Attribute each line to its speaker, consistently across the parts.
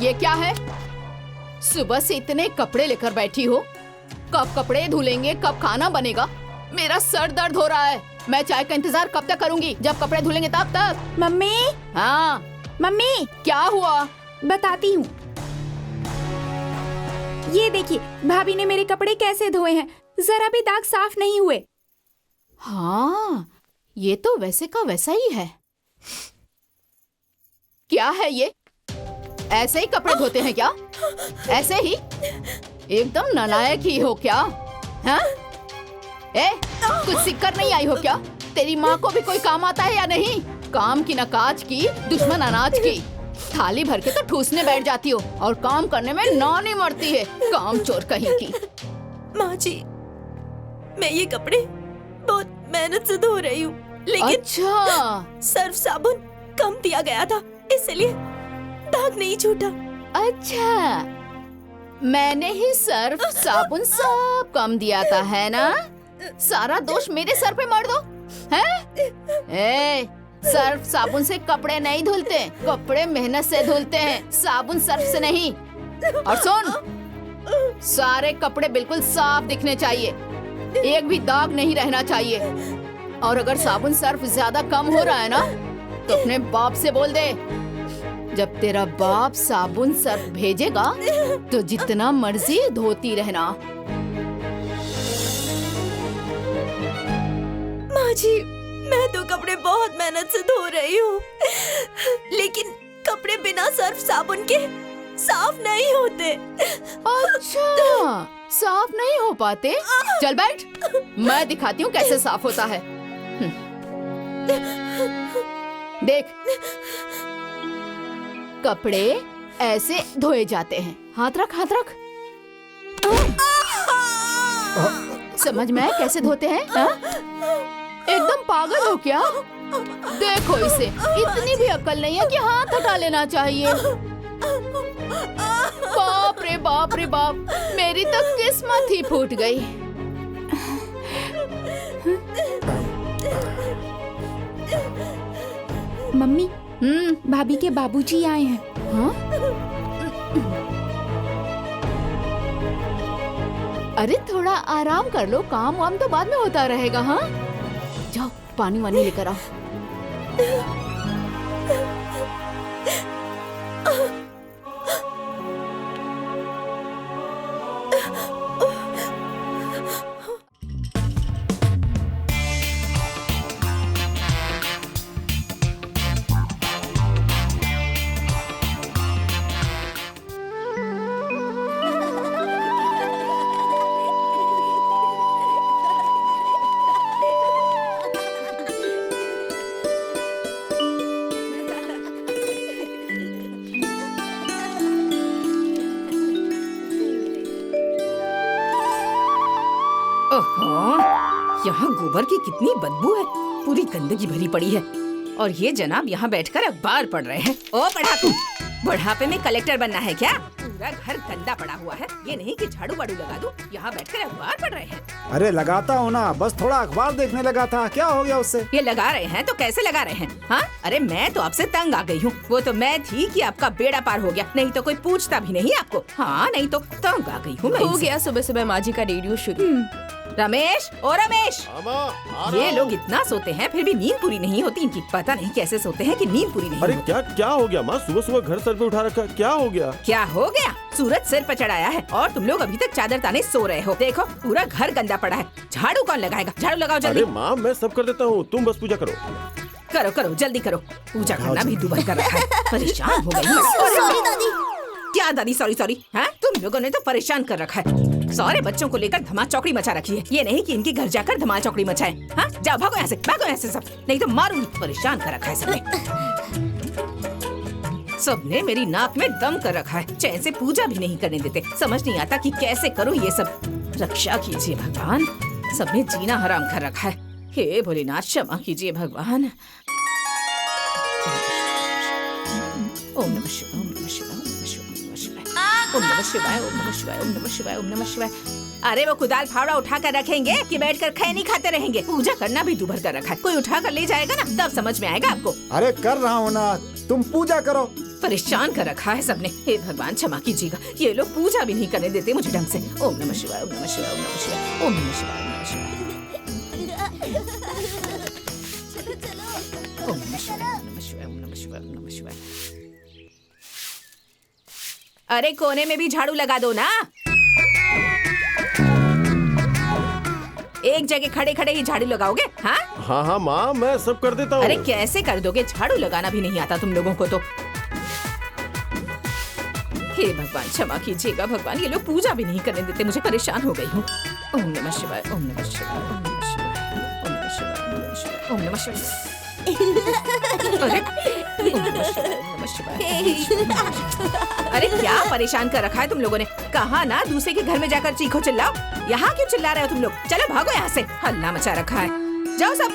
Speaker 1: ये क्या है? सुबह से इतने कपड़े लेकर बैठी हो, कब कपड़े धुलेंगे, कब खाना बनेगा? मेरा सर दर्द हो रहा है। मैं चाय का इंतजार कब तक करूंगी? जब कपड़े धुलेंगे तब तक।
Speaker 2: मम्मी,
Speaker 1: हाँ
Speaker 2: मम्मी,
Speaker 1: क्या हुआ?
Speaker 2: बताती हूँ। ये देखिए, भाभी ने मेरे कपड़े कैसे धोए हैं, जरा भी दाग साफ नहीं हुए।
Speaker 1: हाँ, ये तो वैसे का वैसा ही है। क्या है ये? ऐसे ही कपड़े धोते हैं क्या? ऐसे ही? एकदम नालायक ही हो क्या? हाँ? कुछ सीखकर नहीं आई हो क्या? तेरी माँ को भी कोई काम आता है या नहीं? काम की न काज की, दुश्मन अनाज की। थाली भर के तो ठूसने बैठ जाती हो और काम करने में ना नहीं मरती है, काम चोर कहीं की।
Speaker 3: माँ जी, मैं ये कपड़े बहुत मेहनत से धो रही हूँ, लेकिन
Speaker 1: अच्छा,
Speaker 3: सर्फ साबुन कम दिया गया था, इसलिए दाग नहीं छूटा।
Speaker 1: अच्छा, मैंने ही सर्फ साबुन सब कम दिया था, है ना? सारा दोष मेरे सर पे मर दो, हैं? सर्फ साबुन से कपड़े नहीं धुलते, कपड़े मेहनत से धुलते हैं, साबुन सर्फ से नहीं। और सुन, सारे कपड़े बिल्कुल साफ दिखने चाहिए, एक भी दाग नहीं रहना चाहिए। और अगर साबुन सर्फ ज्यादा कम हो रहा है ना, तो अपने बाप से बोल दे। जब तेरा बाप साबुन सर्फ भेजेगा तो जितना मर्जी धोती रहना।
Speaker 3: माँ जी, मैं तो कपड़े बहुत मेहनत से धो रही हूँ, लेकिन कपड़े बिना सर्फ साबुन के साफ नहीं होते।
Speaker 1: अच्छा, साफ नहीं हो पाते? चल बैठ, मैं दिखाती हूँ कैसे साफ होता है। देख, कपड़े ऐसे धोए जाते हैं। हाथ रख, हाथ रख। समझ में आया कैसे धोते हैं? एकदम पागल हो क्या? देखो इसे, इतनी भी अक्ल नहीं है कि हाथ हटा लेना चाहिए। बाप रे बाप रे बाप, मेरी तो किस्मत ही फूट गई।
Speaker 2: मम्मी, भाभी के बाबूजी आए हैं।
Speaker 1: हाँ? अरे थोड़ा आराम कर लो, काम वाम तो बाद में होता रहेगा। हाँ, जाओ पानी वानी लेकर आओ।
Speaker 4: यहाँ गोबर की कितनी बदबू है, पूरी गंदगी भरी पड़ी है। और ये जनाब यहाँ बैठकर अखबार पढ़ रहे हैं। ओ पढ़ाकू, बुढ़ापे में कलेक्टर बनना है क्या? पूरा घर गंदा पड़ा हुआ है, ये नहीं कि झाड़ू वाड़ू लगा दूं, यहाँ बैठकर अखबार पढ़ रहे हैं।
Speaker 5: अरे लगाता हूँ ना, बस थोड़ा अखबार देखने लगा था, क्या हो गया उससे?
Speaker 4: ये लगा रहे हैं तो कैसे लगा रहे हैं? हाँ, अरे मैं तो आपसे तंग आ गई हूँ। वो तो मैं थी कि आपका बेड़ा पार हो गया, नहीं तो कोई पूछता भी नहीं आपको। हाँ, नहीं तो तंग आ गई हूँ मैं।
Speaker 3: हो गया सुबह सुबह माँ जी का रेडियो शुरू।
Speaker 4: रमेश, ओ रमेश, ये लोग इतना सोते हैं फिर भी नींद पूरी नहीं होती इनकी। पता नहीं कैसे सोते हैं कि नींद पूरी नहीं
Speaker 6: अरे
Speaker 4: होती।
Speaker 6: क्या हो गया माँ? सुबह सुबह घर सर पे उठा रखा, क्या हो गया?
Speaker 4: क्या हो गया? सूरज सिर पर चढ़ाया है और तुम लोग अभी तक चादर ताने सो रहे हो। देखो पूरा घर गंदा पड़ा है, झाड़ू कौन लगाएगा? झाड़ू लगाओ जल्दी।
Speaker 6: अरे माँ, मैं सब कर देता हूँ, तुम बस पूजा करो।
Speaker 4: करो करो जल्दी करो, पूजा करना भी दुबर कर रखा है। परेशान हो गई दादी। क्या दादी? सॉरी, हाँ तुम लोगों ने तो परेशान कर रखा है। सारे बच्चों को लेकर धमाल चौकड़ी मचा रखी है। ये नहीं कि इनके घर जाकर धमाल चौकड़ी मचाए। हाँ, जाओ भागो यहाँ से, भागो यहाँ से सब, नहीं तो मारूंगी। परेशान कर रखा है सबने। सबने मेरी नाक में दम कर रखा है, चैन से पूजा भी नहीं करने देते। समझ नहीं आता कि कैसे करूँ ये सब। रक्षा कीजिए भगवान, सबने जीना हराम कर रखा है। हे भोलेनाथ क्षमा कीजिए भगवान। ओम नमः शिवाय, ओम नमः शिवाय, ओम नमः शिवाय, ओम नमः शिवाय, ओम नमः शिवाय, ओम नमः शिवाय, ओम नमः शिवाय। अरे वो कुदाल फावड़ा उठा कर रखेंगे कि बैठकर खैनी खाते रहेंगे? पूजा करना भी दुभर कर रखा है। कोई उठा कर ले जाएगा ना, तब समझ में आएगा आपको।
Speaker 5: अरे कर रहा हूँ ना, तुम पूजा करो।
Speaker 4: परेशान कर रखा है सबने। हे भगवान क्षमा कीजिएगा, ये लोग पूजा भी नहीं करने देते मुझे ढंग से। ओम नमः शिवाय, ओम नमः शिवाय, ओम नमः शिवाय, ओम नमः शिवाय, ओम नमः शिवाय, ओम नमः शिवाय, ओम नमः शिवाय, ओम नमः शिवाय, ओम नमः शिवाय। अरे कोने में भी झाड़ू लगा दो ना। एक जगह खड़े खड़े ही झाड़ू लगाओगे? हाँ
Speaker 6: हाँ हाँ माँ, मैं सब कर देता हूँ।
Speaker 4: अरे कैसे कर दोगे? झाड़ू लगाना भी नहीं आता तुम लोगों को तो। हे भगवान क्षमा कीजिएगा भगवान, ये लोग पूजा भी नहीं करने देते मुझे। परेशान हो गई हूँ। ओम नमः शिवाय, ओम नमः शिवाय, ओम नमः शिवाय, ओम नमः शिवाय, ओम नमः शिवाय, ओम नमः शिवाय। अरे ओम नमः शिवाय, ओम नमः शिवाय। अरे क्या परेशान कर रखा है तुम लोगों ने? कहा ना दूसरे के घर में जाकर चीखो चिल्लाओ। यहाँ क्यों चिल्ला रहे हो तुम लोग? चलो भागो यहाँ से, हल्ला मचा रखा है। जाओ सब।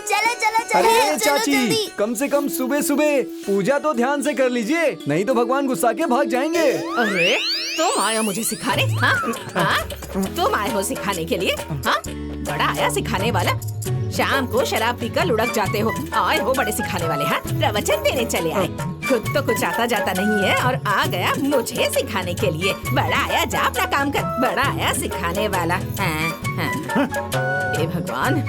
Speaker 3: चलो चलो चलो
Speaker 7: अरे
Speaker 3: चलो
Speaker 7: चाची,
Speaker 3: जल्दी।
Speaker 7: कम से कम सुबह सुबह पूजा तो ध्यान से कर लीजिए, नहीं तो भगवान गुस्सा के भाग जाएंगे।
Speaker 4: अरे तुम आए हो मुझे सिखाने? हाँ हाँ, तुम आए हो सिखाने के लिए? हाँ, बड़ा आया सिखाने वाला। शाम को शराब पीकर लुढ़क जाते हो, आए हो बड़े सिखाने वाले। हाँ, प्रवचन देने चले आए। खुद तो कुछ आता जाता नहीं है और आ गया मुझे सिखाने के लिए। बड़ा आया, जा अपना काम कर। बड़ा आया सिखाने वाला। हाँ, हाँ। हे भगवान।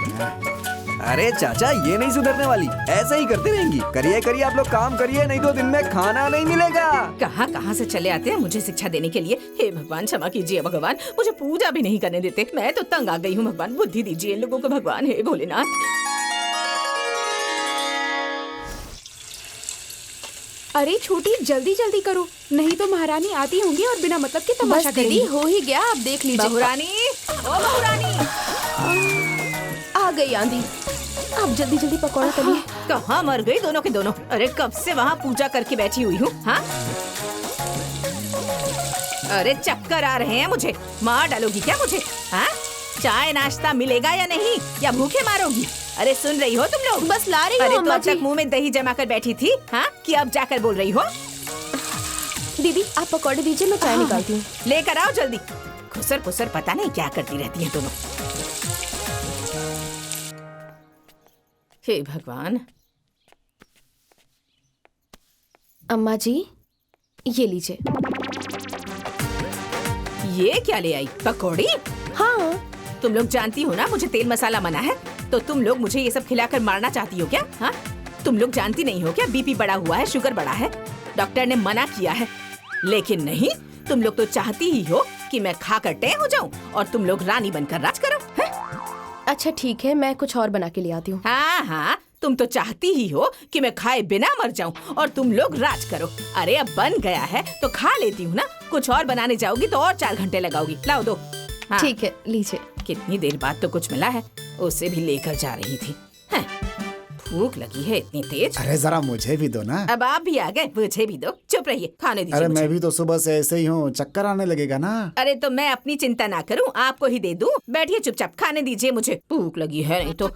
Speaker 7: अरे चाचा, ये नहीं सुधरने वाली, ऐसे ही करती रहेंगी। करिए करिए, आप लोग काम करिए, नहीं तो दिन में खाना नहीं मिलेगा।
Speaker 4: कहाँ से चले आते हैं मुझे शिक्षा देने के लिए। हे भगवान क्षमा कीजिए भगवान, मुझे पूजा भी नहीं करने देते। मैं तो तंग आ गई हूँ भगवान, बुद्धि दीजिए इन लोगों को भगवान। हे भोलेनाथ।
Speaker 2: अरे छोटी, जल्दी जल्दी करो, नहीं तो महारानी आती होंगी और बिना मतलब के तमाशा करेंगी।
Speaker 1: हो ही गया, अब देख लीजिए।
Speaker 4: बहुरानी, ओ बहुरानी।
Speaker 1: आ गई आंधी। अब जल्दी जल्दी पकौड़ा करिए।
Speaker 4: कहाँ मर गई दोनों के दोनों? अरे कब से वहाँ पूजा करके बैठी हुई हूँ। हाँ, अरे चक्कर आ रहे हैं मुझे। मार डालोगी क्या मुझे? हाँ, चाय नाश्ता मिलेगा या नहीं, या भूखे मारोगी? अरे सुन रही हो तुम लोग?
Speaker 1: बस ला रही हूँ
Speaker 4: अरे तो
Speaker 1: अम्मा
Speaker 4: अब तक
Speaker 1: जी।
Speaker 4: मुंह में दही जमा कर बैठी थी, हाँ, कि अब जाकर बोल रही हो?
Speaker 1: दीदी आप पकौड़े दीजिए, मैं चाय निकालती हूँ।
Speaker 4: लेकर आओ जल्दी। खुसर पुसर पता नहीं क्या करती रहती हैं दोनों। हे भगवान।
Speaker 1: अम्मा जी ये लीजिए।
Speaker 4: ये क्या ले आई? पकौड़ी?
Speaker 1: हाँ,
Speaker 4: तुम लोग जानती हो ना मुझे तेल मसाला मना है, तो तुम लोग मुझे ये सब खिलाकर मारना चाहती हो क्या? हाँ, तुम लोग जानती नहीं हो क्या बीपी बढ़ा हुआ है, शुगर बढ़ा है, डॉक्टर ने मना किया है। लेकिन नहीं, तुम लोग तो चाहती ही हो कि मैं खाकर टे हो जाऊं और तुम लोग रानी बनकर राज करो। है?
Speaker 1: अच्छा ठीक है, मैं कुछ और बना के ले आती हूँ।
Speaker 4: हाँ हाँ, तुम तो चाहती ही हो कि मैं खाए बिना मर जाऊं और तुम लोग राज करो। अरे अब बन गया है तो खा लेती हूँ ना। कुछ और बनाने जाओगी तो और 4 घंटे लगाओगी। लाओ दो। हाँ।
Speaker 1: ठीक है लीजिए।
Speaker 4: कितनी देर बाद तो कुछ मिला है, उसे भी लेकर जा रही थी। हैं, भूख लगी है इतनी तेज।
Speaker 5: अरे जरा मुझे भी दो ना।
Speaker 4: अब आप भी आ गए, मुझे भी दो। चुप रहिए, खाने दीजिए
Speaker 5: अरे
Speaker 4: मुझे।
Speaker 5: मैं भी तो सुबह से ऐसे ही हूँ, चक्कर आने लगेगा ना।
Speaker 4: अरे तो मैं अपनी चिंता ना करूं, आपको ही दे दूं। बैठिए चुपचाप, खाने दीजिए मुझे। भूख लगी है नहीं तो।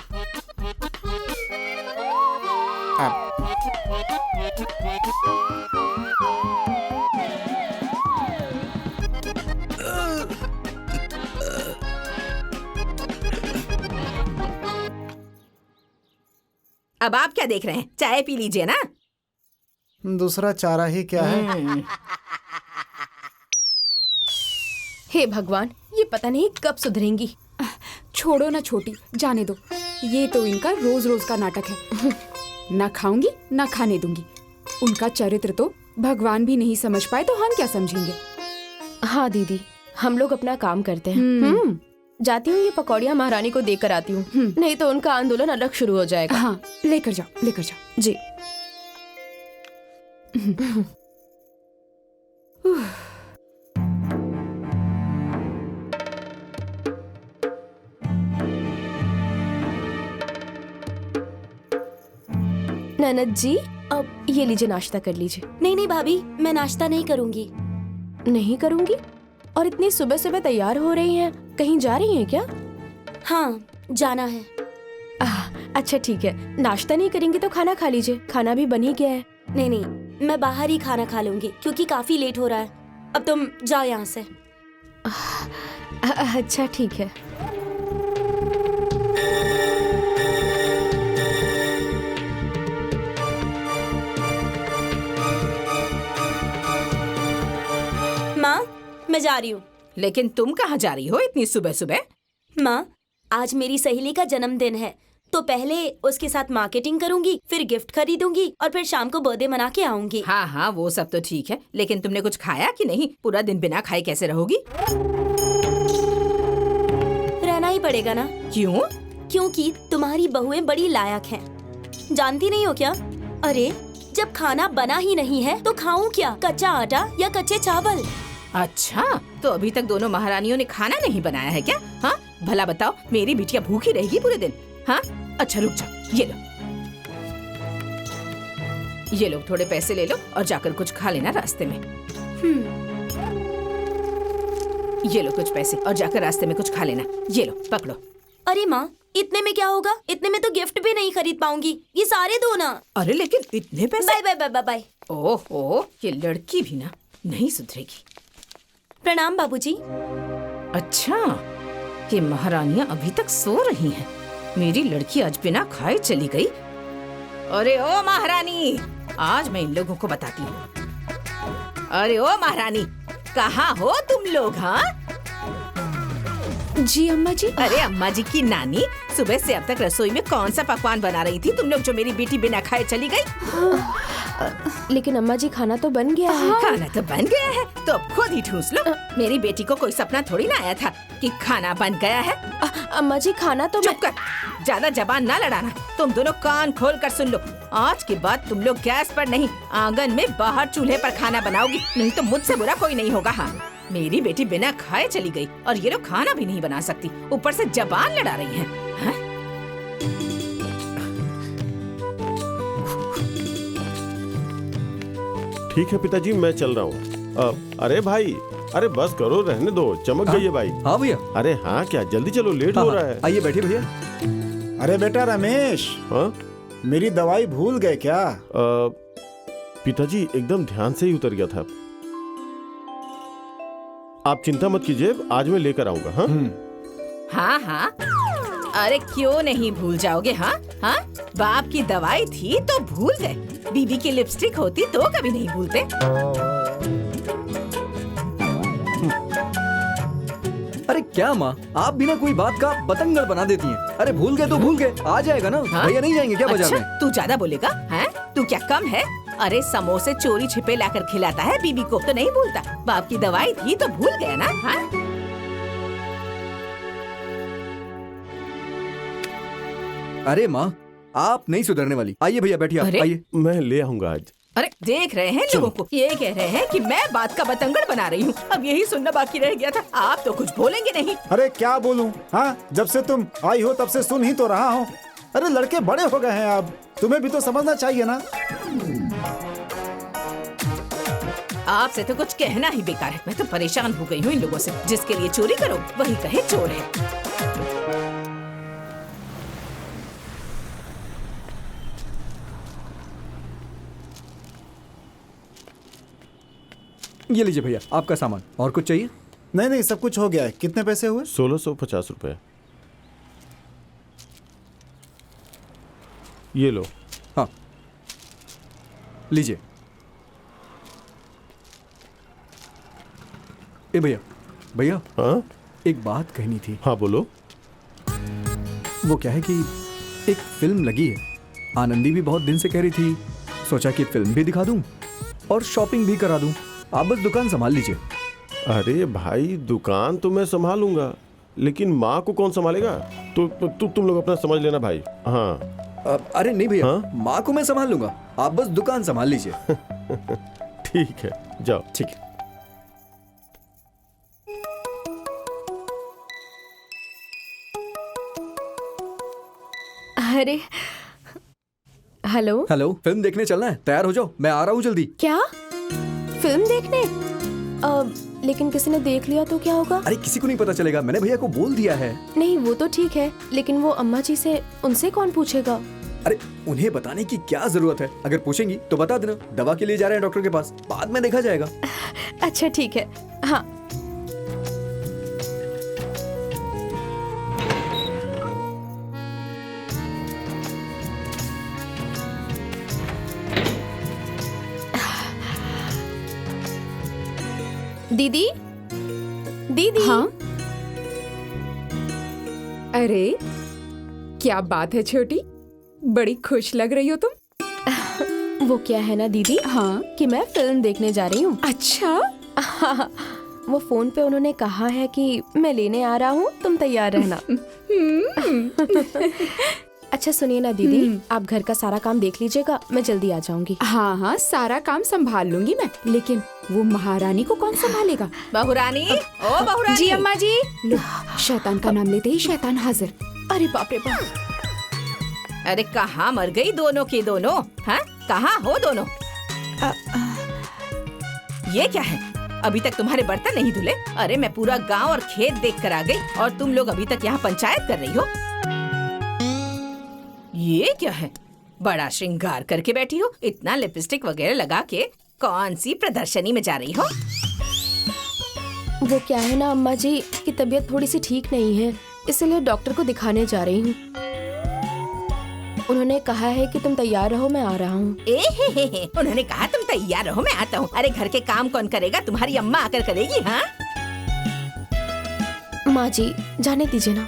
Speaker 4: अब आप क्या देख रहे हैं? चाय पी लीजिए ना।
Speaker 5: दूसरा चारा ही क्या है?
Speaker 1: हे भगवान, ये पता नहीं कब सुधरेंगी।
Speaker 2: छोड़ो ना छोटी, जाने दो। ये तो इनका रोज रोज का नाटक है। ना खाऊंगी ना खाने दूंगी। उनका चरित्र तो भगवान भी नहीं समझ पाए तो हम क्या समझेंगे।
Speaker 1: हाँ दीदी, हम लोग अपना काम करते हैं। जाती हूँ, ये पकौड़ियाँ महारानी को देकर आती हूँ, नहीं तो उनका आंदोलन अलग शुरू हो जाएगा।
Speaker 2: हाँ, लेकर जाओ लेकर जाओ।
Speaker 1: जी। ननद जी, अब ये लीजिए, नाश्ता कर लीजिए।
Speaker 3: नहीं नहीं भाभी, मैं नाश्ता नहीं करूंगी।
Speaker 1: नहीं करूंगी? और इतनी सुबह सुबह तैयार हो रही हैं, कहीं जा रही हैं क्या?
Speaker 3: हाँ, जाना है।
Speaker 1: अच्छा ठीक है, नाश्ता नहीं करेंगी तो खाना खा लीजिए, खाना भी बन ही गया है।
Speaker 3: नहीं नहीं, मैं बाहर ही खाना खा लूंगी क्योंकि काफी लेट हो रहा है। अब तुम जाओ यहाँ से।
Speaker 1: अच्छा ठीक है।
Speaker 3: माँ, मैं जा रही हूँ।
Speaker 4: लेकिन तुम कहाँ जा रही हो इतनी सुबह सुबह?
Speaker 3: माँ, आज मेरी सहेली का जन्मदिन है, तो पहले उसके साथ मार्केटिंग करूंगी, फिर गिफ्ट खरीदूंगी और फिर शाम को बर्थडे मना के आऊंगी।
Speaker 4: हाँ हाँ, वो सब तो ठीक है, लेकिन तुमने कुछ खाया कि नहीं? पूरा दिन बिना खाए कैसे रहोगी?
Speaker 3: रहना ही पड़ेगा ना,
Speaker 4: क्यों?
Speaker 3: क्योंकि तुम्हारी बहुएं बड़ी लायक हैं। जानती नहीं हो क्या? अरे जब खाना बना ही नहीं है तो खाऊं क्या, कच्चा आटा या कच्चे चावल?
Speaker 4: अच्छा, तो अभी तक दोनों महारानियों ने खाना नहीं बनाया है क्या? हाँ, भला बताओ, मेरी बिटिया भूखी रहेगी पूरे दिन? हाँ, अच्छा रुक जाओ, ये लो थोड़े पैसे ले लो और जाकर कुछ खा लेना रास्ते में। ये लो कुछ पैसे और जाकर रास्ते में कुछ खा लेना। ये लो पकड़ो।
Speaker 3: अरे माँ, इतने में क्या होगा? इतने में तो गिफ्ट भी नहीं खरीद पाऊंगी, ये सारे दो ना।
Speaker 4: अरे लेकिन इतने पैसे?
Speaker 3: Bye bye bye bye bye.
Speaker 4: ओहो, ये लड़की भी ना नहीं सुधरेगी।
Speaker 3: प्रणाम बाबूजी।
Speaker 4: अच्छा, ये महारानियां अभी तक सो रही हैं। मेरी लड़की आज बिना खाए चली गई। अरे ओ महारानी, आज मैं इन लोगों को बताती हूँ। अरे ओ महारानी, कहाँ हो तुम लोग? हाँ
Speaker 2: जी अम्मा जी।
Speaker 4: अरे अम्मा जी की नानी, सुबह से अब तक रसोई में कौन सा पकवान बना रही थी तुम लोग, जो मेरी बेटी बिना खाए चली गई?
Speaker 3: लेकिन अम्मा जी, खाना तो बन गया है।
Speaker 4: खाना तो बन गया है, तो अब खुद ही ठूस लो। मेरी बेटी को कोई सपना थोड़ी ना आया था कि खाना बन गया है।
Speaker 3: अम्मा जी, खाना तो
Speaker 4: चुप कर, ज्यादा जबान ना लड़ाना। तुम दोनों कान खोल कर सुन लो, आज के बाद तुम लोग गैस पर नहीं, आंगन में बाहर चूल्हे पर खाना बनाओगी, नहीं तो मुझसे बुरा कोई नहीं होगा। हाँ, मेरी बेटी बिना खाए चली गई और ये लोग खाना भी नहीं बना सकती, ऊपर से जबान लड़ा रही हैं। हाँ?
Speaker 6: ठीक है पिताजी, मैं चल रहा हूँ। अरे भाई, अरे बस करो, रहने दो, चमक गई है भाई।
Speaker 7: हाँ भैया।
Speaker 6: अरे हाँ, क्या जल्दी चलो, लेट हो रहा है।
Speaker 7: आइए बैठिए भैया।
Speaker 5: अरे बेटा रमेश,
Speaker 6: हाँ
Speaker 5: मेरी दवाई भूल गए क्या?
Speaker 6: पिताजी एकदम ध्यान से ही उतर गया था। आप चिंता मत कीजिए, आज मैं लेकर आऊंगा। हाँ
Speaker 4: हाँ हाँ, अरे क्यों नहीं भूल जाओगे? हाँ हाँ, बाप की दवाई थी तो भूल गए, बीबी की लिपस्टिक होती तो कभी नहीं भूलते।
Speaker 7: अरे क्या माँ, आप बिना कोई बात का बतंगड़ बना देती हैं। अरे भूल गए तो भूल गए, आ जाएगा ना।
Speaker 4: हाँ?
Speaker 7: भैया नहीं जाएंगे क्या बाजार
Speaker 4: अच्छा,
Speaker 7: में?
Speaker 4: तू ज्यादा बोलेगा? हैं? तू क्या कम है? अरे समोसे चोरी छिपे लाकर खिलाता है बीबी को तो नहीं भूलता, बाप की दवाई थी तो भूल गया ना। हाँ?
Speaker 7: अरे माँ, आप नहीं सुधरने वाली। आइए भैया बैठिए, आप
Speaker 4: अरे?
Speaker 7: आइए।
Speaker 6: मैं ले आऊंगा आज।
Speaker 4: अरे देख रहे हैं लोगों को, ये कह रहे हैं कि मैं बात का बतंगड़ बना रही हूँ। अब यही सुनना बाकी रह गया था, आप तो कुछ बोलेंगे नहीं।
Speaker 5: अरे क्या बोलूं? हाँ, जब से तुम आई हो तब से सुन ही तो रहा हूँ। अरे लड़के बड़े हो गए हैं, अब तुम्हें भी तो समझना चाहिए ना।
Speaker 4: आपसे तो कुछ कहना ही बेकार है, मैं तो परेशान हो गई हूँ इन लोगों से। जिसके लिए चोरी करो वही कहे चोर है।
Speaker 7: ये लीजिए भैया आपका सामान। और कुछ चाहिए?
Speaker 5: नहीं नहीं, सब कुछ हो गया है। कितने पैसे हुए?
Speaker 6: 1650 रुपए। ये लो।
Speaker 7: हाँ लीजिए। ए भैया, भैया
Speaker 6: हाँ
Speaker 7: एक बात कहनी थी।
Speaker 6: हाँ बोलो।
Speaker 7: वो क्या है कि एक फिल्म लगी है, आनंदी भी बहुत दिन से कह रही थी, सोचा कि फिल्म भी दिखा दूं और शॉपिंग भी करा दूं। आप बस दुकान संभाल लीजिए।
Speaker 6: अरे भाई, दुकान तो मैं संभालूंगा, लेकिन माँ को कौन संभालेगा? तो तुम लोग अपना समझ लेना भाई। हाँ
Speaker 7: अरे नहीं भैया,
Speaker 6: हाँ?
Speaker 7: माँ को मैं संभाल लूंगा, आप बस दुकान संभाल लीजिए।
Speaker 6: ठीक है, जाओ।
Speaker 7: ठीक है।
Speaker 3: अरे हेलो।
Speaker 7: हेलो, फिल्म देखने चलना है, तैयार हो जाओ, मैं आ रहा हूँ जल्दी।
Speaker 3: क्या फिल्म देखने? लेकिन किसी ने देख लिया तो क्या होगा?
Speaker 7: अरे किसी को नहीं पता चलेगा, मैंने भैया को बोल दिया है।
Speaker 3: नहीं वो तो ठीक है, लेकिन वो अम्मा जी से, उनसे कौन पूछेगा?
Speaker 7: अरे उन्हें बताने की क्या जरूरत है, अगर पूछेंगी तो बता देना दवा के लिए जा रहे हैं डॉक्टर के पास, बाद में देखा जाएगा।
Speaker 3: अच्छा ठीक है। हाँ
Speaker 8: दीदी, दीदी।
Speaker 2: हाँ, अरे क्या बात है छोटी, बड़ी खुश लग रही हो तुम।
Speaker 8: वो क्या है ना दीदी,
Speaker 2: हाँ,
Speaker 8: कि मैं फिल्म देखने जा रही हूँ।
Speaker 2: अच्छा।
Speaker 8: वो फोन पे उन्होंने कहा है कि मैं लेने आ रहा हूँ, तुम तैयार रहना। अच्छा सुनिए ना दीदी, आप घर का सारा काम देख लीजिएगा, मैं जल्दी आ जाऊंगी।
Speaker 2: हाँ हाँ, सारा काम संभाल लूंगी मैं, लेकिन वो महारानी को कौन संभालेगा?
Speaker 4: बहुरानी, ओ बहुरानी।
Speaker 2: जी अम्मा जी। लो, शैतान का नाम लेते ही शैतान हाजिर।
Speaker 8: अरे बाप रे बाप।
Speaker 4: अरे कहाँ मर गई दोनों की दोनों? हाँ, कहाँ हो दोनों? ये क्या है? अभी तक तुम्हारे बर्तन नहीं धुले? अरे मैं पूरा गांव और खेत देख कर आ गई और तुम लोग अभी तक यहाँ पंचायत कर रही हो? ये क्या है? बड़ा श्रृंगार करके बैठी हो, इतना लिपस्टिक वगैरह लगा के कौन सी प्रदर्शनी में जा रही हो?
Speaker 8: वो क्या है ना अम्मा जी की तबीयत थोड़ी सी ठीक नहीं है, इसलिए डॉक्टर को दिखाने जा रही हूँ। उन्होंने कहा है कि तुम तैयार रहो, मैं आ रहा हूँ।
Speaker 4: उन्होंने कहा तुम तैयार रहो, मैं आता हूँ। अरे घर के काम कौन करेगा? तुम्हारी अम्मा आकर करेगी। हाँ
Speaker 8: माँ जी जाने दीजिए ना।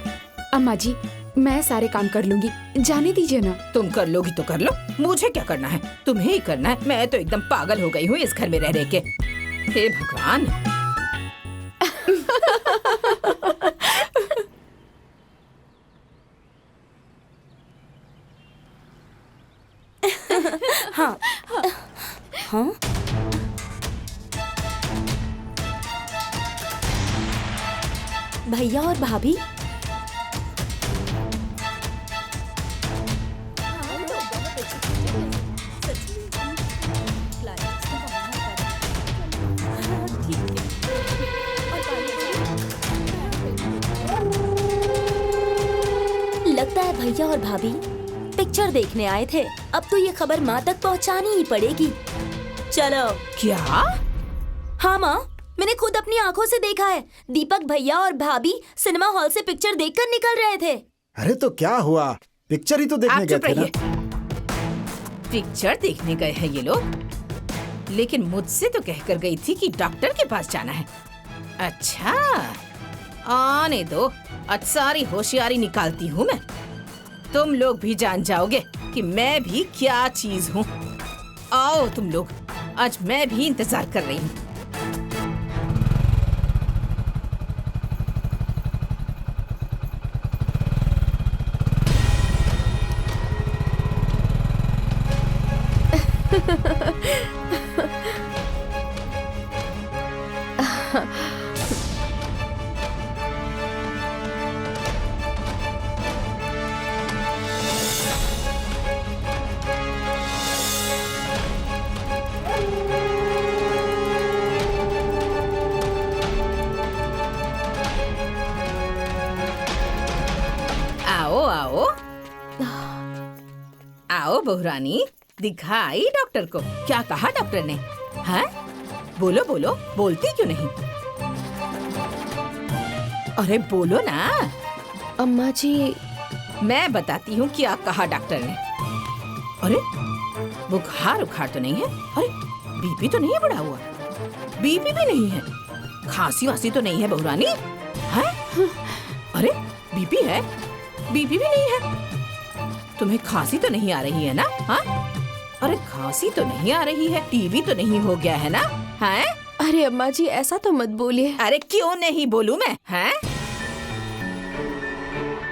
Speaker 2: अम्मा जी, मैं सारे काम कर लूंगी, जाने दीजिए ना।
Speaker 4: तुम कर लोगी तो कर लो, मुझे क्या करना है? तुम्हें ही करना है। मैं तो एकदम पागल हो गई हूँ इस घर में रह रह के। हे भगवान।
Speaker 3: हाँ हाँ भैया और भाभी, लगता है भैया और भाभी पिक्चर देखने आए थे। अब तो ये खबर माँ तक पहुँचानी ही पड़ेगी। चलो।
Speaker 4: क्या?
Speaker 3: हाँ माँ, मैंने खुद अपनी आंखों से देखा है। दीपक भैया और भाभी सिनेमा हॉल से पिक्चर देखकर निकल रहे थे।
Speaker 5: अरे तो क्या हुआ, पिक्चर ही तो देखने
Speaker 4: आप
Speaker 5: गए
Speaker 4: चुप
Speaker 5: थे ना।
Speaker 4: रहिए। पिक्चर देखने गए हैं ये लोग, लेकिन मुझसे तो कहकर गई थी कि डॉक्टर के पास जाना है। अच्छा, आने दो, आज सारी होशियारी निकालती हूँ मैं। तुम लोग भी जान जाओगे कि मैं भी क्या चीज हूँ। आओ तुम लोग, आज मैं भी इंतजार कर रही हूँ। आओ आओ आओ बहुरानी, दिखाई डॉक्टर को। क्या कहा डॉक्टर ने? हाँ, बोलो बोलो, बोलती क्यों नहीं? अरे बोलो ना।
Speaker 8: अम्मा जी,
Speaker 4: मैं बताती हूँ क्या कहा डॉक्टर ने। अरे बुखार उखार तो नहीं है? अरे बीपी तो नहीं है बढ़ा हुआ? बीपी भी नहीं है? खांसी वासी तो नहीं है बहुरानी? हैं? अरे बीपी है? बीपी भी नहीं है? तुम्हें खांसी तो नहीं आ रही है ना? हाँ? अरे खांसी तो नहीं आ रही है? टीबी तो नहीं हो गया है ना? हैं?
Speaker 8: अरे अम्मा जी ऐसा तो मत बोलिए।
Speaker 4: अरे क्यों नहीं बोलूं मैं? हैं?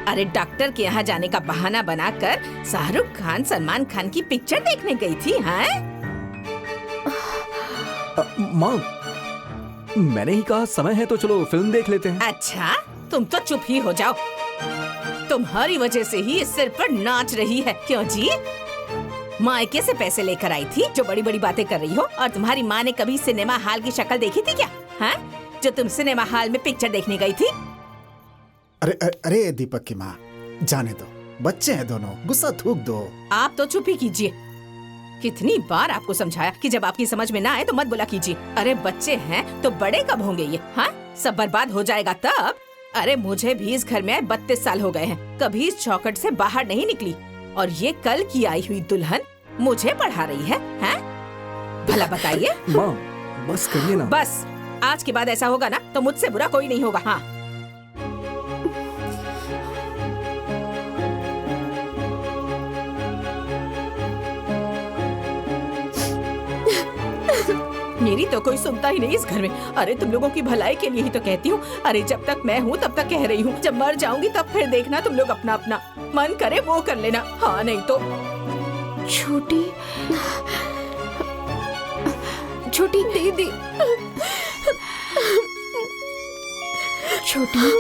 Speaker 4: अरे डॉक्टर के यहाँ जाने का बहाना बनाकर शाहरुख खान सलमान खान की पिक्चर देखने गई थी। हैं?
Speaker 7: माँ, मैंने ही कहा समय है तो चलो फिल्म देख लेते हैं।
Speaker 4: अच्छा, तुम तो चुप ही हो जाओ। तुम्हारी वजह से ही इस सिर पर नाच रही है। क्यों जी? मायके से पैसे लेकर आई थी जो बड़ी बड़ी बातें कर रही हो। और तुम्हारी माँ ने कभी सिनेमा हॉल की शक्ल देखी थी क्या? हाँ, जो तुम सिनेमा हॉल में पिक्चर देखने गई थी?
Speaker 5: अरे अरे दीपक की माँ, जाने दो, बच्चे हैं दोनों, गुस्सा थूक दो।
Speaker 4: आप तो चुप ही कीजिए। कितनी बार आपको समझाया कि जब आपकी समझ में ना आए तो मत बोला कीजिए। अरे बच्चे हैं तो बड़े कब होंगे ये? हाँ, सब बर्बाद हो जाएगा तब। अरे मुझे भी इस घर में आए 32 साल हो गए हैं, कभी इस चौखट से बाहर नहीं निकली। और ये कल की आई हुई दुल्हन मुझे पढ़ा रही है? हैं? भला बताइए।
Speaker 7: माँ, बस करिए ना।
Speaker 4: बस, आज के बाद ऐसा होगा ना तो मुझसे बुरा कोई नहीं होगा। हाँ, मेरी तो कोई सुनता ही नहीं इस घर में। अरे तुम लोगों की भलाई के लिए ही तो कहती हूँ। अरे जब तक मैं हूँ तब तक कह रही हूँ, जब मर जाऊंगी तब फिर देखना तुम लोग अपना अपना मन करे वो कर लेना। हाँ नहीं तो
Speaker 2: छोटी छोटी दीदी, छोटी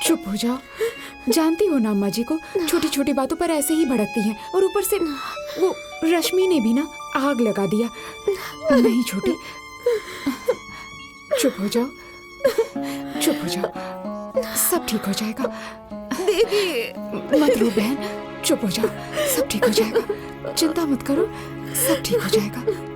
Speaker 2: चुप हो जाओ। जानती हो ना अम्मा जी को छोटी छोटी बातों पर ऐसे ही भड़कती हैं, और ऊपर से वो रश्मि ने भी ना आग लगा दिया। नहीं छोटी, चुप हो जाओ, चुप हो जाओ, सब ठीक हो जाएगा। दीदी मत रो बहन, चुप हो जाओ, सब ठीक हो जाएगा, चिंता मत करो, सब ठीक हो जाएगा।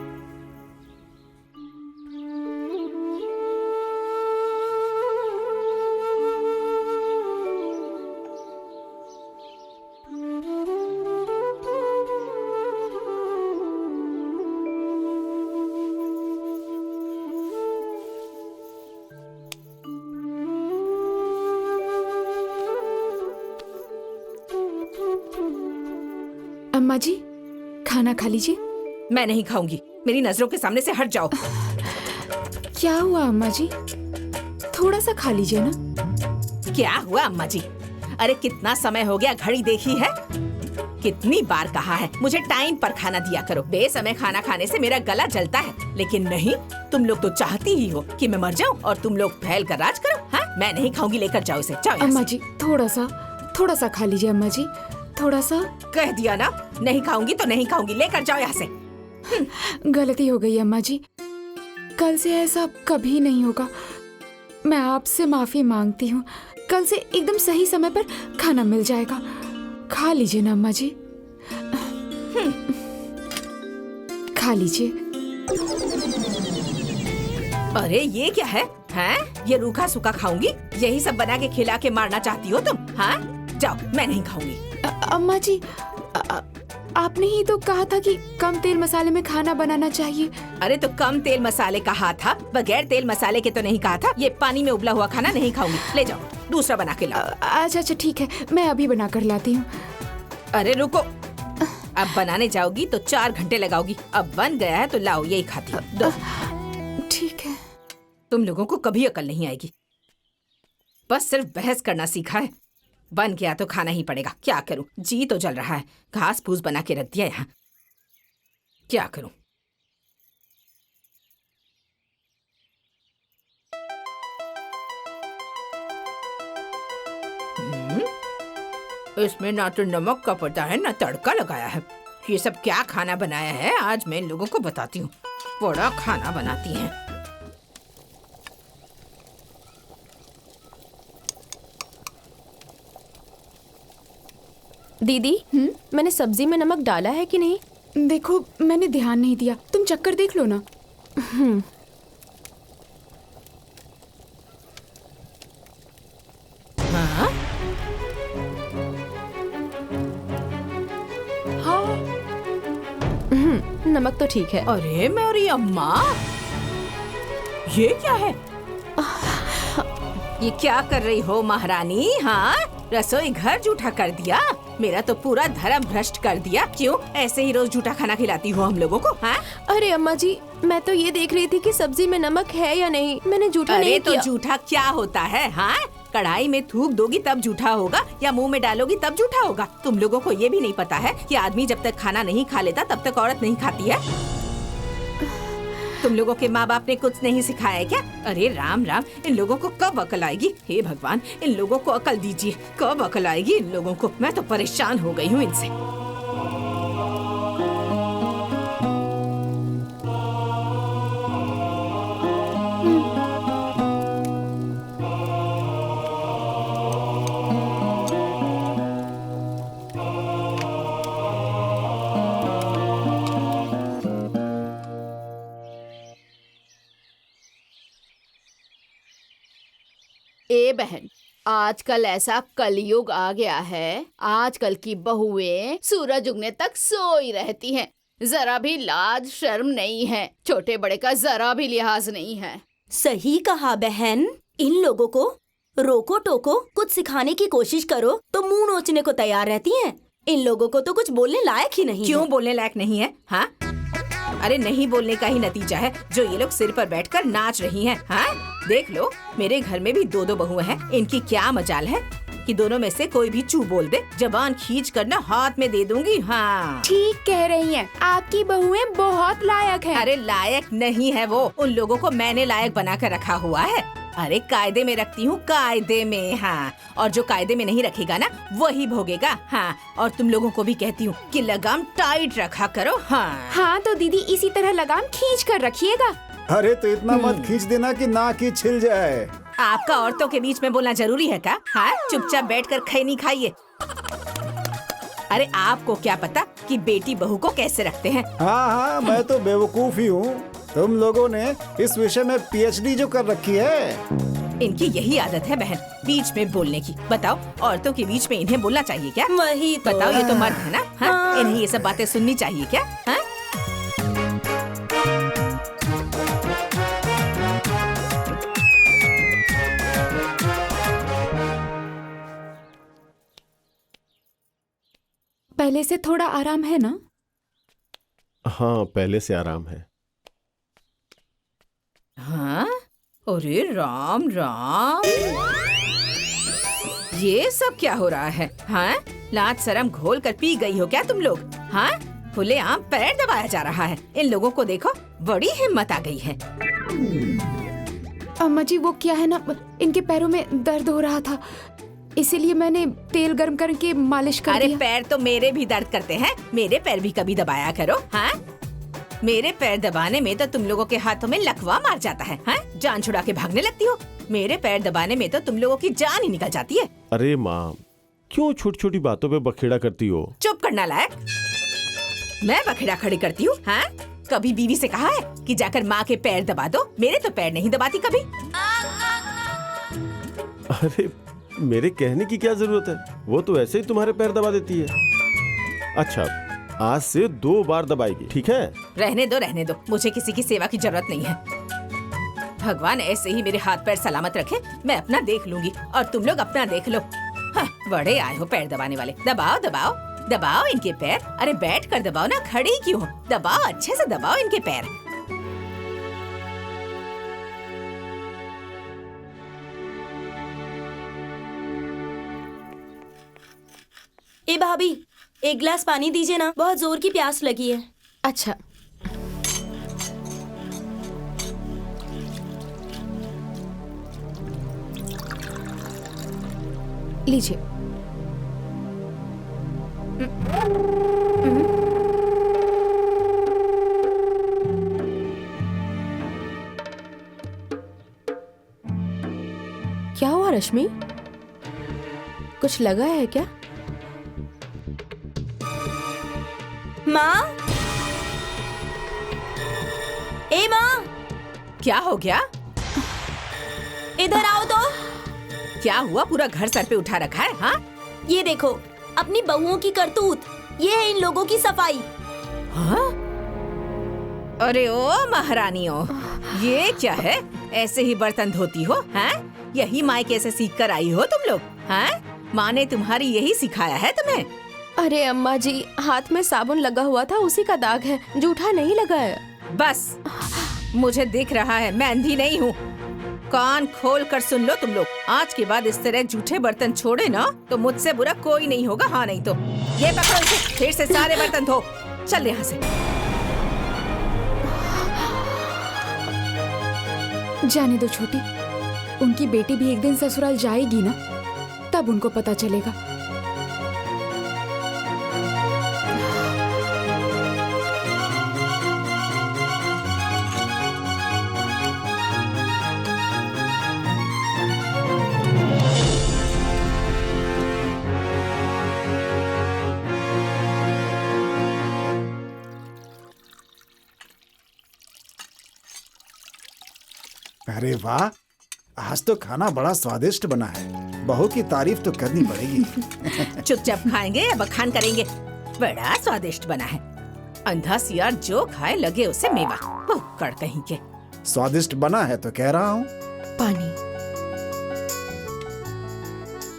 Speaker 2: अम्मा जी खाना खा लीजिए।
Speaker 4: मैं नहीं खाऊंगी, मेरी नजरों के सामने से हट जाओ।
Speaker 2: क्या हुआ अम्मा जी, थोड़ा सा खा लीजिए ना।
Speaker 4: क्या हुआ अम्मा जी? अरे कितना समय हो गया, घड़ी देखी है? कितनी बार कहा है मुझे टाइम पर खाना दिया करो। बेसमय खाना खाने से मेरा गला जलता है, लेकिन नहीं, तुम लोग तो चाहती ही हो कि मैं मर जाऊं और तुम लोग फैल कर राज करो। हाँ, मैं नहीं खाऊंगी, लेकर जाओ इसे, जाओ यहाँ
Speaker 2: अम्मा
Speaker 4: से।
Speaker 2: जी थोड़ा सा खा लीजिए अम्मा जी, थोड़ा सा।
Speaker 4: कह दिया ना, नहीं खाऊंगी तो नहीं खाऊंगी, लेकर जाओ यहाँ से।
Speaker 2: गलती हो गई अम्मा जी, कल से ऐसा कभी नहीं होगा। मैं आपसे माफी मांगती हूँ। कल से एकदम सही समय पर खाना मिल जाएगा। खा लीजिए ना अम्मा जी, खा लीजिए।
Speaker 4: अरे ये क्या है? हैं? ये रूखा सूखा खाऊंगी? यही सब बना के खिला के मारना चाहती हो तुम? हाँ, जाओ, मैं नहीं खाऊंगी।
Speaker 2: अम्मा जी आपने ही तो कहा था कि कम तेल मसाले में खाना बनाना चाहिए।
Speaker 4: अरे तो कम तेल मसाले कहा था, बगैर तेल मसाले के तो नहीं कहा था। ये पानी में उबला हुआ खाना नहीं खाऊंगी, ले जाओ, दूसरा बना के लाओ।
Speaker 2: अच्छा अच्छा ठीक है, मैं अभी बना कर लाती हूँ।
Speaker 4: अरे रुको, अब बनाने जाओगी तो 4 घंटे लगाओगी। अब बन गया है तो लाओ, यही खाती हूँ। दो।
Speaker 2: ठीक है।
Speaker 4: तुम लोगों को कभी अकल नहीं आएगी, बस सिर्फ बहस करना सीखा है। बन गया तो खाना ही पड़ेगा, क्या करूं, जी तो जल रहा है। घास फूस बना के रख दिया यहाँ, क्या करूं। इसमें ना तो नमक का पता है ना तड़का लगाया है। ये सब क्या खाना बनाया है, आज मैं इन लोगों को बताती हूँ। बड़ा खाना बनाती हैं।
Speaker 8: दीदी मैंने सब्जी में नमक डाला है कि नहीं?
Speaker 2: देखो मैंने ध्यान नहीं दिया, तुम चक्कर देख लो ना।
Speaker 4: हाँ? हाँ,
Speaker 8: नमक तो ठीक है।
Speaker 4: अरे मेरी अम्मा, ये क्या है? ये क्या कर रही हो महारानी? हाँ, रसोई घर जूठा कर दिया, मेरा तो पूरा धर्म भ्रष्ट कर दिया। क्यों ऐसे ही रोज जूठा खाना खिलाती हो हम लोगों को? हाँ?
Speaker 8: अरे अम्मा जी, मैं तो ये देख रही थी कि सब्जी में नमक है या नहीं, मैंने जूठा
Speaker 4: अरे
Speaker 8: नहीं
Speaker 4: तो
Speaker 8: किया।
Speaker 4: जूठा क्या होता है? हाँ, कढ़ाई में थूक दोगी तब जूठा होगा या मुंह में डालोगी तब जूठा होगा? तुम लोगों को ये भी नहीं पता है कि आदमी जब तक खाना नहीं खा लेता तब तक औरत नहीं खाती है। तुम लोगों के माँ बाप ने कुछ नहीं सिखाया क्या? अरे राम राम, इन लोगों को कब अकल आएगी? हे भगवान, इन लोगों को अकल दीजिए, कब अकल आएगी इन लोगों को? मैं तो परेशान हो गई हूँ इनसे।
Speaker 1: ए बहन, आजकल ऐसा कलयुग आ गया है, आजकल की बहुएं सूरज उगने तक सोई रहती हैं। जरा भी लाज शर्म नहीं है, छोटे बड़े का जरा भी लिहाज नहीं है।
Speaker 3: सही कहा बहन। इन लोगों को रोको टोको, कुछ सिखाने की कोशिश करो तो मुंह नोचने को तैयार रहती हैं। इन लोगों को तो कुछ बोलने लायक ही नहीं
Speaker 4: क्यों
Speaker 3: है।
Speaker 4: बोलने लायक नहीं है? हाँ, अरे नहीं बोलने का ही नतीजा है जो ये लोग सिर पर बैठकर नाच रही हैं। हाँ, देख लो, मेरे घर में भी 2-2 बहुएं हैं। इनकी क्या मजाल है कि दोनों में से कोई भी चू बोल दे, जबान खींच कर ना हाथ में दे दूंगी। हाँ,
Speaker 2: ठीक कह रही हैं, आपकी बहुएं बहुत लायक हैं।
Speaker 4: अरे लायक नहीं है वो, उन लोगों को मैंने लायक बना कर रखा हुआ है। अरे कायदे में रखती हूँ, कायदे में। हाँ, और जो कायदे में नहीं रखेगा ना वही भोगेगा। हाँ, और तुम लोगों को भी कहती हूँ कि लगाम टाइट रखा करो। हाँ,
Speaker 2: हाँ तो दीदी इसी तरह लगाम खींच कर रखिएगा।
Speaker 5: अरे तो इतना मत खींच देना कि नाक ही छिल जाए।
Speaker 4: आपका औरतों के बीच में बोलना जरूरी है क्या? हाँ, चुपचाप बैठकर खैनी खाइए। अरे आपको क्या पता कि बेटी बहू को कैसे रखते हैं?
Speaker 5: हाँ हाँ, मैं तो बेवकूफ ही हूँ। तुम लोगों ने इस विषय में पीएचडी जो कर रखी है।
Speaker 4: इनकी यही आदत है बहन, बीच में बोलने की। बताओ, औरतों के बीच में इन्हें बोलना चाहिए क्या?
Speaker 3: वही तो।
Speaker 4: बताओ, ये तो मर्द है ना। हाँ?
Speaker 3: हाँ।
Speaker 4: इन्हें ये सब बातें सुननी चाहिए क्या? हाँ?
Speaker 2: पहले से थोड़ा आराम है ना?
Speaker 6: हाँ, पहले से आराम है।
Speaker 4: हाँ? अरे राम राम, ये सब क्या हो रहा है? हाँ, लाज शर्म घोल कर पी गई हो क्या तुम लोग? हाँ, खुलेआम पैर दबाया जा रहा है। इन लोगों को देखो, बड़ी हिम्मत आ गई है।
Speaker 2: अम्मा जी वो क्या है ना, इनके पैरों में दर्द हो रहा था, इसीलिए मैंने तेल गर्म करके मालिश कर
Speaker 4: अरे
Speaker 2: दिया।
Speaker 4: पैर तो मेरे भी दर्द करते हैं, मेरे पैर भी कभी दबाया करो। हाँ, मेरे पैर दबाने में तो तुम लोगों के हाथों में लकवा मार जाता है। हाँ? जान छुड़ा के भागने लगती हो। मेरे पैर दबाने में तो तुम लोगों की जान ही निकल जाती है।
Speaker 6: अरे माँ, क्यों छोटी छोटी बातों पे बखेड़ा करती हो?
Speaker 4: चुप करना लायक, मैं बखेड़ा खड़ी करती हूँ? हाँ? कभी बीवी से कहा है कि जाकर माँ के पैर दबा दो? मेरे तो पैर नहीं दबाती कभी।
Speaker 6: अरे मेरे कहने की क्या जरूरत है, वो तो ऐसे ही तुम्हारे पैर दबा देती है। अच्छा, आज से 2 बार दबाएगी, ठीक है?
Speaker 4: रहने दो, मुझे किसी की सेवा की जरूरत नहीं है। भगवान ऐसे ही मेरे हाथ पैर सलामत रखे, मैं अपना देख लूंगी और तुम लोग अपना देख लो। हाँ, बड़े आए हो पैर दबाने वाले। दबाओ दबाओ दबाओ इनके पैर। अरे बैठ कर दबाओ ना, खड़ी क्यों हो? दबाओ, अच्छे से दबाओ इनके पैर।
Speaker 3: ए भाभी, एक गिलास पानी दीजिए ना, बहुत जोर की प्यास लगी है।
Speaker 8: अच्छा लीजिए। क्या हुआ रश्मि, कुछ लगा है क्या?
Speaker 3: माँ, ए माँ,
Speaker 4: क्या हो गया?
Speaker 3: इधर आओ तो।
Speaker 4: क्या हुआ? पूरा घर सर पे उठा रखा है। हाँ?
Speaker 3: ये देखो, अपनी बहुओं की करतूत, ये है इन लोगों की सफाई।
Speaker 4: हाँ? अरे ओ महारानियों, ये क्या है? ऐसे ही बर्तन धोती हो? हाँ? यही मायके से सीख कर आई हो तुम लोग? हाँ? माँ ने तुम्हारी यही सिखाया है तुम्हें?
Speaker 8: अरे अम्मा जी, हाथ में साबुन लगा हुआ था, उसी का दाग है, जूठा नहीं लगा है।
Speaker 4: बस, मुझे दिख रहा है, मैं अंधी नहीं हूँ। कान खोल कर सुन लो तुम लोग, आज के बाद इस तरह जूठे बर्तन छोड़े ना तो मुझसे बुरा कोई नहीं होगा। हाँ नहीं तो ये पकड़ो इसे, फिर से सारे बर्तन धो। चल यहाँ से।
Speaker 2: जाने दो छोटी, उनकी बेटी भी एक दिन ससुराल जाएगी ना, तब उनको पता चलेगा।
Speaker 5: अरे वाह, आज तो खाना बड़ा स्वादिष्ट बना है। बहू की तारीफ तो करनी पड़ेगी।
Speaker 4: चुपचाप खाएंगे या बखान करेंगे? बड़ा स्वादिष्ट बना है। अंधा सियार जो खाए लगे उसे मेवा। कड़ कहीं के।
Speaker 5: स्वादिष्ट बना है तो कह रहा हूँ।
Speaker 8: पानी।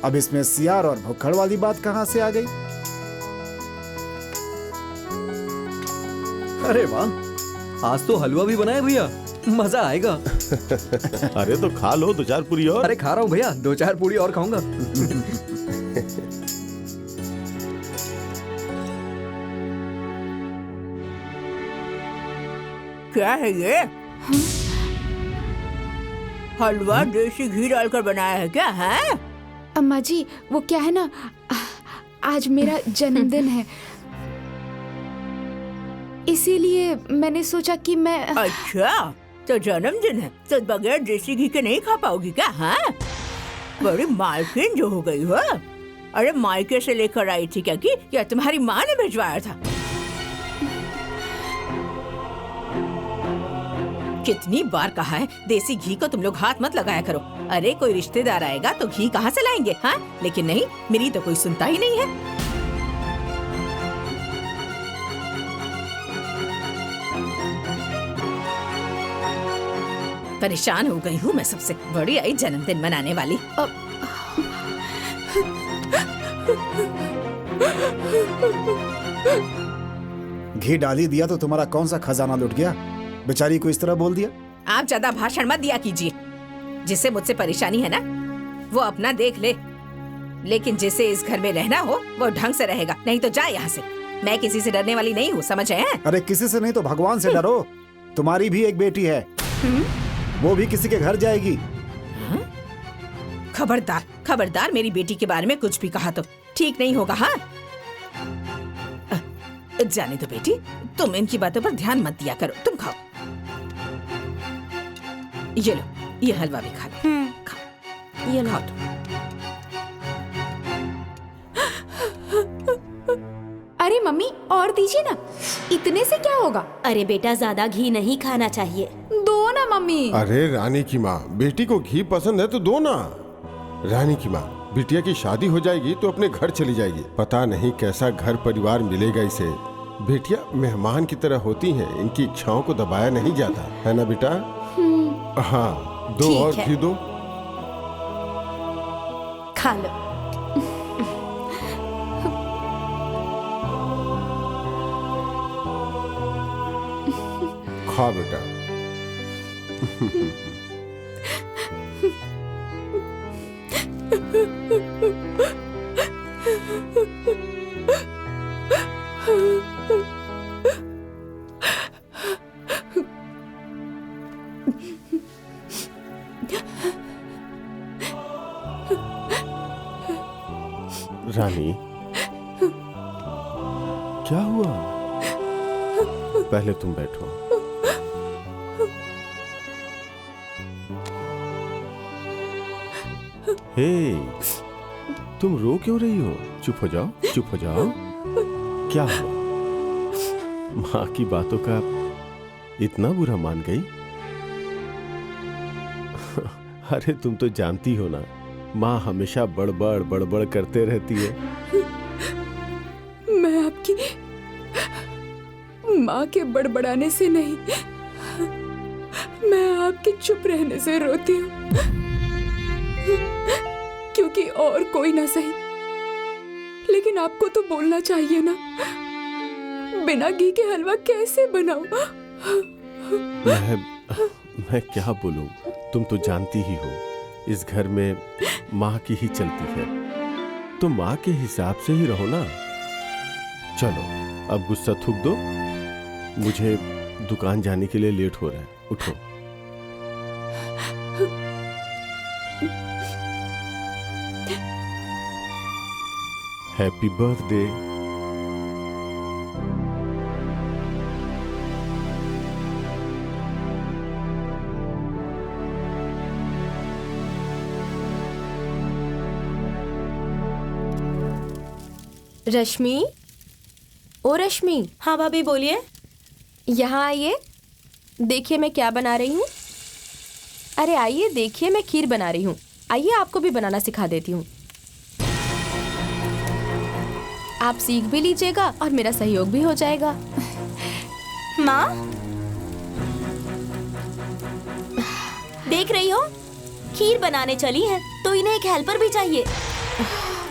Speaker 5: अब इसमें सियार और भुक्खड़ वाली बात कहाँ से आ गई?
Speaker 7: अरे वाह, आज तो हलवा भी बनाया भैया, मजा आएगा।
Speaker 6: अरे तो खा लो 2-4 पूरी और।
Speaker 7: अरे खा रहा हूँ भैया, 2-4 पूरी और खाऊंगा।
Speaker 4: क्या है ये? हलवा देसी घी डालकर बनाया है क्या है?
Speaker 2: अम्मा जी वो क्या है ना, आज मेरा जन्मदिन है, इसीलिए मैंने सोचा कि मैं।
Speaker 4: अच्छा तो जन्मदिन है तो बगैर देसी घी के नहीं खा पाओगी क्या? हाँ बड़ी मालकिन जो हो गई हो। अरे मायके से लेकर आई थी क्या कि या तुम्हारी माँ ने भिजवाया था? कितनी बार कहा है देसी घी को तुम लोग हाथ मत लगाया करो। अरे कोई रिश्तेदार आएगा तो घी कहाँ से लाएंगे? हाँ लेकिन नहीं, मेरी तो कोई सुनता ही नहीं है। परेशान हो गई हूँ मैं सबसे। बड़ी आई जन्मदिन मनाने वाली।
Speaker 5: घी डाली दिया तो तुम्हारा कौन सा खजाना लुट गया? बेचारी को इस तरह बोल दिया।
Speaker 4: आप ज्यादा भाषण मत दिया कीजिए। जिसे मुझसे परेशानी है ना वो अपना देख ले, लेकिन जिसे इस घर में रहना हो वो ढंग से रहेगा, नहीं तो जा यहाँ से। मैं किसी से डरने वाली नहीं हूँ, समझ रहे हैं?
Speaker 5: अरे किसी से नहीं तो भगवान से डरो। तुम्हारी भी एक बेटी है, वो भी किसी के घर जाएगी।
Speaker 4: खबरदार खबरदार, मेरी बेटी के बारे में कुछ भी कहा तो ठीक नहीं होगा। हाँ जाने दो बेटी, तुम इनकी बातों पर ध्यान मत दिया करो। तुम खाओ, ये लो, ये हलवा भी खा लो। खाओ,
Speaker 8: ये
Speaker 4: खाओ तुम।
Speaker 2: अरे मम्मी और दीजिए ना, इतने से क्या होगा?
Speaker 3: अरे बेटा ज्यादा घी नहीं खाना चाहिए।
Speaker 2: दो ना मम्मी।
Speaker 9: अरे रानी की माँ, बेटी को घी पसंद है तो दो ना। रानी की माँ, बिटिया की शादी हो जाएगी तो अपने घर चली जाएगी। पता नहीं कैसा घर परिवार मिलेगा इसे। बेटियां मेहमान की तरह होती हैं, इनकी इच्छाओं को दबाया नहीं जाता है ना बेटा? हाँ दो और घी दो।
Speaker 3: खा लो।
Speaker 9: खा बेटा।
Speaker 6: रानी क्या हुआ? पहले तुम बैठो। हे, तुम रो क्यों रही हो? चुप हो जाओ, चुप हो जाओ। क्या हुआ? माँ की बातों का इतना बुरा मान गई? अरे तुम तो जानती हो ना, माँ हमेशा बड़बड़ बड़बड़ करते रहती है।
Speaker 2: मैं आपकी माँ के बड़बड़ाने से नहीं, मैं आपके चुप रहने से रोती हूँ, क्योंकि और कोई ना सही, लेकिन आपको तो बोलना चाहिए ना, बिना घी के हलवा कैसे बनाऊं?
Speaker 6: मैं क्या बोलूं? तुम तो जानती ही हो, इस घर में माँ की ही चलती है, तो माँ के हिसाब से ही रहो ना। चलो अब गुस्सा थूक दो, मुझे दुकान जाने के लिए लेट हो रहा है। उठो। Happy birthday.
Speaker 8: रश्मि, ओ रश्मि।
Speaker 3: हाँ भाभी बोलिए।
Speaker 8: यहाँ आइए, देखिए मैं क्या बना रही हूँ। अरे आइए देखिए, मैं खीर बना रही हूँ। आइए आपको भी बनाना सिखा देती हूँ। आप सीख भी लीजिएगा और मेरा सहयोग भी हो जाएगा।
Speaker 3: माँ देख रही हो, खीर बनाने चली है तो इन्हें एक हेल्पर भी चाहिए।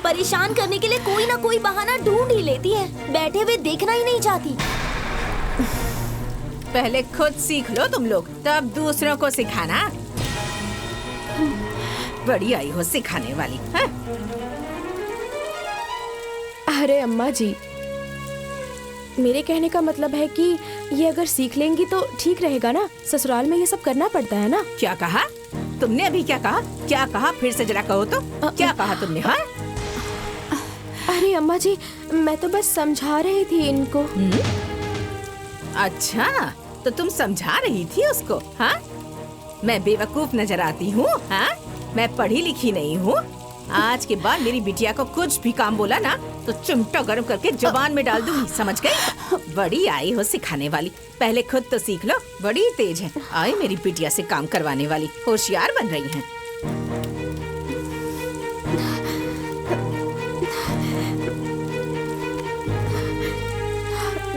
Speaker 3: परेशान करने के लिए कोई ना कोई बहाना ढूंढ ही लेती है। बैठे हुए देखना ही नहीं चाहती।
Speaker 4: पहले खुद सीख लो तुम लोग, तब दूसरों को सिखाना। बड़ी आई हो सिखाने वाली। हाँ?
Speaker 8: अरे अम्मा जी, मेरे कहने का मतलब है कि ये अगर सीख लेंगी तो ठीक रहेगा ना। ससुराल में ये सब करना पड़ता है ना।
Speaker 4: क्या कहा तुमने? अभी क्या कहा? क्या कहा? फिर से जरा कहो तो। क्या कहा तुमने? हाँ?
Speaker 8: अरे अम्मा जी, मैं तो बस समझा रही थी इनको।
Speaker 4: अच्छा, तो तुम समझा रही थी उसको? हाँ? मैं बेवकूफ नजर आती हूँ? हाँ? मैं पढ़ी लिखी नहीं हूँ? आज के बाद मेरी बिटिया को कुछ भी काम बोला ना तो चिमटा गर्म करके जुबान में डाल दूंगी, समझ गई? बड़ी आई हो सिखाने वाली। पहले खुद तो सीख लो, बड़ी तेज है। आई मेरी बिटिया से काम करवाने वाली, होशियार बन रही हैं।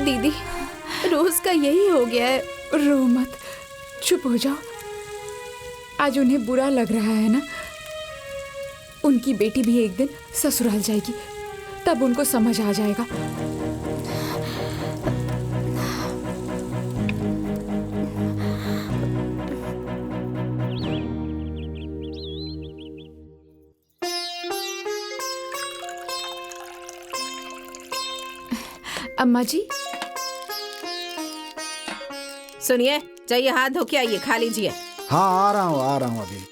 Speaker 8: दीदी, रोज का यही हो गया है।
Speaker 2: रो मत, चुप हो जाओ। आज उन्हें बुरा लग रहा है ना। उनकी बेटी भी एक दिन ससुराल जाएगी, तब उनको समझ आ जाएगा। अम्मा जी,
Speaker 4: सुनिए, जाइए हाथ धो के आइए, खा लीजिए।
Speaker 5: हाँ आ रहा हूँ अभी।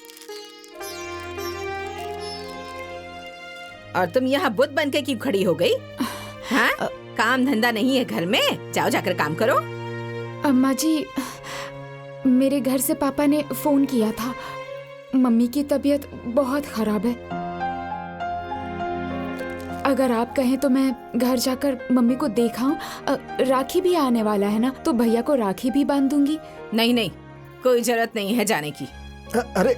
Speaker 4: और तुम यहाँ बुत बन के क्यों खड़ी हो गई? हाँ? काम धंधा नहीं है घर में? जाओ जाकर काम करो।
Speaker 2: अम्मा जी, मेरे घर से पापा ने फोन किया था। मम्मी की तबीयत बहुत खराब है। अगर आप कहें तो मैं घर जाकर मम्मी को देखाऊं। राखी भी आने वाला है ना, तो भैया को राखी भी बांध दूंगी।
Speaker 4: नहीं नहीं, कोई जरूरत नहीं है जाने की।
Speaker 5: अरे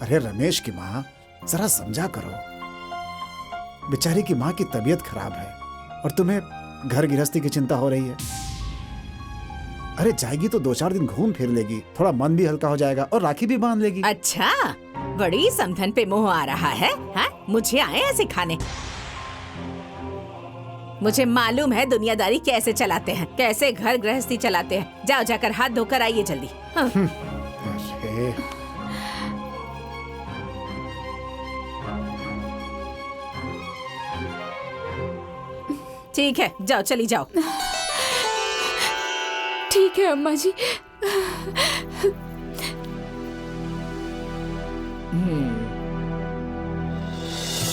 Speaker 5: अरे रमेश की माँ, जरा समझा करो। बेचारी की माँ की तबीयत खराब है और तुम्हें घर गृहस्थी की चिंता हो रही है। अरे जाएगी तो 2-4 दिन घूम फिर लेगी, थोड़ा मन भी हल्का हो जाएगा और राखी भी बांध लेगी।
Speaker 4: अच्छा, बड़ी समधन पे मोह आ रहा है? हाँ? मुझे आए हैं सिखाने। मुझे मालूम है दुनियादारी कैसे चलाते हैं, कैसे घर गृहस्थी चलाते हैं। जाओ जाकर हाथ धोकर आइए जल्दी। हाँ।
Speaker 5: अरे
Speaker 4: ठीक है, जाओ, चली जाओ।
Speaker 2: ठीक है अम्मा जी।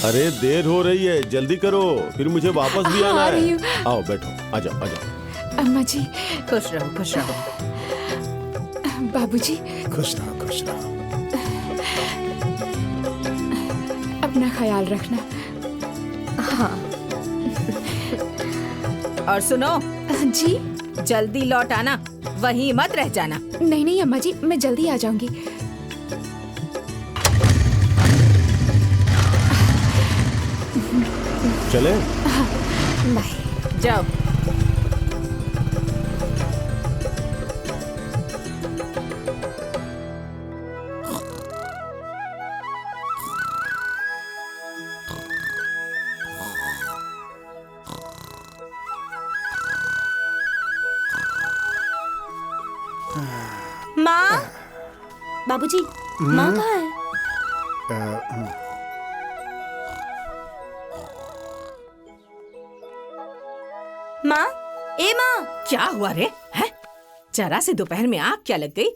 Speaker 6: अरे देर हो रही है, जल्दी करो, फिर मुझे वापस भी आना
Speaker 2: आ रही
Speaker 6: है।
Speaker 2: हूँ।
Speaker 6: आओ बैठो, आ जाओ आ जाओ।
Speaker 2: अम्मा जी,
Speaker 4: खुश रहो, खुश रहो।
Speaker 2: बाबूजी,
Speaker 5: खुश रहो, खुश रहो।
Speaker 2: अपना ख्याल रखना।
Speaker 4: और सुनो
Speaker 2: जी।
Speaker 4: जल्दी लौट आना, वहीं मत रह जाना।
Speaker 2: नहीं नहीं अम्मा जी, मैं जल्दी आ जाऊंगी।
Speaker 6: चले?
Speaker 2: बाय।
Speaker 4: जाओ।
Speaker 3: माँ, बाबूजी, माँ कहाँ है? माँ, ए माँ।
Speaker 4: क्या हुआ रे? है? जरा से दोपहर में आग क्या लग गई?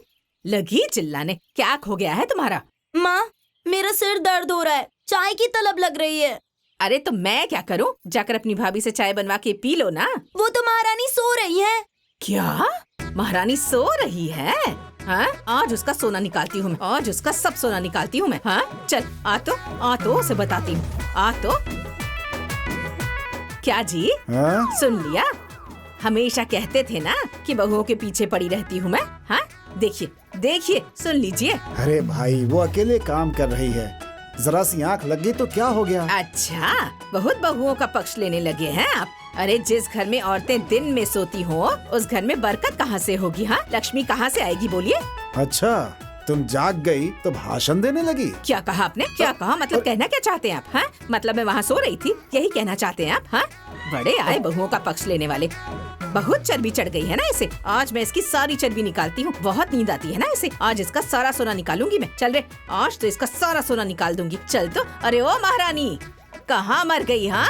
Speaker 4: लगी चिल्लाने। क्या खो गया है तुम्हारा?
Speaker 3: माँ, मेरा सिर दर्द हो रहा है, चाय की तलब लग रही है।
Speaker 4: अरे तो मैं क्या करूं? जाकर अपनी भाभी से चाय बनवा के पी लो ना।
Speaker 3: वो तो महारानी सो रही है।
Speaker 4: क्या? महारानी सो रही है? हाँ? आज उसका सोना निकालती हूँ मैं, आज उसका सब सोना निकालती हूँ मैं। हाँ? चल आ तो उसे बताती हूँ। आ तो। क्या जी?
Speaker 5: हाँ?
Speaker 4: सुन लिया? हमेशा कहते थे ना कि बहुओं के पीछे पड़ी रहती हूँ मैं। हाँ? देखिए देखिए, सुन लीजिए।
Speaker 5: अरे भाई, वो अकेले काम कर रही है, जरा सी आंख लग गई तो क्या हो गया?
Speaker 4: अच्छा, बहुत बहुओं का पक्ष लेने लगे हैं आप। अरे जिस घर में औरतें दिन में सोती हो, उस घर में बरकत कहाँ से होगी? हाँ? लक्ष्मी कहाँ से आएगी बोलिए?
Speaker 5: अच्छा, तुम जाग गई तो भाषण देने लगी।
Speaker 4: क्या कहा आपने? क्या कहा? मतलब कहना क्या चाहते हैं आप? हाँ, मतलब मैं वहाँ सो रही थी, यही कहना चाहते हैं आप? हाँ, बड़े आए बहुओं का पक्ष लेने वाले। बहुत चर्बी चढ़ गई है ना इसे। आज मैं इसकी सारी चर्बी निकालती हूँ। बहुत नींद आती है ना इसे। आज इसका सारा सोना निकालूंगी मैं। चल रे, आज तो इसका सारा सोना निकाल दूंगी। चल तो। अरे ओ महारानी, कहाँ मर गई? हाँ,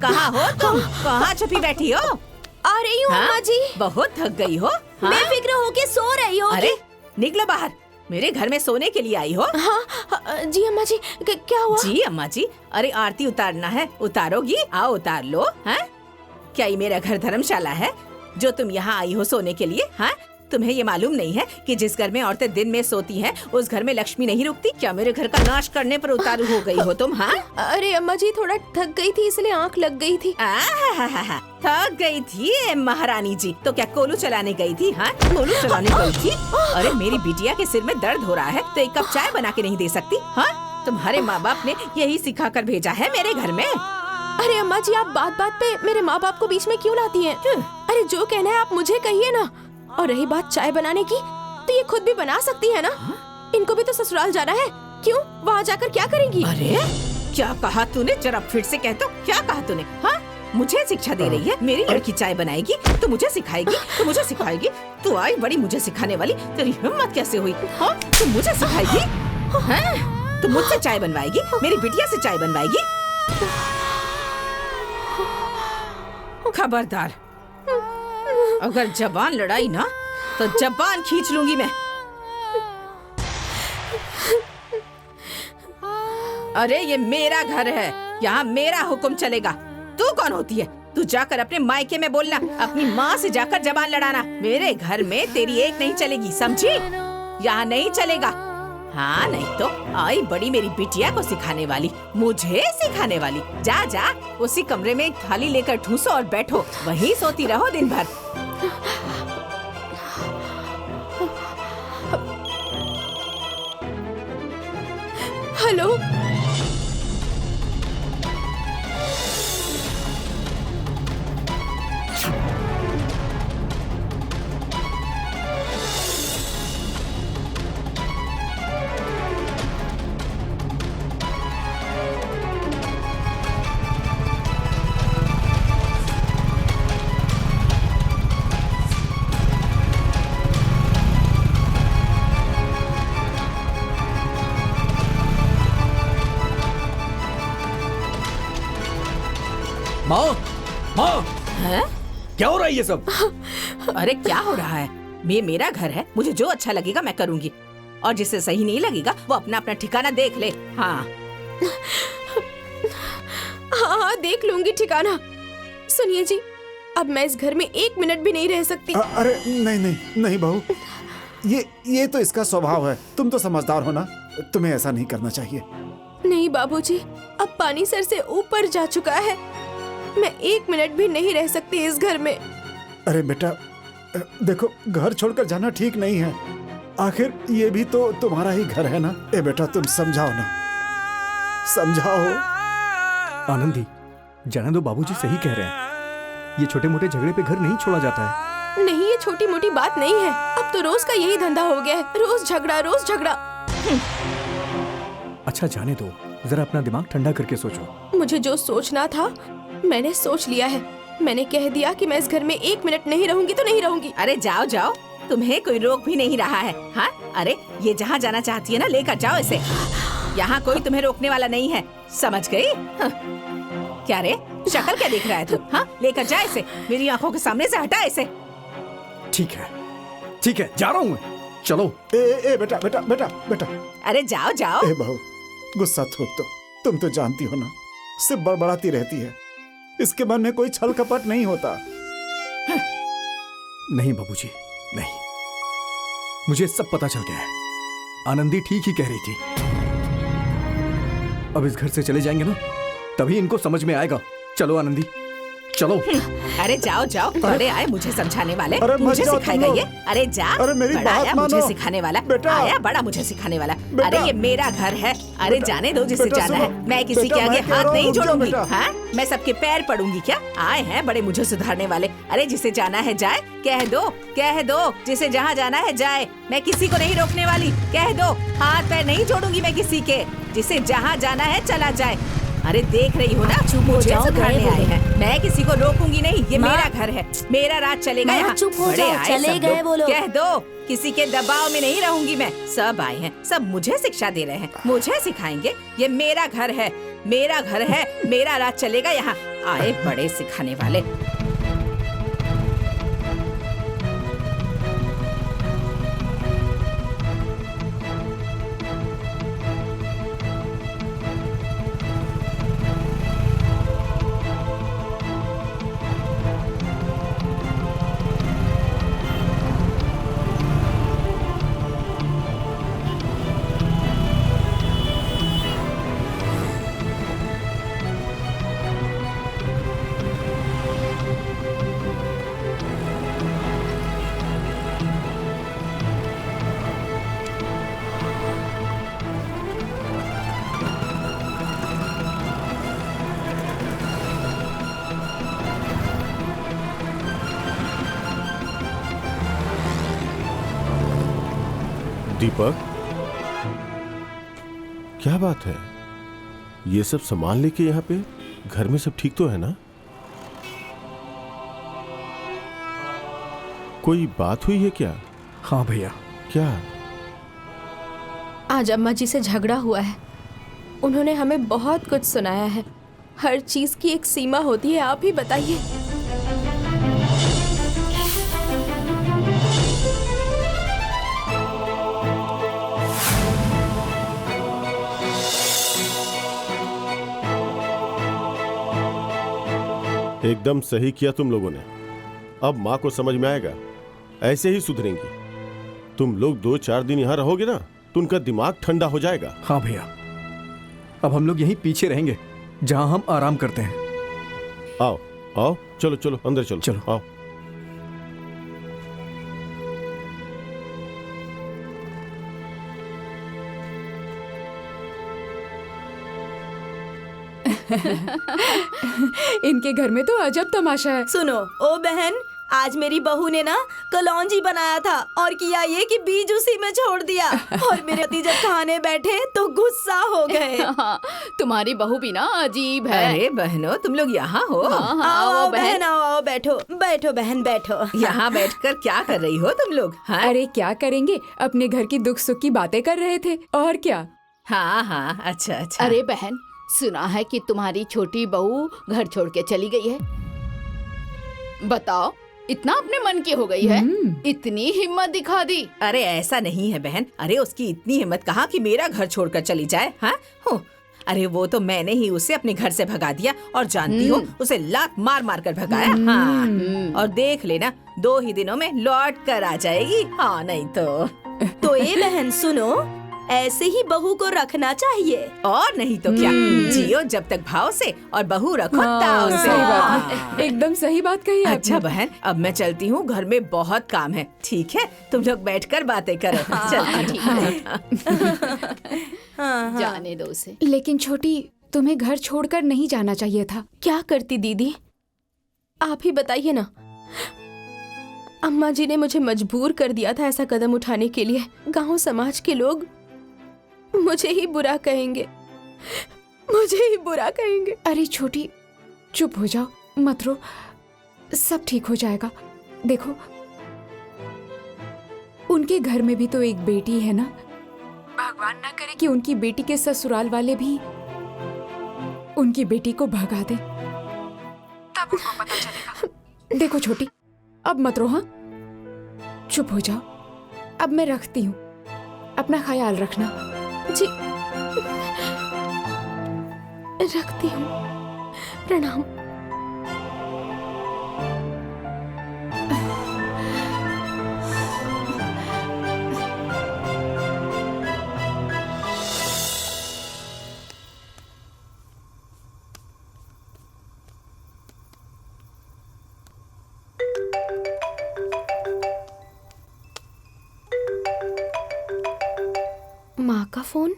Speaker 4: कहाँ हो तुम? कहाँ छुपी बैठी हो?
Speaker 8: आ रही हूँ अम्मा जी।
Speaker 4: बहुत थक गई हो? हाँ?
Speaker 3: बेफिक्र होके सो रही हो।
Speaker 4: अरे निकलो बाहर, मेरे घर में सोने के लिए आई हो?
Speaker 8: हाँ जी अम्मा जी, क्या हुआ?
Speaker 4: जी अम्मा जी, अरे आरती उतारना है, उतारोगी? आओ उतार लो। हैं? क्या ये मेरा घर धर्मशाला है जो तुम यहाँ आई हो सोने के लिए? हाँ, तुम्हें ये मालूम नहीं है कि जिस घर में औरतें दिन में सोती हैं, उस घर में लक्ष्मी नहीं रुकती? क्या मेरे घर का नाश करने पर उतारू हो गई हो तुम? हाँ,
Speaker 8: अरे अम्मा जी, थोड़ा थक गई थी इसलिए आंख लग गई थी।
Speaker 4: थक गई थी महारानी जी? तो क्या कोलू चलाने गई थी? हाँ, कोलू चलाने गई थी? अरे मेरी बिटिया के सिर में दर्द हो रहा है तो एक कप चाय बना के नहीं दे सकती? हाँ, तुम्हारे माँ बाप ने यही सिखा कर भेजा है मेरे घर में।
Speaker 8: अरे अम्मा जी, आप बात बात पे मेरे माँ बाप को बीच में क्यों लाती हैं? अरे जो कहना है आप मुझे कहिए ना। और रही बात चाय बनाने की, तो ये खुद भी बना सकती है ना। इनको भी तो ससुराल जाना है, क्यों वहाँ जाकर क्या करेंगी?
Speaker 4: अरे क्या कहा तूने? जरा फिर से कह तो, क्या कहा तूने? हाँ, मुझे शिक्षा दे रही है? मेरी लड़की चाय बनाएगी तो मुझे सिखाएगी, तो मुझे सिखाएगी? तू आई बड़ी मुझे सिखाने वाली, तेरी हिम्मत कैसे हुई? हाँ, तू मुझे सिखाएगी? हाँ, तू मुझसे चाय बनवाएगी? मेरी बिटिया से चाय बनवाएगी? खबरदार, अगर जबान लड़ाई ना तो जबान खींच लूंगी मैं। अरे ये मेरा घर है, यहाँ मेरा हुक्म चलेगा। तू कौन होती है? तू जाकर अपने मायके में बोलना, अपनी माँ से जाकर जबान लड़ाना। मेरे घर में तेरी एक नहीं चलेगी, समझी? यहाँ नहीं चलेगा। हाँ, नहीं तो आई बड़ी मेरी बिटिया को सिखाने वाली, मुझे सिखाने वाली। जा जा उसी कमरे में एक थाली लेकर ठूसो और बैठो, वहीं सोती रहो दिन भर।
Speaker 8: हेलो,
Speaker 7: माँ, माँ,
Speaker 4: हैं?
Speaker 7: क्या हो रहा है ये सब?
Speaker 4: अरे क्या हो रहा है? ये मेरा घर है, मुझे जो अच्छा लगेगा मैं करूँगी, और जिसे सही नहीं लगेगा वो अपना अपना ठिकाना देख ले। हाँ
Speaker 8: हाँ, देख लूंगी ठिकाना। सुनिए जी, अब मैं इस घर में 1 मिनट भी नहीं रह सकती।
Speaker 5: अरे नहीं नहीं नहीं बहू, ये तो इसका स्वभाव है। तुम तो समझदार हो ना, तुम्हें ऐसा नहीं करना चाहिए।
Speaker 8: नहीं बाबूजी, अब पानी सर से ऊपर जा चुका है। मैं 1 मिनट भी नहीं रह सकती इस घर में।
Speaker 5: अरे बेटा देखो, घर छोड़कर जाना ठीक नहीं है। आखिर ये भी तो तुम्हारा ही घर है ना। ए बेटा, तुम समझाओ ना, समझाओ।
Speaker 7: आनंदी, जाने दो, बाबूजी सही कह रहे हैं। ये छोटे मोटे झगड़े पे घर नहीं छोड़ा जाता है।
Speaker 8: नहीं, ये छोटी मोटी बात नहीं है। अब तो रोज का यही धंधा हो गया है, रोज झगड़ा रोज झगड़ा।
Speaker 7: अच्छा जाने दो, जरा अपना दिमाग ठंडा करके सोचो।
Speaker 8: मुझे जो सोचना था मैंने सोच लिया है। मैंने कह दिया कि मैं इस घर में 1 मिनट नहीं रहूंगी तो नहीं रहूंगी।
Speaker 4: अरे जाओ जाओ, तुम्हें कोई रोक भी नहीं रहा है। हाँ, अरे ये जहाँ जाना चाहती है ना, लेकर जाओ इसे। यहाँ कोई तुम्हें रोकने वाला नहीं है, समझ गई? हाँ। क्या रे, शक्ल क्या देख रहा है तू? हाँ, लेकर जा इसे, मेरी आंखों के सामने से हटा इसे।
Speaker 7: ठीक है, ठीक है, जा रहा हूँ मैं। चलो।
Speaker 5: ए बेटा बेटा बेटा बेटा।
Speaker 4: अरे जाओ जाओ।
Speaker 5: ए बहू, गुस्सा थूक दो। तुम तो जानती हो ना, सिर्फ बड़बड़ाती रहती है, इसके मन में कोई छल कपट नहीं होता।
Speaker 7: नहीं बाबूजी, नहीं, मुझे सब पता चल गया है। आनंदी ठीक ही कह रही थी। अब इस घर से चले जाएंगे ना, तभी इनको समझ में आएगा। चलो आनंदी, चलो।
Speaker 4: अरे जाओ जाओ, बड़े आए मुझे समझाने वाले,
Speaker 5: अरे मत
Speaker 4: मुझे
Speaker 5: जाओ
Speaker 4: सिखाएगा
Speaker 5: तुम
Speaker 4: ये।
Speaker 5: लोग।
Speaker 4: अरे जा,
Speaker 5: अरे मेरी
Speaker 4: बड़ा
Speaker 5: बात
Speaker 4: आया मुझे
Speaker 5: मानो।
Speaker 4: सिखाने वाला,
Speaker 5: बेटा।
Speaker 4: आया बड़ा मुझे सिखाने वाला।
Speaker 5: बेटा।
Speaker 4: अरे ये मेरा घर है, अरे जाने दो जिसे
Speaker 5: बेटा
Speaker 4: जाना है,
Speaker 5: सुनो।
Speaker 4: मैं किसी
Speaker 5: बेटा,
Speaker 4: के आगे
Speaker 5: मैं कह
Speaker 4: हाथ
Speaker 5: रहा हूँ,
Speaker 4: नहीं
Speaker 5: रुक जाओ
Speaker 4: जोड़ूंगी।
Speaker 5: बेटा।
Speaker 4: हाँ, मैं सबके पैर पड़ूंगी क्या? आए हैं बड़े मुझे सुधारने वाले। अरे जिसे जाना है जाए, कह दो जिसे जहाँ जाना है जाए, मैं किसी को नहीं रोकने वाली। कह दो, हाथ पैर नहीं जोड़ूंगी मैं किसी के, जिसे जहाँ जाना है चला जाए। अरे देख रही हो ना, मुझे
Speaker 3: जाओ,
Speaker 4: सुधारने
Speaker 3: गए
Speaker 4: आए हैं, मैं किसी को रोकूंगी नहीं। ये
Speaker 3: माँ।
Speaker 4: मेरा घर है, मेरा राज चलेगा
Speaker 3: माँ,
Speaker 4: यहाँ।
Speaker 3: चुप हो
Speaker 4: बड़े
Speaker 3: जाओ,
Speaker 4: आए
Speaker 3: चले
Speaker 4: सब
Speaker 3: गए
Speaker 4: लोग।
Speaker 3: वो लोग।
Speaker 4: कह दो, किसी के दबाव में नहीं रहूंगी मैं। सब आए हैं, सब मुझे शिक्षा दे रहे हैं, मुझे सिखाएंगे। ये मेरा घर है, मेरा घर है, मेरा राज चलेगा यहाँ। आए बड़े सिखाने वाले।
Speaker 6: दीपक, क्या बात है? ये सब सामान लेके यहाँ पे? घर में सब ठीक तो है ना? कोई बात हुई है क्या?
Speaker 7: हाँ भैया।
Speaker 6: क्या?
Speaker 8: आज अम्मा जी से झगड़ा हुआ है। उन्होंने हमें बहुत कुछ सुनाया है। हर चीज की एक सीमा होती है, आप ही बताइए।
Speaker 6: एकदम सही किया तुम लोगों ने। अब माँ को समझ में आएगा, ऐसे ही सुधरेंगी। तुम लोग 2-4 दिन यहाँ रहोगे ना, तो उनका दिमाग ठंडा हो जाएगा।
Speaker 7: हाँ भैया, अब हम लोग यहीं पीछे रहेंगे जहाँ हम आराम करते हैं।
Speaker 6: आओ आओ, चलो चलो अंदर चलो।
Speaker 7: चलो।
Speaker 6: आओ।
Speaker 2: इनके घर में तो अजब तमाशा है।
Speaker 3: सुनो ओ बहन, आज मेरी बहू ने ना कलौंजी बनाया था और किया ये कि बीज उसी में छोड़ दिया। और मेरे पति जब खाने बैठे तो गुस्सा हो गए।
Speaker 1: हाँ, तुम्हारी बहू भी ना अजीब है।
Speaker 4: अरे बहनों, तुम लोग यहाँ हो?
Speaker 1: हाँ, हाँ,
Speaker 3: आओ
Speaker 1: आओ
Speaker 3: आओ
Speaker 1: बहन।
Speaker 3: बहन, आओ आओ, बैठो बैठो बहन बैठो।
Speaker 4: यहाँ बैठकर क्या कर रही हो तुम लोग? हाँ
Speaker 2: अरे क्या करेंगे, अपने घर की दुख सुख की बातें कर रहे थे और क्या।
Speaker 4: हाँ हाँ, अच्छा अच्छा।
Speaker 1: अरे बहन, सुना है कि तुम्हारी छोटी बहू घर छोड़ के चली गई है। बताओ, इतना अपने मन की हो गई है? इतनी हिम्मत दिखा दी।
Speaker 4: अरे ऐसा नहीं है बहन, अरे उसकी इतनी हिम्मत कहाँ कि मेरा घर छोड़कर चली जाए। हाँ हो, अरे वो तो मैंने ही उसे अपने घर से भगा दिया, और जानती हो उसे लात मार मार कर भगाया। हाँ, और देख लेना 2 ही दिनों में लौट कर आ जाएगी। हाँ नहीं
Speaker 3: तो ये बहन सुनो, ऐसे ही बहू को रखना चाहिए।
Speaker 4: और नहीं तो क्या, जियो जब तक भाव से और बहू रखो
Speaker 2: हाँ,
Speaker 4: ताव से।
Speaker 2: सही बात
Speaker 4: हाँ।
Speaker 2: है। एकदम सही बात कही आपने।
Speaker 4: अच्छा बहन, अब मैं चलती हूँ, घर में बहुत काम है। ठीक है, तुम लोग बैठकर बातें करो। चलती हूँ।
Speaker 1: जाने दो उसे।
Speaker 2: लेकिन छोटी, तुम्हें घर छोड़कर नहीं जाना चाहिए था।
Speaker 8: क्या करती दीदी, आप ही बताइए ना। अम्मा जी ने मुझे मजबूर कर दिया था ऐसा कदम उठाने के लिए। गांव समाज के लोग मुझे ही बुरा कहेंगे, मुझे ही बुरा कहेंगे।
Speaker 2: अरे छोटी, चुप हो जाओ, मत रो, सब ठीक हो जाएगा। देखो, उनके घर में भी तो एक बेटी है ना। भगवान ना करे कि उनकी बेटी के ससुराल वाले भी उनकी बेटी को भगा दे, तब उनको पता चलेगा। देखो छोटी, अब मत रो। हाँ, चुप हो जाओ। अब मैं रखती हूँ, अपना ख्याल रखना।
Speaker 8: जी, रखती हूँ। प्रणाम। का फोन।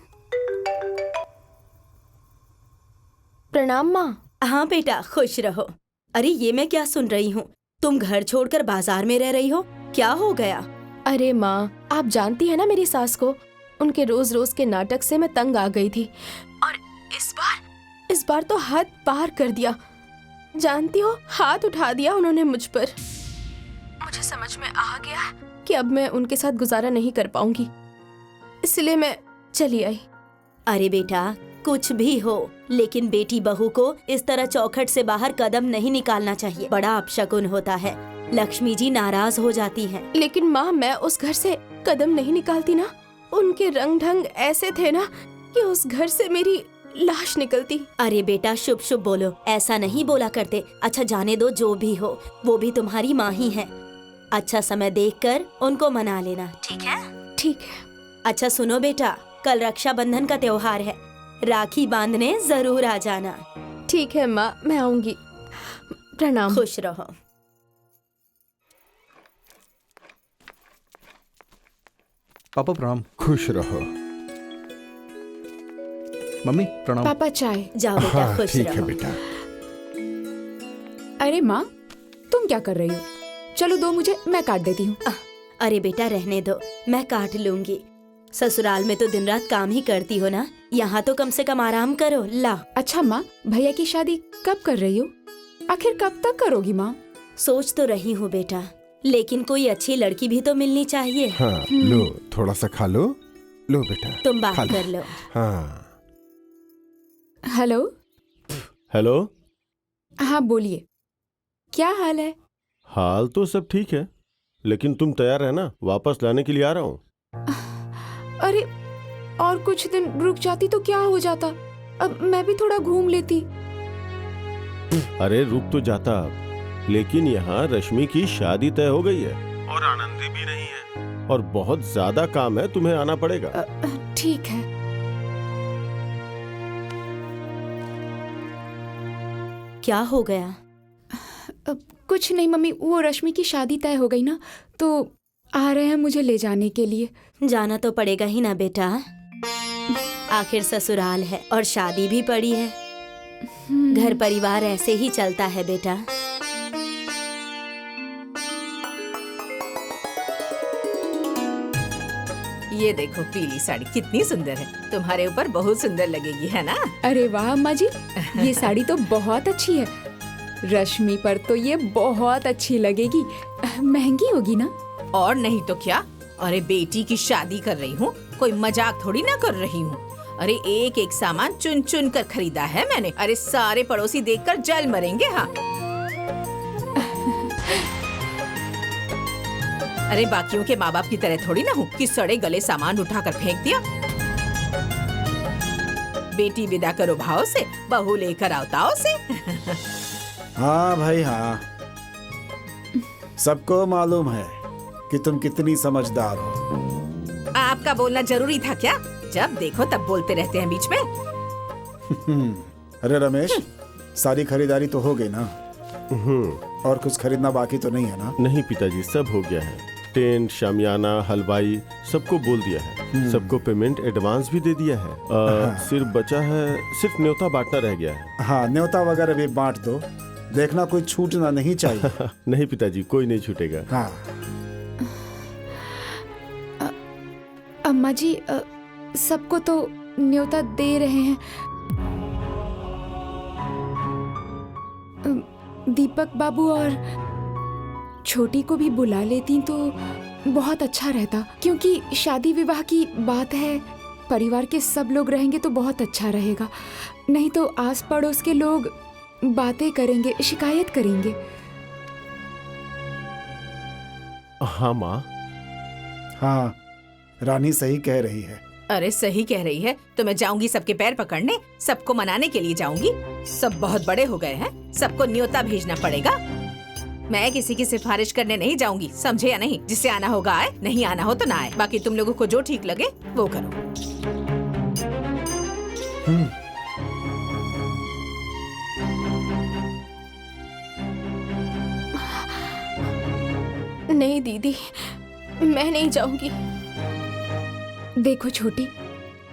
Speaker 8: प्रणाम माँ।
Speaker 3: हाँ बेटा, खुश रहो। अरे ये मैं क्या सुन रही हूँ, तुम घर छोड़कर बाजार में रह रही हो, क्या हो गया?
Speaker 8: अरे माँ, आप जानती है ना मेरी सास को, उनके रोज रोज के नाटक से मैं तंग आ गई थी। और इस बार तो हद पार कर दिया। जानती हो, हाथ उठा दिया उन्होंने मुझ पर। मुझे समझ में आ गया कि अब मैं उनके साथ गुजारा नहीं कर पाऊंगी, इसलिए मैं चली आई।
Speaker 3: अरे बेटा, कुछ भी हो, लेकिन बेटी बहू को इस तरह चौखट से बाहर कदम नहीं निकालना चाहिए, बड़ा अपशकुन होता है। लक्ष्मी जी नाराज हो जाती हैं।
Speaker 8: लेकिन माँ, मैं उस घर से कदम नहीं निकालती ना। उनके रंग ढंग ऐसे थे ना कि उस घर से मेरी लाश निकलती।
Speaker 3: अरे बेटा, शुभ शुभ बोलो, ऐसा नहीं बोला करते। अच्छा जाने दो, जो भी हो, वो भी तुम्हारी माँ ही है। अच्छा समय देखकर उनको मना लेना, ठीक है?
Speaker 8: ठीक है।
Speaker 3: अच्छा सुनो बेटा, कल रक्षाबंधन का त्योहार है, राखी बांधने जरूर आ जाना।
Speaker 8: ठीक है माँ, मैं आऊंगी। प्रणाम।
Speaker 3: खुश रहो।
Speaker 7: पापा प्रणाम।
Speaker 9: खुश रहो।
Speaker 7: मम्मी प्रणाम।
Speaker 2: पापा चाय।
Speaker 3: जाओ बेटा,
Speaker 9: हाँ
Speaker 3: खुश
Speaker 9: ठीक है
Speaker 3: रहो।
Speaker 9: बेटा।
Speaker 2: अरे माँ, तुम क्या कर रही हो? चलो दो मुझे, मैं काट देती हूँ।
Speaker 3: अरे बेटा रहने दो, मैं काट लूंगी। ससुराल में तो दिन रात काम ही करती हो ना, यहाँ तो कम से कम आराम करो। ला।
Speaker 2: अच्छा माँ, भैया की शादी कब कर रही हो? आखिर कब तक करोगी माँ?
Speaker 3: सोच तो रही हूँ बेटा, लेकिन कोई अच्छी लड़की भी तो मिलनी चाहिए।
Speaker 9: हाँ लो, थोड़ा सा खा लो। लो बेटा,
Speaker 3: तुम बात
Speaker 9: खा लो।
Speaker 3: कर लो।
Speaker 9: हाँ
Speaker 2: हेलो।
Speaker 6: हेलो।
Speaker 2: हाँ बोलिए, क्या हाल है?
Speaker 6: हाल तो सब ठीक है, लेकिन तुम तैयार है ना? वापस लाने के लिए आ रहा हूँ।
Speaker 2: अरे और कुछ दिन रुक जाती तो क्या हो जाता? अब मैं भी थोड़ा घूम लेती।
Speaker 6: अरे रुक तो जाता, लेकिन यहाँ रश्मि की शादी तय हो गई है और आनंदी भी नहीं है, और बहुत ज्यादा काम है, तुम्हें आना पड़ेगा।
Speaker 2: ठीक है।
Speaker 3: क्या हो गया?
Speaker 2: कुछ नहीं मम्मी, वो रश्मि की शादी तय हो गई ना, तो आ रहे हैं मुझे ले जाने के लिए।
Speaker 3: जाना तो पड़ेगा ही ना बेटा, आखिर ससुराल है और शादी भी पड़ी है। घर परिवार ऐसे ही चलता है बेटा।
Speaker 4: ये देखो पीली साड़ी कितनी सुंदर है, तुम्हारे ऊपर बहुत सुंदर लगेगी, है ना?
Speaker 2: अरे वाह अम्मा जी, ये साड़ी तो बहुत अच्छी है। रश्मि पर तो ये बहुत अच्छी लगेगी। महंगी होगी ना?
Speaker 4: और नहीं तो क्या। अरे बेटी की शादी कर रही हूँ, कोई मजाक थोड़ी ना कर रही हूँ। अरे एक एक सामान चुन चुन कर खरीदा है मैंने। अरे सारे पड़ोसी देखकर जल मरेंगे। हाँ अरे बाकियों के माँ बाप की तरह थोड़ी ना हूँ कि सड़े गले सामान उठाकर फेंक दिया। बेटी विदा करो भाव से, बहू लेकर आओ ताव से।
Speaker 5: हाँ भाई हाँ, सबको मालूम है कि तुम कितनी समझदार हो।
Speaker 4: आपका बोलना जरूरी था क्या? जब देखो तब बोलते रहते हैं बीच में।
Speaker 5: अरे रमेश, सारी खरीदारी तो हो गई ना? और कुछ खरीदना बाकी तो नहीं है ना?
Speaker 6: नहीं पिताजी, सब हो गया है। टेंट, शामियाना, हलवाई सबको बोल दिया है। सबको पेमेंट एडवांस भी दे दिया है। सिर्फ बचा है, सिर्फ न्योता बांटना रह गया है।
Speaker 5: हाँ, न्योता वगैरह भी बांट दो, देखना कोई छूटना नहीं चाहिए।
Speaker 6: नहीं पिताजी, कोई नहीं छूटेगा।
Speaker 5: हाँ
Speaker 2: अम्मा जी, सबको तो न्योता दे रहे हैं। दीपक बाबू और छोटी को भी बुला लेती तो बहुत अच्छा रहता, क्योंकि शादी विवाह की बात है, परिवार के सब लोग रहेंगे तो बहुत अच्छा रहेगा। नहीं तो आस पड़ोस के लोग बातें करेंगे, शिकायत करेंगे।
Speaker 6: हाँ माँ।
Speaker 5: हाँ, रानी सही कह रही है।
Speaker 4: अरे सही कह रही है, तो मैं जाऊंगी सबके पैर पकड़ने, सबको मनाने के लिए जाऊंगी। सब बहुत बड़े हो गए हैं, सबको न्योता भेजना पड़ेगा। मैं किसी की सिफारिश करने नहीं जाऊंगी, समझे या नहीं? जिसे आना होगा आए, नहीं आना हो तो ना आए। बाकी तुम लोगों को जो ठीक लगे वो करो।
Speaker 8: नहीं दीदी, मैं नहीं जाऊंगी।
Speaker 2: देखो छोटी,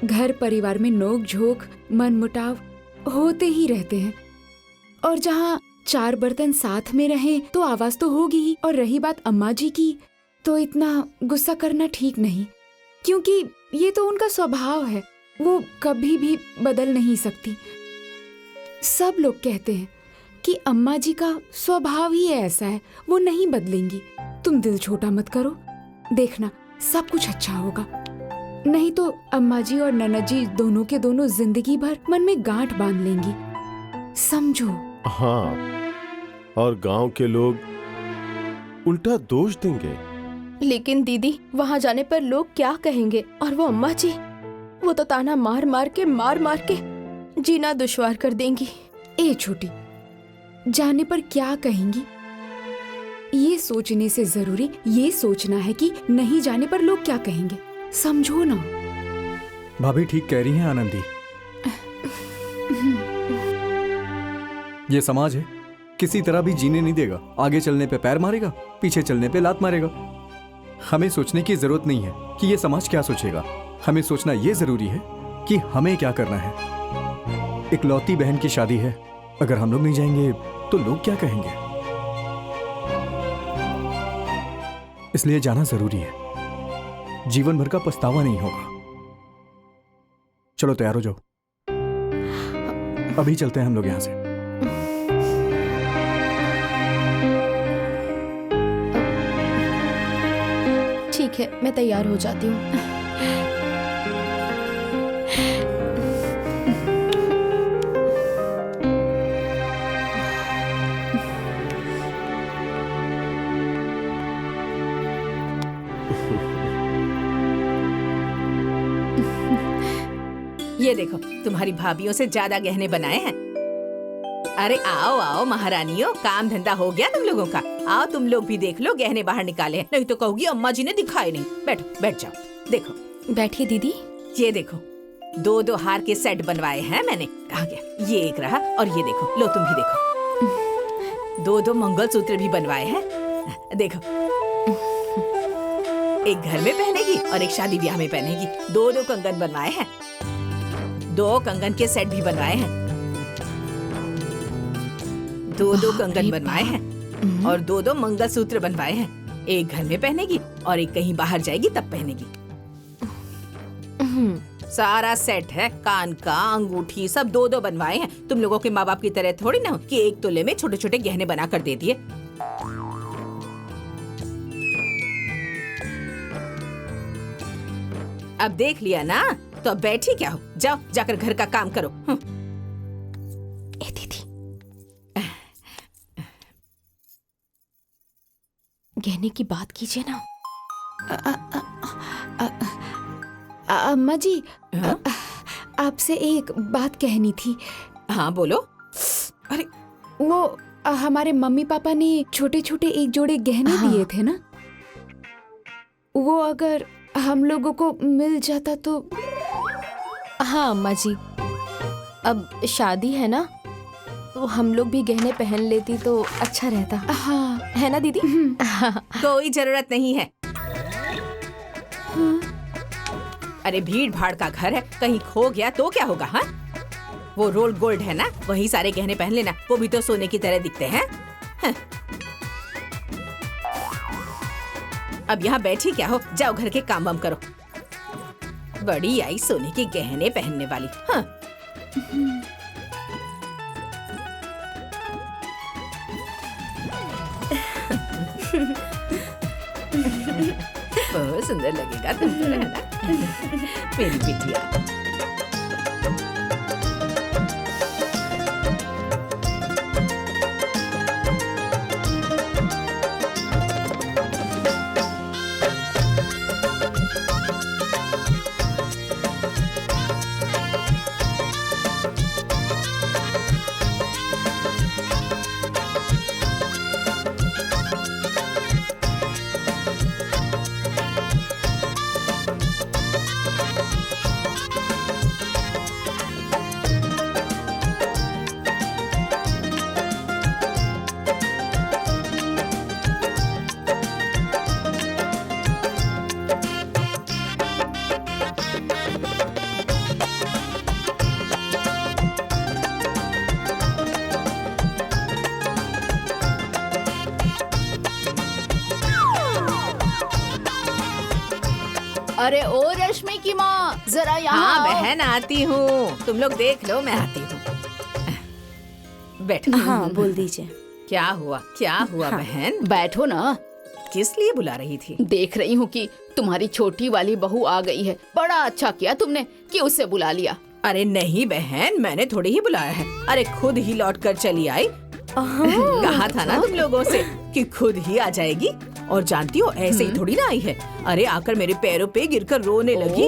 Speaker 2: घर परिवार में नोक झोंक मनमुटाव होते ही रहते हैं, और जहाँ 4 बर्तन साथ में रहें तो आवाज तो होगी ही। और रही बात अम्मा जी की, तो इतना गुस्सा करना ठीक नहीं, क्योंकि ये तो उनका स्वभाव है, वो कभी भी बदल नहीं सकती। सब लोग कहते हैं कि अम्मा जी का स्वभाव ही ऐसा है, वो नहीं बदलेंगी। तुम दिल छोटा मत करो, देखना सब कुछ अच्छा होगा। नहीं तो अम्मा जी और ननद जी दोनों के दोनों जिंदगी भर मन में गांठ बांध लेंगी, समझो।
Speaker 6: हाँ, और गांव के लोग उल्टा दोष देंगे।
Speaker 8: लेकिन दीदी, वहाँ जाने पर लोग क्या कहेंगे? और वो अम्मा जी, वो तो ताना मार मार के जीना दुश्वार कर देंगी।
Speaker 2: ए छोटी, जाने पर क्या कहेंगी ये सोचने से जरूरी ये सोचना है कि नहीं जाने पर लोग क्या कहेंगे, समझो ना।
Speaker 7: भाभी ठीक कह रही हैं आनंदी। ये समाज है, किसी तरह भी जीने नहीं देगा। आगे चलने पे पैर मारेगा, पीछे चलने पे लात मारेगा। हमें सोचने की जरूरत नहीं है कि ये समाज क्या सोचेगा। हमें सोचना ये जरूरी है कि हमें क्या करना है। इकलौती बहन की शादी है, अगर हम लोग नहीं जाएंगे तो लोग क्या कहेंगे? इसलिए जाना जरूरी है, जीवन भर का पछतावा नहीं होगा। चलो तैयार हो जाओ, अभी चलते हैं हम लोग यहां से।
Speaker 8: ठीक है, मैं तैयार हो जाती हूँ।
Speaker 4: ये देखो, तुम्हारी भाभीयों से ज्यादा गहने बनाए हैं। अरे आओ आओ महारानियों, काम धंधा हो गया तुम लोगों का। आओ तुम लोग भी देख लो, गहने बाहर निकाले हैं, नहीं तो कहोगी अम्मा जी ने दिखाए नहीं। बैठो, बैठ जाओ। देखो,
Speaker 8: बैठिए दीदी।
Speaker 4: ये देखो, 2-2 हार के सेट बनवाए हैं मैंने। कहाँ गया? ये एक रहा, और ये देखो, लो तुम भी देखो। 2-2 मंगलसूत्र भी बनवाए हैं। देखो, एक घर में पहनेगी और एक शादी ब्याह में पहनेगी। 2-2 कंगन बनवाए हैं, 2 कंगन के सेट भी बनवाए हैं। 2-2 कंगन बनवाए हैं और 2-2 मंगलसूत्र बनवाए हैं। एक घर में पहनेगी और एक कहीं बाहर जाएगी तब पहनेगी। सारा सेट है, कान का, अंगूठी, सब 2-2 बनवाए हैं। तुम लोगों के माँ बाप की तरह थोड़ी ना कि 1 तोले में छोटे छोटे गहने बना कर दे दिए। अब देख लिया ना, तो अब बैठी क्या हो? जाओ, जाकर घर का काम करो।
Speaker 8: ए दीदी, गहने की बात कीजिए ना।
Speaker 2: अम्मा जी, आपसे एक बात कहनी थी।
Speaker 4: हाँ बोलो। अरे
Speaker 2: वो हमारे मम्मी पापा ने छोटे छोटे एक जोड़े गहने दिए थे ना, वो अगर हम लोगों को मिल जाता तो।
Speaker 8: हाँ अम्मा जी, अब शादी है ना, तो हम लोग भी गहने पहन लेती तो अच्छा रहता।
Speaker 2: हाँ,
Speaker 8: है ना दीदी?
Speaker 4: कोई जरूरत नहीं है। अरे भीड़ भाड़ का घर है, कहीं खो गया तो क्या होगा? हाँ, वो रोल गोल्ड है ना, वही सारे गहने पहन लेना, वो भी तो सोने की तरह दिखते हैं। हाँ। अब यहाँ बैठी क्या हो? जाओ घर के काम वाम करो। बड़ी आई सोने के गहने पहनने वाली। हाँ। बहुत सुंदर लगेगा तुमको, है ना मेरी बिटिया।
Speaker 1: अरे ओ रश्मि की माँ, जरा यहाँ
Speaker 4: हाँ
Speaker 1: आओ।
Speaker 4: बहन आती हूँ, तुम लोग देख लो, मैं आती हूँ। बैठो।
Speaker 3: हाँ बोल दीजिए।
Speaker 4: क्या हुआ बहन?
Speaker 1: बैठो ना।
Speaker 4: किस लिए बुला रही थी?
Speaker 1: देख रही हूँ कि तुम्हारी छोटी वाली बहू आ गई है। बड़ा अच्छा किया तुमने कि उसे बुला लिया।
Speaker 4: अरे नहीं बहन, मैंने थोड़ी ही बुलाया है। अरे खुद ही लौट कर चली आई। कहा था ना तुम लोगों से कि खुद ही आ जाएगी। और जानती हो ऐसे ही थोड़ी ना आई है। अरे आकर मेरे पैरों पे गिरकर रोने लगी।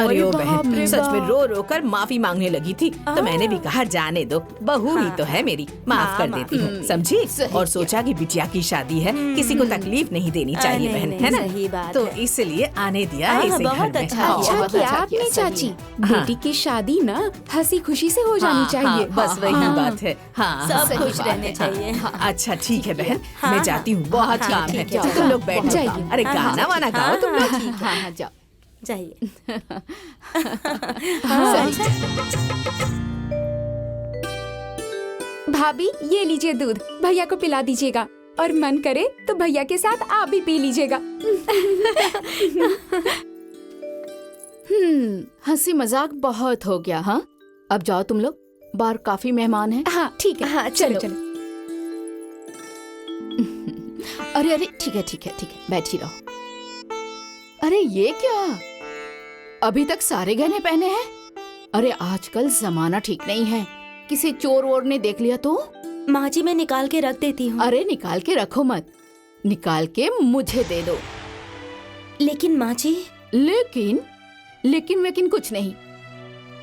Speaker 4: अरे ओ बहन, सच में रो रो कर माफी मांगने लगी थी। तो मैंने भी कहा जाने दो, बहू ही तो है मेरी, माफ कर देती हूँ, समझी? और सोचा कि बिटिया की शादी है, किसी को तकलीफ नहीं देनी चाहिए बहन, है ना?
Speaker 3: सही बात
Speaker 4: तो
Speaker 3: है।
Speaker 4: इसलिए आने दिया है इसे घर
Speaker 3: बहुत
Speaker 4: में।
Speaker 3: अच्छा
Speaker 2: अच्छा
Speaker 1: बहुत
Speaker 2: किया
Speaker 1: अच्छा
Speaker 2: आपने
Speaker 1: किया, सही
Speaker 2: चाची।
Speaker 1: है।
Speaker 2: बेटी की शादी ना हंसी खुशी से हो जानी चाहिए।
Speaker 4: बस वही बात है। हाँ
Speaker 3: सब
Speaker 4: सही
Speaker 3: खुश
Speaker 4: बात
Speaker 3: रहने
Speaker 4: है।
Speaker 3: चाहिए।
Speaker 4: अच्छा ठीक है बहन,
Speaker 3: हाँ,
Speaker 4: मैं जाती हूँ, बहुत
Speaker 3: हाँ,
Speaker 4: काम है।
Speaker 3: ठीक है,
Speaker 4: तुम लोग बैठ
Speaker 2: जाइए।
Speaker 4: जाइए। अरे गाना वाना गाओ तुम लोग।
Speaker 1: हाँ हाँ जाओ।
Speaker 3: जाइए।
Speaker 2: भाभी ये लीजिए दूध, भैया को पिला दीजिएगा और मन करे तो भैया के साथ आप भी पी लीजिएगा।
Speaker 1: हंसी मजाक बहुत हो गया। हाँ अब जाओ तुम लोग, बाहर काफी मेहमान हैं।
Speaker 2: हाँ ठीक है।
Speaker 3: हाँ,
Speaker 2: चलो
Speaker 3: चलो।
Speaker 2: चलो।
Speaker 1: अरे अरे ठीक है ठीक है ठीक है, बैठी रहो। अरे ये क्या, अभी तक सारे गहने पहने हैं? अरे आजकल जमाना ठीक नहीं है, किसी चोर वोर ने देख लिया तो?
Speaker 3: माँ जी मैं निकाल के रख देती हूँ।
Speaker 1: अरे निकाल के रखो मत, निकाल के मुझे दे दो।
Speaker 3: लेकिन माँ जी।
Speaker 1: लेकिन कुछ नहीं।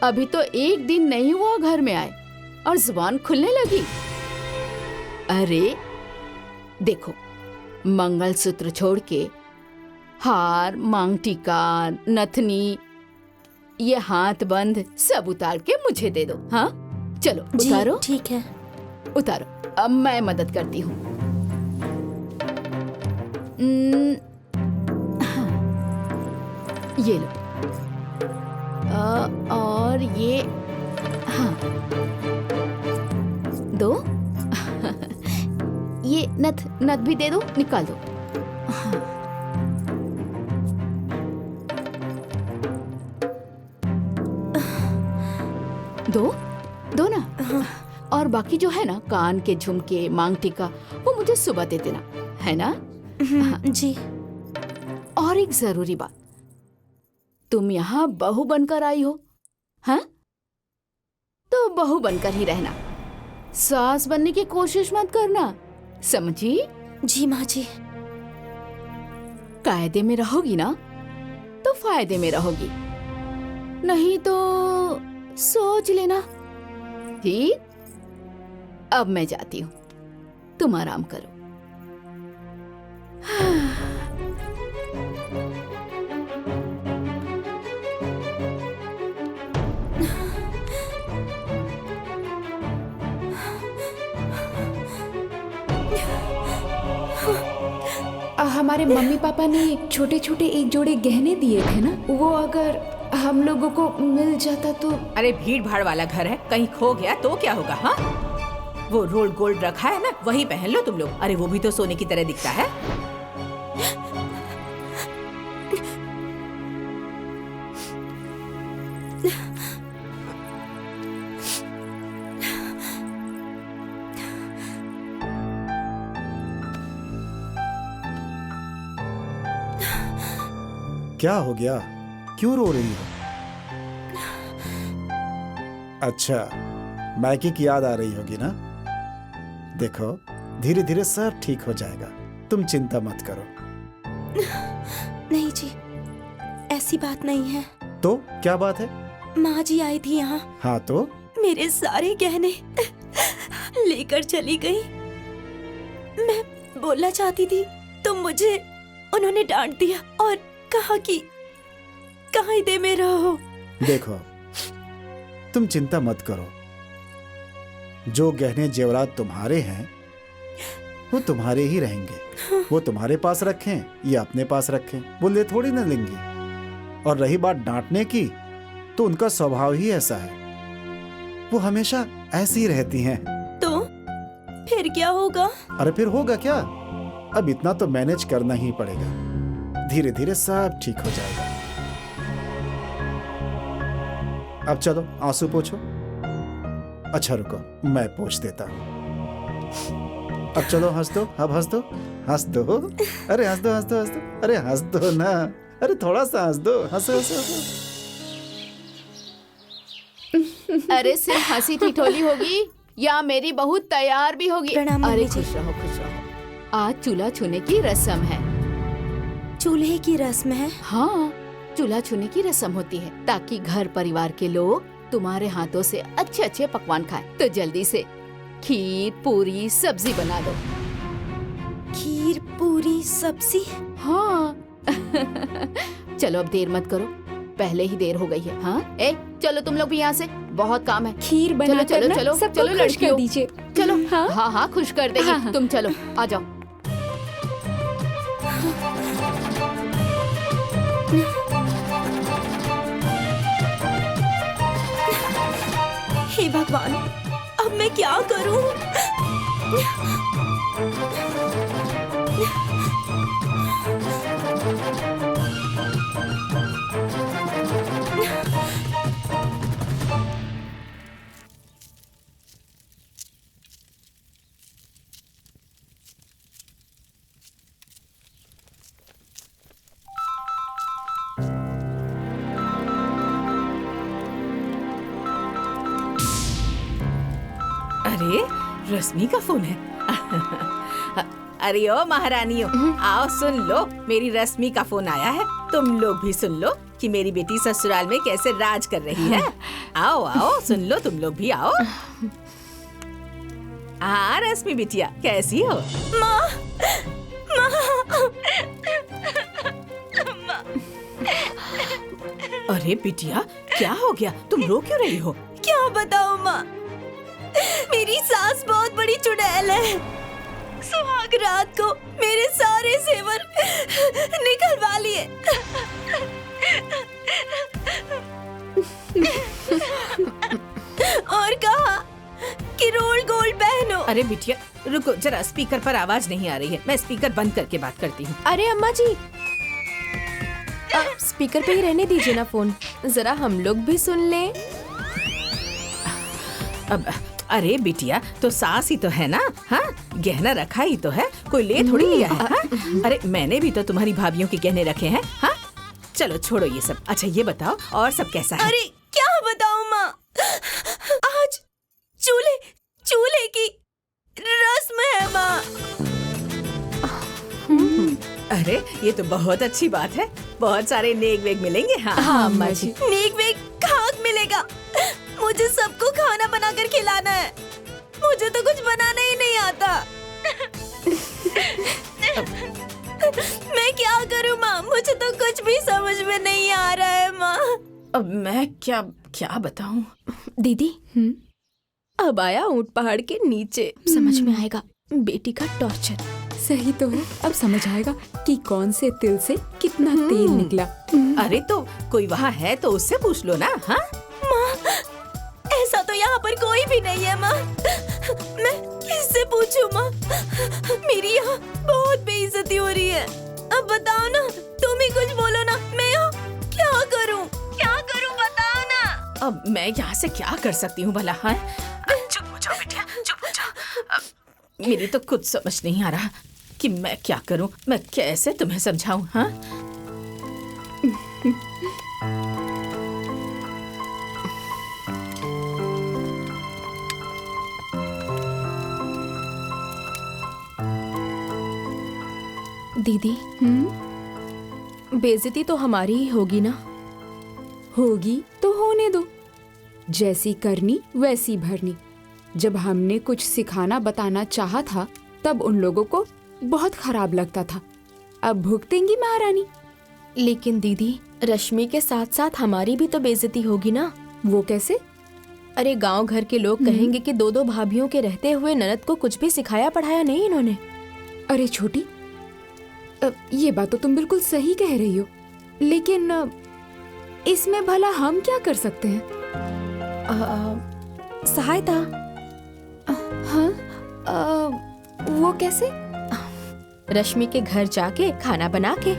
Speaker 1: अभी तो एक दिन नहीं हुआ घर में आए और जुबान खुलने लगी। अरे देखो, मंगलसूत्र छोड़ के हार, मांग टीका, नथनी, ये हाथ बंद सब उतार के मुझे दे दो। हाँ चलो
Speaker 3: जी
Speaker 1: उतारो,
Speaker 3: ठीक है।
Speaker 1: उतारो। अब मैं मदद करती हूँ। हाँ, ये लो। और ये हाँ दो। ये नथ भी दे दो, निकाल दो। हाँ। दो ना। और बाकी जो है ना, कान के झुमके, मांग टीका, वो मुझे सुबह दे देना, है ना?
Speaker 3: जी।
Speaker 1: और एक जरूरी बात, तुम यहाँ बहू बनकर आई हो, हाँ? तो बहू बनकर ही रहना, सास बनने की कोशिश मत करना, समझी?
Speaker 3: जी माँ जी।
Speaker 1: कायदे में रहोगी ना तो फायदे में रहोगी, नहीं तो सोच लेना। ठीक, अब मैं जाती हूँ, तुम आराम करो।
Speaker 2: हमारे मम्मी पापा ने छोटे छोटे एक जोड़े गहने दिए थे ना, वो अगर हम लोगों को मिल जाता तो।
Speaker 4: अरे भीड़ भाड़ वाला घर है, कहीं खो गया तो क्या होगा? हाँ वो रोल्ड गोल्ड रखा है ना, वही पहन लो तुम लोग। अरे वो भी तो सोने की तरह दिखता है।
Speaker 5: क्या हो गया, क्यों रो रही हो? अच्छा, मैकी की याद आ रही होगी ना? देखो धीरे धीरे सब ठीक हो जाएगा, तुम चिंता मत करो।
Speaker 3: नहीं जी, ऐसी बात नहीं है।
Speaker 5: तो क्या बात है?
Speaker 3: माँ जी आई थी यहाँ,
Speaker 5: हाँ तो?
Speaker 3: मेरे सारे गहने लेकर चली गई। मैं बोलना चाहती थी तो मुझे उन्होंने डांट दिया और कहा कि कहाँ दे में रहो।
Speaker 5: देखो तुम चिंता मत करो, जो गहने जेवरात तुम्हारे हैं वो तुम्हारे ही रहेंगे। वो तुम्हारे पास रखें या अपने पास रखें, वो ले थोड़ी ना लेंगे। और रही बात डांटने की, तो उनका स्वभाव ही ऐसा है, वो हमेशा ऐसी ही रहती हैं।
Speaker 3: तो फिर क्या होगा?
Speaker 5: अरे फिर होगा क्या, अब इतना तो मैनेज करना ही पड़ेगा, धीरे धीरे सब ठीक हो जाएगा। अब चलो आंसू पोछो। अच्छा रुको, मैं पोंछ देता हूँ। अब चलो हंस दो, अब हंस दो, हंस दो। अरे हंस दो, हंस दो, हंस दो। अरे हंस दो ना, अरे थोड़ा सा हंस दो, हंसो हंसो हंसो।
Speaker 1: अरे सिर्फ हंसी ठिठोली होगी या मेरी बहू तैयार भी होगी?
Speaker 3: प्रणाम
Speaker 1: अरे
Speaker 3: मम्मी जी।
Speaker 1: खुश रहो, खुश रहो। आज चूल्हा छूने की रस्म है।
Speaker 3: चूल्हे की रस्म है?
Speaker 1: हाँ, चूल्हा छूने की रस्म होती है ताकि घर परिवार के लोग तुम्हारे हाथों से अच्छे अच्छे पकवान खाएं। तो जल्दी से खीर, पूरी, सब्जी बना दो।
Speaker 3: खीर, पूरी, सब्जी?
Speaker 1: हाँ। चलो अब देर मत करो, पहले ही देर हो गई है। हाँ, ए चलो तुम लोग भी यहाँ से, बहुत काम है।
Speaker 2: खीर
Speaker 1: चलो
Speaker 2: बना
Speaker 1: चलो चलो
Speaker 2: सबको
Speaker 1: चलो
Speaker 2: खुश
Speaker 1: लड़कियों,
Speaker 2: कर दीजिए।
Speaker 1: चलो।
Speaker 2: हाँ?
Speaker 1: हाँ हाँ खुश कर देगी।
Speaker 2: हाँ, हाँ।
Speaker 1: तुम चलो, आ जाओ।
Speaker 3: हे भगवान, अब मैं क्या करूं?
Speaker 4: अरे रश्मि का फोन है। अरे ओ महारानियों, आओ सुन लो, मेरी रश्मि का फोन आया है। तुम लोग भी सुन लो कि मेरी बेटी ससुराल में कैसे राज कर रही है। आओ आओ सुन लो, तुम लोग भी आओ। हाँ रश्मि बिटिया, कैसी हो?
Speaker 3: माँ,
Speaker 4: अरे बिटिया, क्या हो गया? तुम रो क्यों रही हो?
Speaker 3: क्या बताऊं माँ, मेरी सास बहुत बड़ी चुड़ैल है। सुहाग रात को मेरे सारे जेवर निकलवा लिए। और कहा कि रोल गोल्ड पहनो।
Speaker 4: अरे बिटिया रुको जरा, स्पीकर पर आवाज नहीं आ रही है, मैं स्पीकर बंद करके बात करती हूँ।
Speaker 8: अरे अम्मा जी, स्पीकर पे ही रहने दीजिए ना फोन, जरा हम लोग भी सुन लें।
Speaker 4: अब अरे बिटिया, तो सास ही तो है ना। हाँ, गहना रखा ही तो है, कोई ले थोड़ी लिया है। हाँ? अरे मैंने भी तो तुम्हारी भाभीियों के गहने रखे हैं। हाँ चलो छोड़ो ये सब। अच्छा ये बताओ और सब कैसा है?
Speaker 3: अरे क्या बताऊं माँ, आज चूल्हे की रस्म है माँ।
Speaker 4: अरे ये तो बहुत अच्छी बात है, बहुत सारे नेक वेग मिलेंगे। हाँ
Speaker 8: हाँ अम्मा जी।
Speaker 3: नेक वेग खाक मिलेगा। मुझे सबको खाना बनाकर खिलाना है, मुझे तो कुछ बनाना ही नहीं आता। मैं क्या करूं माँ, मुझे तो कुछ भी समझ में नहीं आ रहा है माँ।
Speaker 4: अब मैं क्या बताऊं?
Speaker 8: दीदी, अब आया ऊंट पहाड़ के नीचे, समझ में आएगा बेटी का टॉर्चर।
Speaker 2: सही तो है, अब समझ आएगा कि कौन से तिल से कितना तेल निकला।
Speaker 4: अरे तो कोई वहाँ है तो उससे पूछ लो ना। हाँ
Speaker 3: माँ, ऐसा तो यहाँ पर कोई भी नहीं है माँ, मैं किससे पूछूं माँ? मेरी यहाँ बहुत बेइज्जती हो रही है। अब बताओ ना, तुम ही कुछ बोलो ना, मैं यहाँ क्या करूँ बताओ ना।
Speaker 4: अब मैं यहाँ से क्या कर सकती हूँ भला? हाँ चुप हो जाओ बेटिया, चुप हो जाओ। मेरी तो कुछ समझ नहीं आ रहा कि मैं क्या करूँ, मैं कैसे तुम्हें समझाऊँ। हाँ
Speaker 8: दीदी, बेइज्जती तो हमारी ही होगी ना?
Speaker 2: होगी तो होने दो, जैसी करनी वैसी भरनी। जब हमने कुछ सिखाना बताना चाहा था तब उन लोगों को बहुत खराब लगता था, अब भुगतेंगी महारानी।
Speaker 8: लेकिन दीदी, रश्मि के साथ साथ हमारी भी तो बेइज्जती होगी ना।
Speaker 2: वो कैसे?
Speaker 8: अरे गांव घर के लोग कहेंगे कि दो भाभीयों के रहते हुए ननद को कुछ भी सिखाया पढ़ाया नहीं इन्होंने।
Speaker 2: अरे छोटी, ये बात तो तुम बिल्कुल सही कह रही हो, लेकिन इसमें भला हम क्या कर सकते हैं?
Speaker 8: सहायता?
Speaker 2: हाँ, वो कैसे?
Speaker 8: रश्मि के घर जाके खाना बना के।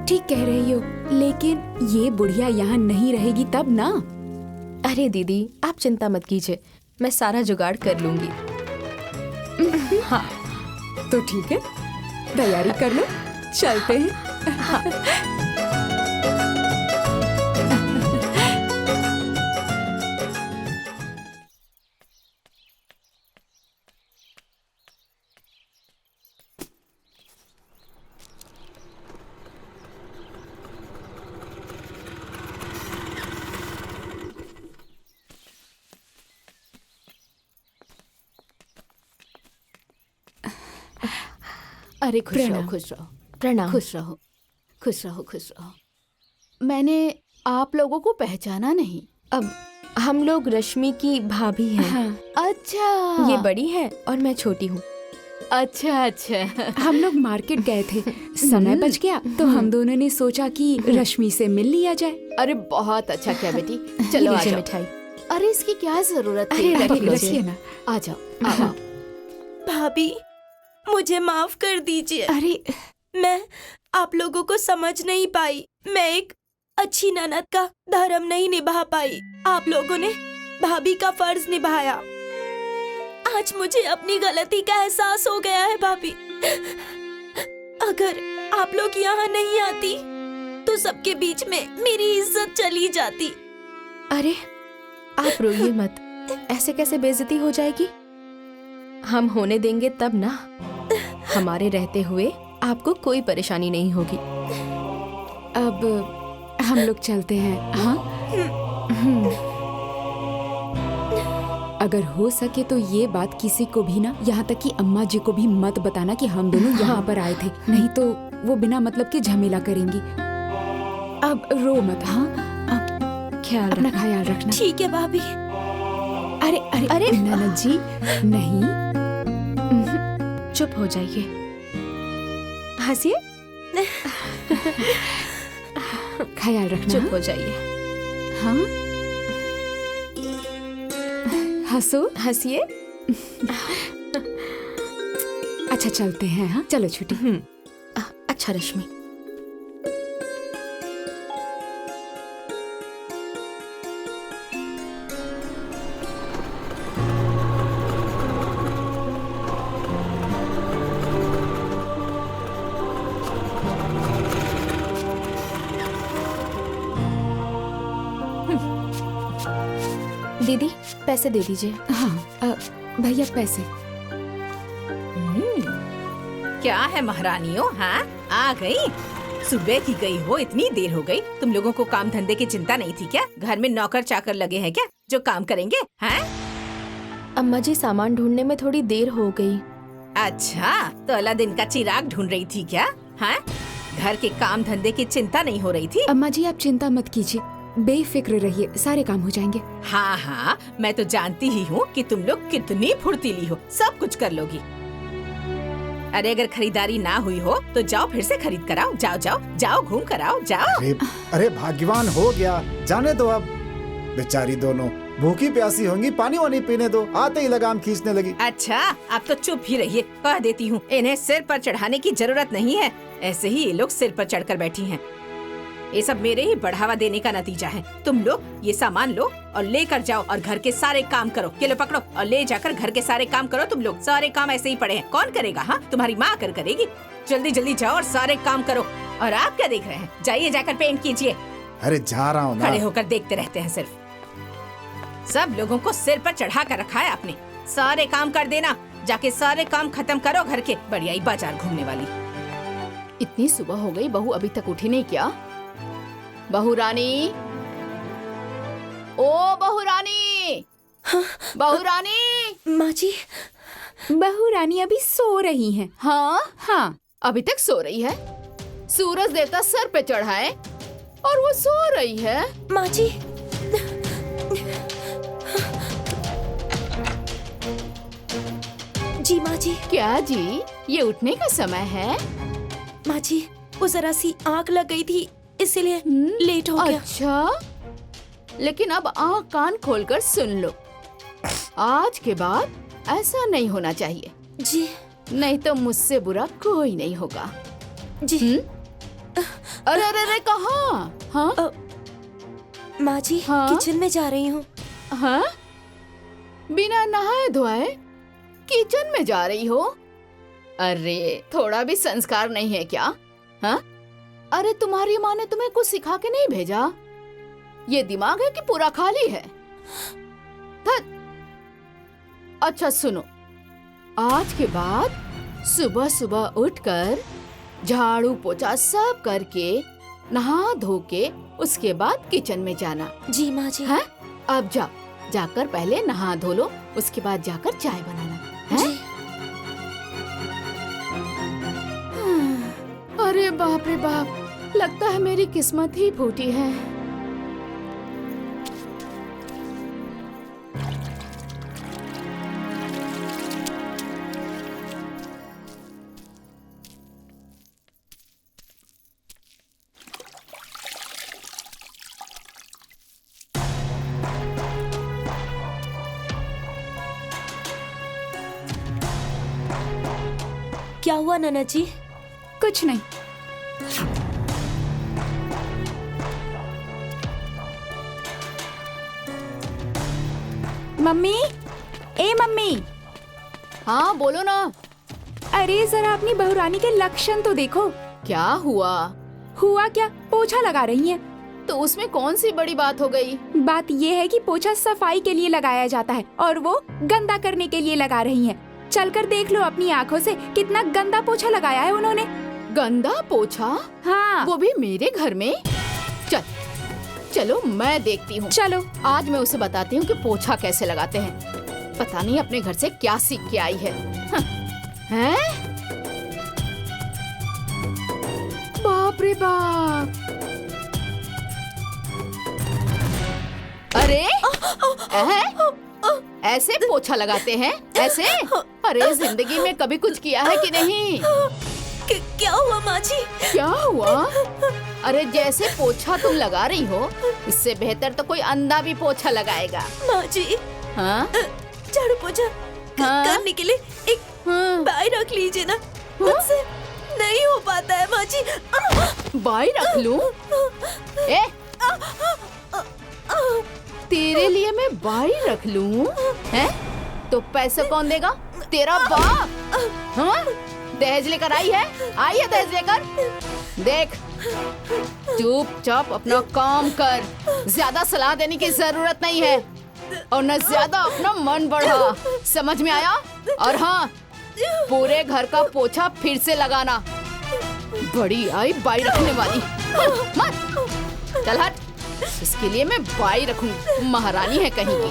Speaker 2: ठीक कह रही हो, लेकिन ये बुढ़िया यहाँ नहीं रहेगी तब ना।
Speaker 8: अरे दीदी आप चिंता मत कीजिए, मैं सारा जुगाड़ कर लूंगी।
Speaker 2: हाँ तो ठीक है, तैयारी कर लो, चलते हैं।
Speaker 1: अरे खुश रहो,
Speaker 2: प्रणाम।
Speaker 1: खुश रहो,
Speaker 8: प्रणाम।
Speaker 1: खुश रहो, खुश रहो, खुश रहो। मैंने आप लोगों को पहचाना नहीं।
Speaker 8: अब हम लोग रश्मि की भाभी हैं।
Speaker 2: हाँ,
Speaker 1: अच्छा,
Speaker 8: ये बड़ी है और मैं छोटी हूँ।
Speaker 1: अच्छा अच्छा।
Speaker 2: हम लोग मार्केट गए थे, समय बच गया तो हम दोनों ने सोचा कि रश्मि से मिल लिया जाए।
Speaker 1: अरे बहुत अच्छा किया बेटी, चलो आ
Speaker 8: लीजिए
Speaker 1: जाओ।
Speaker 8: मिठाई।
Speaker 1: अरे इसकी क्या जरूरत थी?
Speaker 8: अरे,
Speaker 2: आप
Speaker 8: रखिए,
Speaker 2: रखिए ना।
Speaker 1: आ जाओ, आओ, आओ।
Speaker 3: भाभी मुझे माफ कर दीजिए,
Speaker 2: अरे
Speaker 3: मैं आप लोगों को समझ नहीं पाई। मैं एक अच्छी ननद का धर्म नहीं निभा पाई। आप लोगों ने भाभी का फर्ज निभाया। आज मुझे अपनी गलती का एहसास हो गया है भाभी। अगर आप लोग यहाँ नहीं आती तो सबके बीच में मेरी इज्जत चली जाती।
Speaker 8: अरे आप रोइए मत, ऐसे कैसे बेइज्जती हो जाएगी? हम होने देंगे तब ना। हमारे रहते हुए आपको कोई परेशानी नहीं होगी।
Speaker 2: अब हम लोग चलते हैं। हाँ, अगर हो सके तो ये बात किसी को भी ना, यहाँ तक कि अम्मा जी को भी मत बताना कि हम दोनों यहाँ पर आए थे, नहीं तो वो बिना मतलब के झमेला करेंगी। अब रो मत। हाँ, अब
Speaker 8: ख्याल
Speaker 2: अपना
Speaker 8: रखना।
Speaker 2: ख्याल रखना।
Speaker 3: ठीक है भाभी।
Speaker 2: अरे अरे अरे ननद जी, नहीं,
Speaker 8: चुप हो जाइए, हंसिए,
Speaker 2: ख्याल रखना।
Speaker 8: चुप हो जाइए,
Speaker 2: हाँ, हंसो।
Speaker 8: हंसिए।
Speaker 2: अच्छा चलते हैं। हाँ चलो छुट्टी।
Speaker 8: अच्छा रश्मि, दीदी पैसे दे दीजिए।
Speaker 2: हाँ भैया पैसे।
Speaker 4: क्या है महारानियों? हाँ आ गई, सुबह की गई हो, इतनी देर हो गई। तुम लोगों को काम धंधे की चिंता नहीं थी क्या? घर में नौकर चाकर लगे हैं क्या जो काम करेंगे? हैं?
Speaker 8: अम्मा जी सामान ढूंढने में थोड़ी देर हो गई।
Speaker 4: अच्छा, तो अलादीन का चिराग ढूंढ रही थी क्या? हाँ, घर के काम धंधे की चिंता नहीं हो रही थी?
Speaker 2: अम्मा जी आप चिंता मत कीजिए, बेफिक्र रहिए, सारे काम हो जाएंगे।
Speaker 4: हाँ हाँ, मैं तो जानती ही हूँ कि तुम लोग कितनी फुर्तीली हो, सब कुछ कर लोगी। अरे अगर खरीदारी ना हुई हो तो जाओ फिर से खरीद कर आओ। जाओ जाओ जाओ, घूम कर आओ, जाओ।
Speaker 5: अरे भाग्यवान हो गया, जाने दो अब। बेचारी दोनों भूखी प्यासी होंगी, पानी वानी पीने दो। आते ही लगाम खींचने लगी।
Speaker 4: अच्छा, आप तो चुप ही रहिए। कह देती हूँ, इन्हें सिर पर चढ़ाने की जरूरत नहीं है। ऐसे ही ये लोग सिर पर चढ़कर बैठी हैं। ये सब मेरे ही बढ़ावा देने का नतीजा है। तुम लोग ये सामान लो और लेकर जाओ और घर के सारे काम करो। ये लो पकड़ो और ले जाकर घर के सारे काम करो। तुम लोग सारे काम ऐसे ही पड़े हैं, कौन करेगा? हाँ, तुम्हारी माँ कर करेगी। जल्दी जल्दी जाओ और सारे काम करो। और आप क्या देख रहे हैं? जाइए जाकर पेंट कीजिए।
Speaker 5: अरे जा रहा हूँ ना।
Speaker 4: खड़े होकर देखते रहते हैं सिर्फ। सब लोगों को सिर पर चढ़ा कर रखा है आपने। सारे काम कर देना, जाके सारे काम खत्म करो घर के। बढ़िया ही बाजार घूमने वाली।
Speaker 1: इतनी सुबह हो गई, बहू अभी तक उठी नहीं क्या? बहू रानी, ओ बहू रानी, बहू रानी।
Speaker 3: माँ जी,
Speaker 2: बहू रानी अभी सो रही हैं।
Speaker 1: हाँ,
Speaker 2: हाँ,
Speaker 1: अभी तक सो रही है? सूरज देवता सर पे चढ़ा है और वो सो रही है।
Speaker 3: माँ जी, जी माँ जी।
Speaker 1: क्या जी, ये उठने का समय है?
Speaker 3: माँ जी, वो जरा सी आँख लग गई थी, इसीलिए लेट हो गया।
Speaker 1: अच्छा, लेकिन अब आँख कान खोलकर सुन लो। आज के बाद ऐसा नहीं होना चाहिए,
Speaker 3: जी
Speaker 1: नहीं तो मुझसे बुरा कोई नहीं होगा।
Speaker 3: जी।
Speaker 1: अरे अरे अरे कहाँ? हाँ
Speaker 3: माँ जी
Speaker 1: हाँ?
Speaker 3: किचन में जा रही हूँ।
Speaker 1: हाँ, बिना नहाए धोए किचन में जा रही हो? अरे थोड़ा भी संस्कार नहीं है क्या? हाँ, अरे तुम्हारी माँ ने तुम्हें कुछ सिखा के नहीं भेजा? ये दिमाग है कि पूरा खाली है? धत। अच्छा सुनो, आज के बाद सुबह सुबह उठकर झाड़ू पोछा सब करके नहा धो के उसके बाद किचन में जाना।
Speaker 3: जी माँ जी।
Speaker 1: है? अब जाकर पहले नहा धो लो, उसके बाद जाकर चाय बनाना है?
Speaker 3: जी।
Speaker 1: अरे बाप रे बाप, लगता है मेरी किस्मत ही फूटी है।
Speaker 3: क्या हुआ ननद जी?
Speaker 2: कुछ नहीं। मम्मी, ए मम्मी।
Speaker 1: हाँ बोलो ना।
Speaker 2: अरे जरा अपनी बहुरानी के लक्षण तो देखो।
Speaker 1: क्या हुआ?
Speaker 2: हुआ क्या, पोछा लगा रही हैं।
Speaker 1: तो उसमें कौन सी बड़ी बात हो गई?
Speaker 2: बात ये है कि पोछा सफाई के लिए लगाया जाता है और वो गंदा करने के लिए लगा रही हैं। चलकर देख लो अपनी आँखों से कितना गंदा पोछा लगाया है उन्होंने।
Speaker 1: गंदा पोछा?
Speaker 2: हाँ।
Speaker 1: वो भी मेरे घर में? चलो मैं देखती हूँ।
Speaker 2: चलो।
Speaker 1: आज मैं उसे बताती हूँ कि पोछा कैसे लगाते हैं। पता नहीं अपने घर से क्या सीख के आई है। हैं? बाप रे बाप। अरे ऐसे पोछा लगाते हैं? ऐसे? अरे जिंदगी में कभी कुछ किया है कि नहीं?
Speaker 3: क्या हुआ माँ जी?
Speaker 1: क्या हुआ? अरे जैसे पोछा तुम लगा रही हो, इससे बेहतर तो कोई अंधा भी पोछा लगाएगा।
Speaker 3: माँ जी।
Speaker 1: हाँ?
Speaker 3: झाड़ू पोछा
Speaker 1: हाँ?
Speaker 3: करने के लिए एक बाई रख लीजिए ना। मुझसे नहीं हो पाता है माँ जी।
Speaker 1: बाई रख लूं? ए, तेरे लिए मैं बाई रख लूं? हैं? तो पैसे कौन देगा? तेरा बाप। हाँ? दहेज लेकर आई है? आई है दहेज लेकर? देख, चुपचाप अपना काम कर। ज्यादा सलाह देने की जरूरत नहीं है और न ज्यादा अपना मन बढ़ा। समझ में आया? और हाँ, पूरे घर का पोछा फिर से लगाना। बड़ी आई बाई रखने वाली। मत चल हट। इसके लिए मैं बाई रखूंगी। महारानी है कहीं की।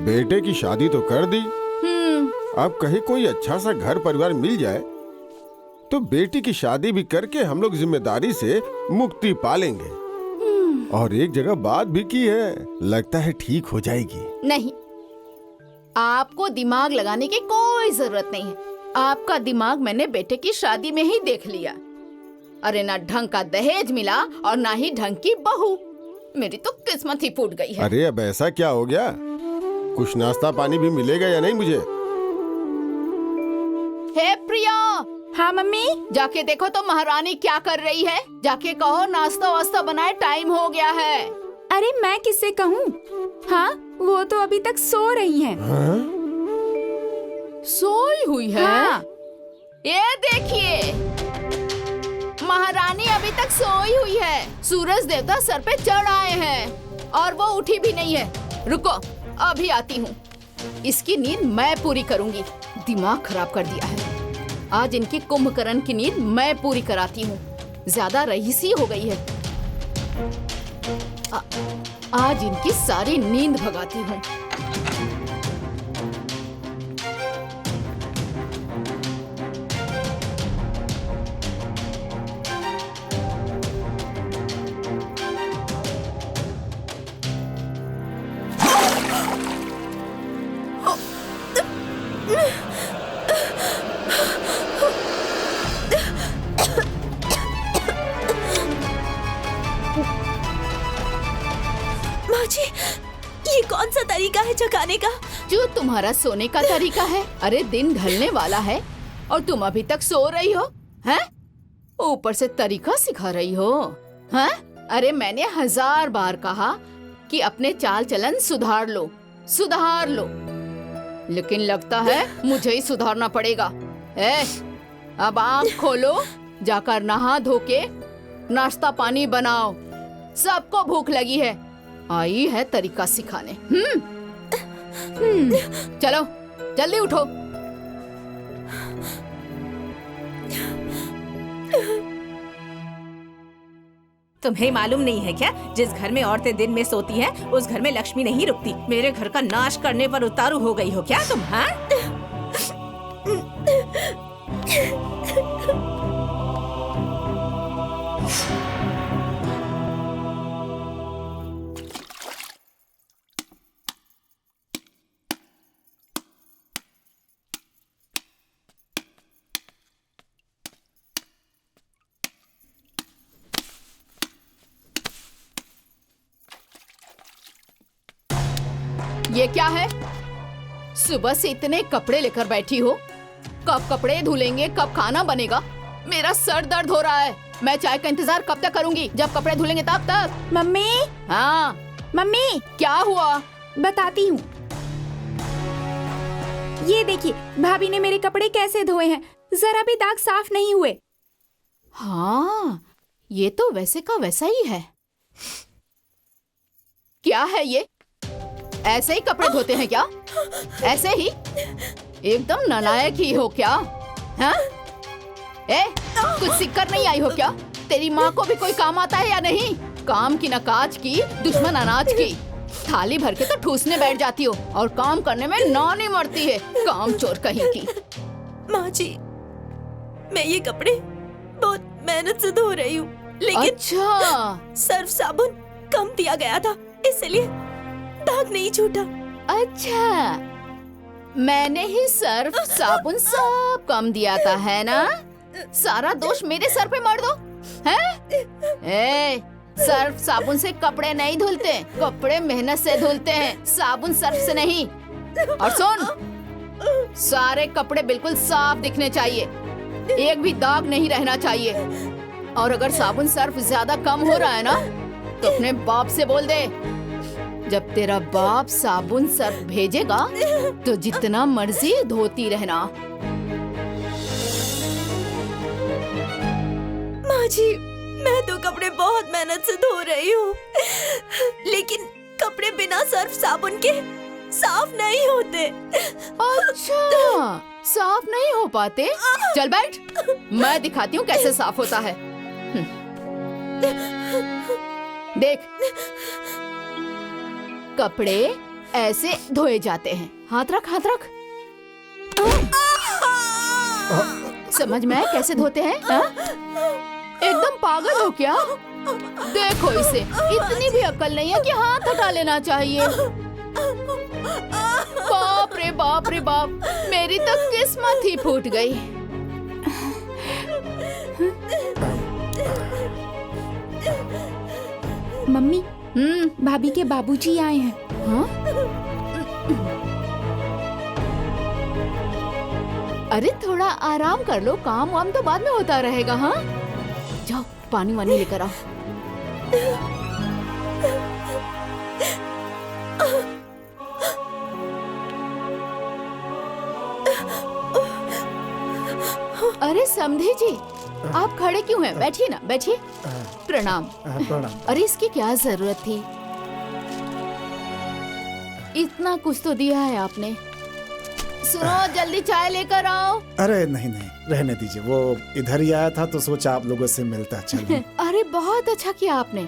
Speaker 9: बेटे की शादी तो कर दी, अब कहीं कोई अच्छा सा घर परिवार मिल जाए तो बेटी की शादी भी करके हम लोग जिम्मेदारी से मुक्ति पालेंगे। और एक जगह बात भी की है, लगता है ठीक हो जाएगी।
Speaker 1: नहीं, आपको दिमाग लगाने की कोई जरूरत नहीं है। आपका दिमाग मैंने बेटे की शादी में ही देख लिया। अरे ना ढंग का दहेज मिला और ना ही ढंग की बहू। मेरी तो किस्मत ही फूट गई है।
Speaker 9: अरे अब ऐसा क्या हो गया? कुछ नाश्ता पानी भी मिलेगा या नहीं मुझे?
Speaker 1: हे प्रिया।
Speaker 2: हाँ मम्मी।
Speaker 1: जाके देखो तो महारानी क्या कर रही है। जाके कहो नाश्ता वास्ता बनाए, टाइम हो गया है।
Speaker 2: अरे मैं किससे कहूँ? हाँ, वो तो अभी तक सो रही हैं।
Speaker 9: हाँ?
Speaker 1: सोई हुई है?
Speaker 2: हाँ।
Speaker 1: ये देखिए, महारानी अभी तक सोई हुई है। सूरज देवता सर पे चढ़ आए हैं और वो उठी भी नहीं है। रुको, अभी आती हूँ। इसकी नींद मैं पूरी करूंगी। दिमाग खराब कर दिया है। आज इनकी कुंभकर्ण की नींद मैं पूरी कराती हूँ। ज्यादा रईसी हो गई है। आज इनकी सारी नींद भगाती हूँ।
Speaker 3: माँ जी, ये कौन सा तरीका है जगाने का?
Speaker 1: जो तुम्हारा सोने का तरीका है। अरे दिन ढलने वाला है और तुम अभी तक सो रही हो, हैं? ऊपर से तरीका सिखा रही हो, हैं? अरे मैंने 1000 बार कहा कि अपने चाल चलन सुधार लो, सुधार लो, लेकिन लगता है मुझे ही सुधारना पड़ेगा। अब आँख खोलो, जाकर नहा धो के नाश्ता पानी बनाओ, सबको भूख लगी है। आई है तरीका सिखाने। चलो जल्दी उठो।
Speaker 4: तुम्हें मालूम नहीं है क्या, जिस घर में औरतें दिन में सोती हैं, उस घर में लक्ष्मी नहीं रुकती। मेरे घर का नाश करने पर उतारू हो गई हो क्या तुम? हाँ,
Speaker 1: ये क्या है? सुबह से इतने कपड़े लेकर बैठी हो, कब कपड़े धुलेंगे, कब खाना बनेगा? मेरा सर दर्द हो रहा है। मैं चाय का इंतजार कब तक करूंगी? जब कपड़े धुलेंगे तब तक।
Speaker 8: मम्मी,
Speaker 1: हाँ
Speaker 8: मम्मी,
Speaker 1: क्या हुआ?
Speaker 8: बताती हूँ। ये देखिए, भाभी ने मेरे कपड़े कैसे धोए हैं, जरा भी दाग साफ नहीं हुए।
Speaker 1: हाँ, ये तो वैसे का वैसा ही है। क्या है ये? ऐसे ही कपड़े धोते हैं क्या? ऐसे ही? एकदम नालायक ही हो क्या? हाँ? कुछ सीखकर नहीं आई हो क्या? तेरी माँ को भी कोई काम आता है या नहीं? काम की न काज की, दुश्मन अनाज की। थाली भर के तो ठूसने बैठ जाती हो और काम करने में ना नहीं मरती है, काम चोर कहीं की।
Speaker 3: माँ जी, मैं ये कपड़े बहुत मेहनत से धो रही हूँ, लेकिन
Speaker 1: अच्छा,
Speaker 3: सर्फ साबुन कम दिया गया था, इसलिए दाग नहीं छूटा।
Speaker 1: अच्छा, मैंने ही सर्फ साबुन सब कम दिया था, है ना? सारा दोष मेरे सर पे मर दो, हैं? सर्फ साबुन से कपड़े नहीं धुलते, कपड़े मेहनत से धुलते हैं, साबुन सर्फ से नहीं। और सुन, सारे कपड़े बिल्कुल साफ दिखने चाहिए, एक भी दाग नहीं रहना चाहिए। और अगर साबुन सर्फ ज्यादा कम हो रहा है ना, तो अपने बाप से बोल दे। जब तेरा बाप साबुन सर्फ भेजेगा तो जितना मर्जी धोती रहना।
Speaker 3: माँ जी, मैं तो कपड़े बहुत मेहनत से धो रही हूँ, लेकिन कपड़े बिना सर्फ साबुन के साफ नहीं होते।
Speaker 1: अच्छा, साफ नहीं हो पाते? चल बैठ, मैं दिखाती हूँ कैसे साफ होता है। देख, कपड़े ऐसे धोए जाते हैं। हाथ रख, हाथ रख। समझ में आया कैसे धोते हैं? एकदम पागल हो क्या? देखो इसे, इतनी भी अक्ल नहीं है कि हाथ हटा लेना चाहिए। बाप रे बाप रे बाप, मेरी तो किस्मत ही फूट गई।
Speaker 8: मम्मी, भाभी के बाबूजी आए हैं।
Speaker 1: हाँ? अरे थोड़ा आराम कर लो, काम वाम तो बाद में होता रहेगा। हाँ, जाओ पानी वानी लेकर आओ। अरे समधी जी, आप खड़े क्यों हैं? बैठिए ना, बैठिए। प्रणाम।
Speaker 5: प्रणाम।
Speaker 1: अरे इसकी क्या जरूरत थी? इतना कुछ तो दिया है आपने। सुनो, जल्दी चाय लेकर आओ।
Speaker 5: अरे नहीं नहीं, रहने दीजिए, वो इधर ही आया था तो सोचा आप लोगों से मिलता चलूं।
Speaker 1: अरे बहुत अच्छा किया आपने।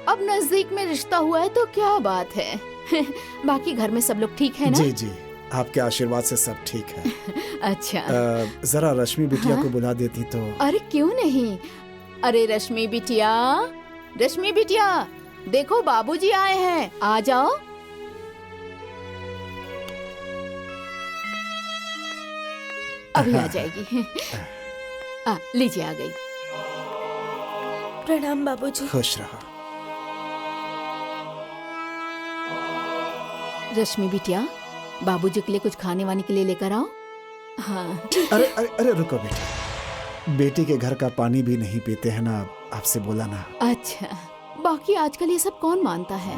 Speaker 1: अब नजदीक में रिश्ता हुआ है तो क्या बात है। बाकी घर में सब लोग ठीक है ना?
Speaker 5: जी जी, आपके आशीर्वाद से सब ठीक है।
Speaker 1: अच्छा,
Speaker 5: जरा रश्मि बिटिया को बुला देती तो।
Speaker 1: अरे क्यों नहीं। अरे रश्मि बिटिया, रश्मि बिटिया, देखो बाबूजी आए हैं, आ जाओ। अभी आ जाएगी। लीजिए आ गई।
Speaker 3: प्रणाम बाबूजी।
Speaker 5: खुश रहो।
Speaker 1: रश्मि बिटिया, बाबूजी के लिए कुछ खाने वाने के लिए लेकर आओ। हाँ
Speaker 5: अरे अरे अरे रुको बेटी, बेटी के घर का पानी भी नहीं पीते हैं ना, आपसे बोला ना।
Speaker 1: अच्छा, बाकी आजकल ये सब कौन मानता है।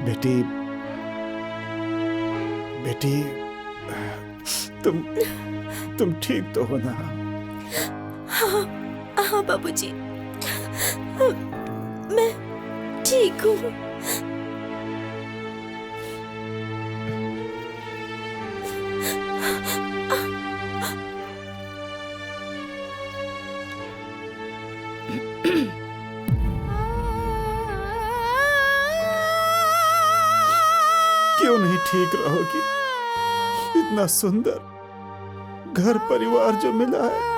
Speaker 5: बेटी बेटी तुम ठीक तो हो ना?
Speaker 3: हाँ हाँ बाबूजी, मैं ठीक हूँ।
Speaker 5: क्यों नहीं ठीक रहोगी? इतना सुंदर घर परिवार जो मिला है।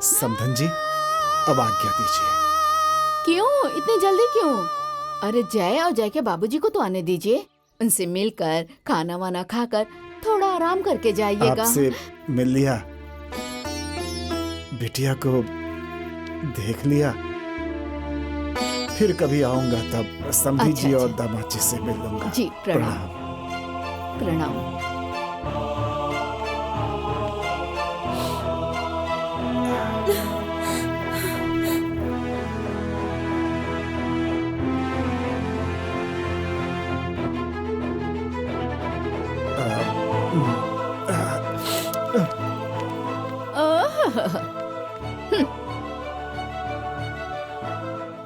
Speaker 5: समधन जी, अब आज्ञा दीजिए।
Speaker 1: क्यों इतनी जल्दी क्यों? अरे जय और जय के बाबूजी को तो आने दीजिए, उनसे मिलकर खाना वाना खाकर थोड़ा आराम करके जाइएगा।
Speaker 5: आपसे मिल लिया, बिटिया को देख लिया, फिर कभी आऊंगा तब समधी जी
Speaker 1: अच्छा।
Speaker 5: और दामाद जी से मिल लूंगा।
Speaker 1: जी प्रणाम। प्रणाम।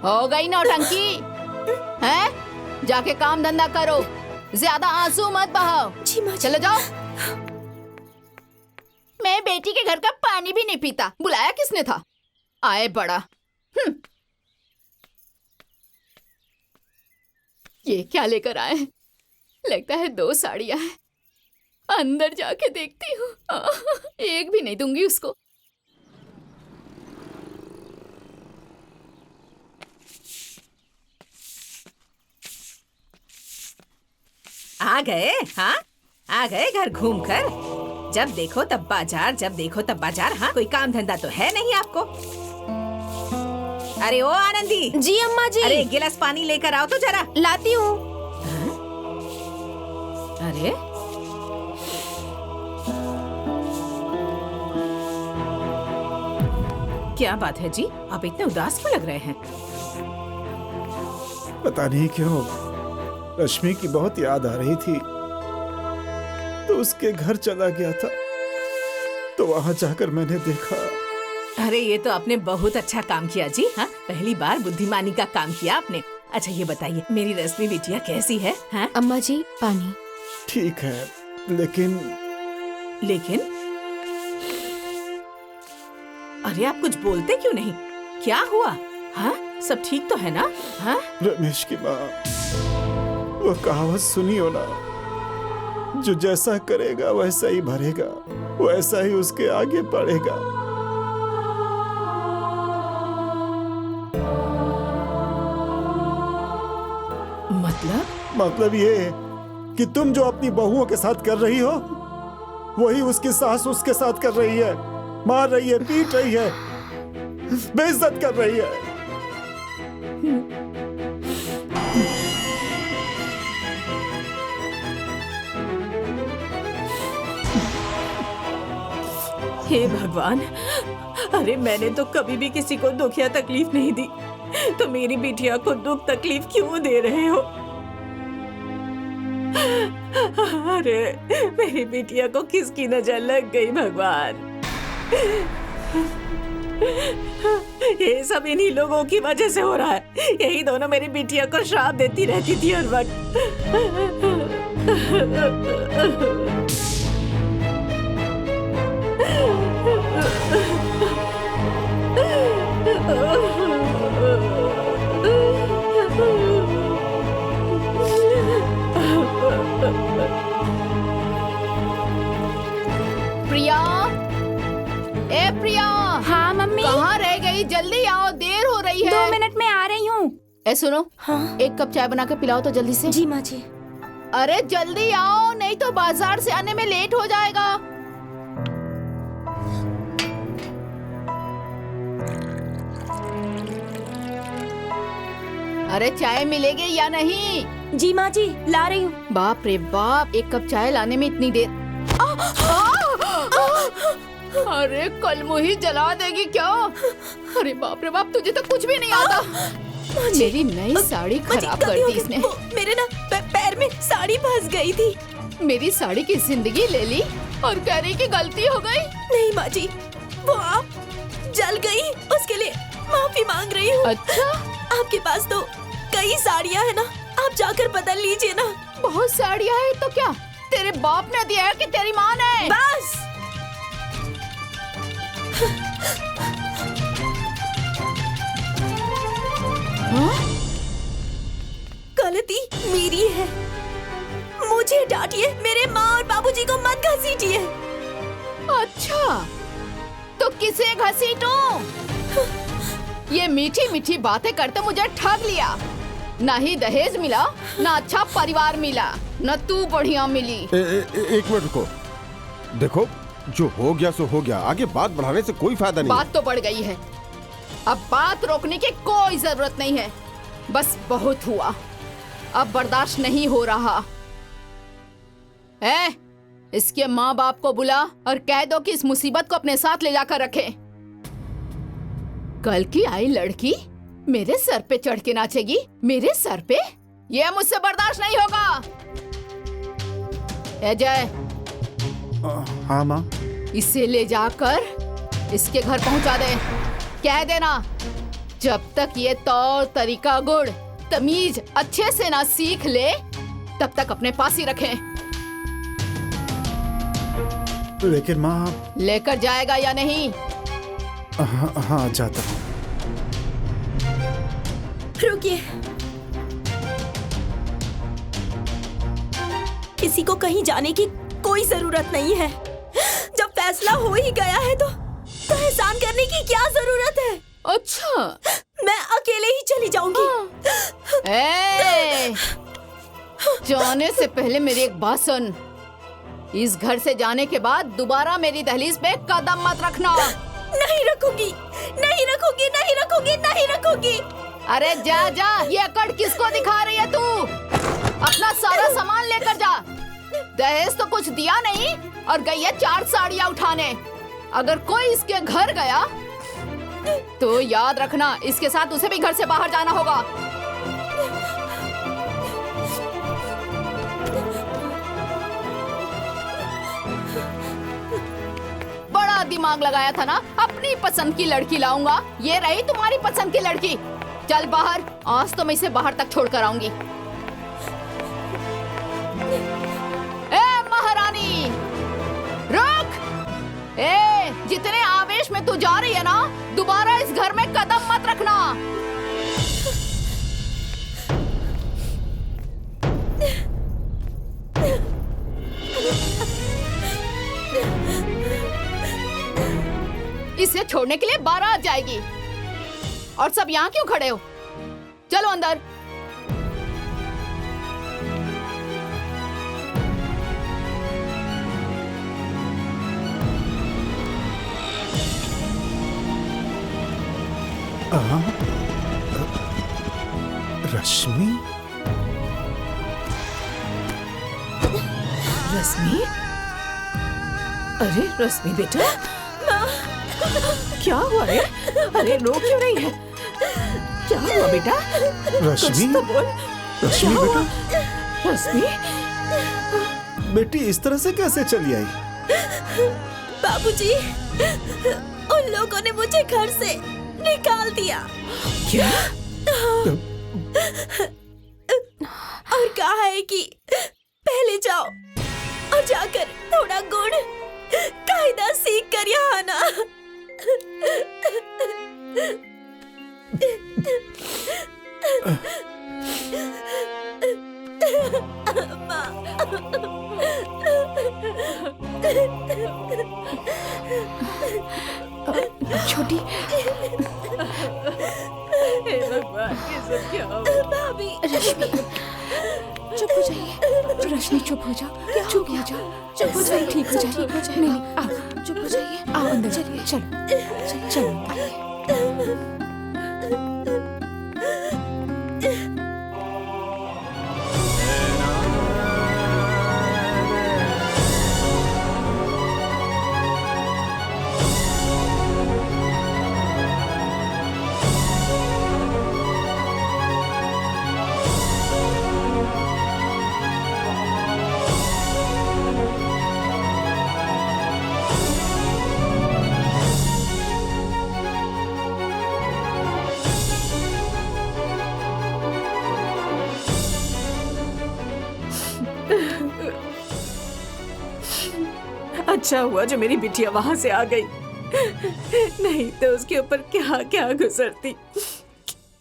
Speaker 1: हो गई नौटंकी है? जाके काम धंधा करो, ज्यादा आंसू मत बहाओ।
Speaker 3: जी माँ जी।
Speaker 1: चले जाओ। मैं बेटी के घर का पानी भी नहीं पीता, बुलाया किसने था? आए बड़ा। ये क्या लेकर आए? लगता है 2 साड़ियां हैं। अंदर जाके देखती हूँ। एक भी नहीं दूंगी उसको।
Speaker 4: आ गए? हाँ, आ गए घर घूमकर। जब देखो तब बाजार, जब देखो तब बाजार। हाँ, कोई काम धंधा तो है नहीं आपको? अरे ओ आनंदी।
Speaker 8: जी अम्मा जी।
Speaker 4: अरे एक गिलास पानी लेकर आओ तो जरा।
Speaker 8: लाती हूँ।
Speaker 4: अरे क्या बात है जी, आप इतने उदास क्यों लग रहे हैं?
Speaker 5: पता नहीं क्यों रश्मि की बहुत याद आ रही थी, तो उसके घर चला गया था, तो वहां जाकर मैंने देखा।
Speaker 4: अरे ये तो आपने बहुत अच्छा काम किया जी। हाँ, पहली बार बुद्धिमानी का काम किया आपने। अच्छा ये बताइए, मेरी रश्मि बिटिया कैसी है? हाँ?
Speaker 8: अम्मा जी पानी।
Speaker 5: ठीक है, लेकिन
Speaker 4: अरे आप कुछ बोलते क्यों नहीं? क्या हुआ? हाँ, सब ठीक तो है ना? हाँ?
Speaker 5: रमेश की माँ, वो कहावत सुनी हो ना, जो जैसा करेगा वैसा ही भरेगा, वैसा ही उसके आगे बढ़ेगा। मतलब ये कि तुम जो अपनी बहुओं के साथ कर रही हो, वही उसकी सास उसके साथ कर रही है। मार रही है, पीट रही है, बेइज्जत कर रही है।
Speaker 4: हे भगवान, अरे मैंने तो कभी भी किसी को दुख या तकलीफ नहीं दी, तो मेरी बिटिया को दुख तकलीफ क्यों दे रहे हो? अरे मेरी बिटिया को किसकी नजर लग गई भगवान? ये सब इन्हीं लोगों की वजह से हो रहा है। यही दोनों मेरी बिटिया को श्राप देती रहती थी हर वक्त।
Speaker 1: प्रिया, ए प्रिया,
Speaker 3: हाँ मम्मी।
Speaker 1: कहाँ रह गई? जल्दी आओ, देर हो रही है।
Speaker 3: 2 मिनट में आ रही हूँ।
Speaker 1: ए सुनो,
Speaker 3: हाँ।
Speaker 1: एक कप चाय बना के पिलाओ तो जल्दी से।
Speaker 3: जी माँ जी।
Speaker 1: अरे जल्दी आओ, नहीं तो बाजार से आने में लेट हो जाएगा। अरे चाय मिलेगी या नहीं?
Speaker 3: जी माँ जी, ला रही हूँ।
Speaker 1: बाप रे बाप, एक कप चाय लाने में इतनी देर। अरे कल मुही जला देगी क्या? अरे बाप रे बाप, तुझे तो कुछ भी नहीं आता। मेरी नई साड़ी खराब कर दी इसने।
Speaker 3: मेरे ना पैर में साड़ी फंस गई थी।
Speaker 1: मेरी साड़ी की जिंदगी ले ली और कह रही कि गलती हो गई।
Speaker 3: नहीं माँ जी, वो आप जल गई, उसके लिए माफी मांग रही हूँ।
Speaker 1: अच्छा,
Speaker 3: आपके पास तो कई साड़ियाँ है ना, आप जाकर बदल लीजिए ना।
Speaker 1: बहुत साड़ियाँ है तो क्या तेरे बाप ने दिया है कि तेरी माँ ने?
Speaker 3: बस गलती मेरी है, मुझे डांटिए, मेरे माँ और बाबूजी को मत घसीटिए।
Speaker 1: अच्छा, तो किसे घसीटूं? ये मीठी मीठी बातें करते मुझे ठग लिया। ना ही दहेज मिला, ना अच्छा परिवार मिला, न तू बढ़िया मिली।
Speaker 9: एक मिनट रुको। देखो, जो हो गया सो हो गया, आगे बात बढ़ाने से कोई फायदा नहीं।
Speaker 1: बात तो बढ़ गई है, अब बात रोकने की कोई जरूरत नहीं है। बस बहुत हुआ, अब बर्दाश्त नहीं हो रहा। इसके माँ बाप को बुला और कह दो कि इस मुसीबत को अपने साथ ले जाकर रखे। कल की आई लड़की मेरे सर पे चढ़ के नाचेगी, मेरे सर पे? यह मुझसे बर्दाश्त नहीं होगा। जय,
Speaker 5: हाँ माँ।
Speaker 1: इसे ले जाकर इसके घर पहुंचा दे। कह देना, जब तक ये तौर तरीका गुड़ तमीज अच्छे से ना सीख ले, तब तक अपने पास ही रखें।
Speaker 5: लेकिन माँ।
Speaker 1: लेकर जाएगा या नहीं?
Speaker 5: हाँ, जाता हूँ।
Speaker 3: रुकिए, किसी को कहीं जाने की कोई जरूरत नहीं है। जब फैसला हो ही गया है तो एहसान करने की क्या जरूरत है?
Speaker 1: अच्छा,
Speaker 3: मैं अकेले ही चली जाऊंगी।
Speaker 1: जाने से पहले मेरी एक बात सुन। इस घर से जाने के बाद दोबारा मेरी दहलीज पे कदम मत रखना।
Speaker 3: नहीं रखूंगी, नहीं रखूंगी, नहीं रखूंगी, नहीं रखूंगी।
Speaker 1: अरे जा जा, ये अकड़ किसको दिखा रही है तू? अपना सारा सामान लेकर जा। दहेज तो कुछ दिया नहीं और गई है 4 साड़ियाँ उठाने। अगर कोई इसके घर गया तो याद रखना, इसके साथ उसे भी घर से बाहर जाना होगा। बड़ा दिमाग लगाया था ना, अपनी पसंद की लड़की लाऊंगा। ये रही तुम्हारी पसंद की लड़की। चल बाहर, आज तो मैं इसे बाहर तक छोड़कर आऊंगी। ए महारानी, रुक! जितने आवेश में तू जा रही है ना, दोबारा इस घर में कदम मत रखना। इसे छोड़ने के लिए 12 आ जाएगी। और सब यहाँ क्यों खड़े हो? चलो अंदर।
Speaker 5: रश्मि?
Speaker 4: रश्मि? अरे रश्मि बेटा, क्या हुआ रे? अरे रो क्यों रही है? क्या हुआ बेटा?
Speaker 5: रश्मि?
Speaker 4: कुछ तो बोल।
Speaker 5: रश्मि
Speaker 4: क्या हुआ?
Speaker 5: बेटा,
Speaker 4: रश्मि?
Speaker 5: बेटी इस तरह से कैसे चली आई?
Speaker 3: बाबूजी, उन लोगों ने मुझे घर से निकाल दिया।
Speaker 4: क्या?
Speaker 3: और कहा है कि पहले जाओ और जाकर थोड़ा गुड़ कायदा सीख कर यहाँ आना।
Speaker 2: छोटी
Speaker 3: भाभी
Speaker 2: रश्मि चुप हो जाइए। रश्मि चुप हो जाओ, चुप हो जाओ, चुप हो जाइए, ठीक हो जाए। नहीं नहीं, आओ
Speaker 8: चुप हो जाइए।
Speaker 2: आओ अंदर चलिए, चलो चलो आइए।
Speaker 4: अच्छा हुआ जो मेरी बिटिया वहां से आ गई, नहीं तो उसके ऊपर क्या क्या गुजरती।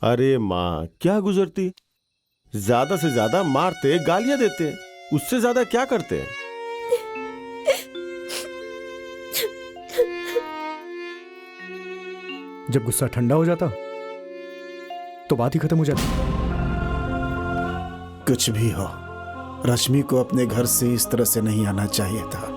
Speaker 6: अरे माँ, क्या गुजरती? ज्यादा से ज्यादा मारते, गालियां देते, उससे ज्यादा क्या करते?
Speaker 7: जब गुस्सा ठंडा हो जाता तो बात ही खत्म हो जाती।
Speaker 5: कुछ भी हो, रश्मि को अपने घर से इस तरह से नहीं आना चाहिए था।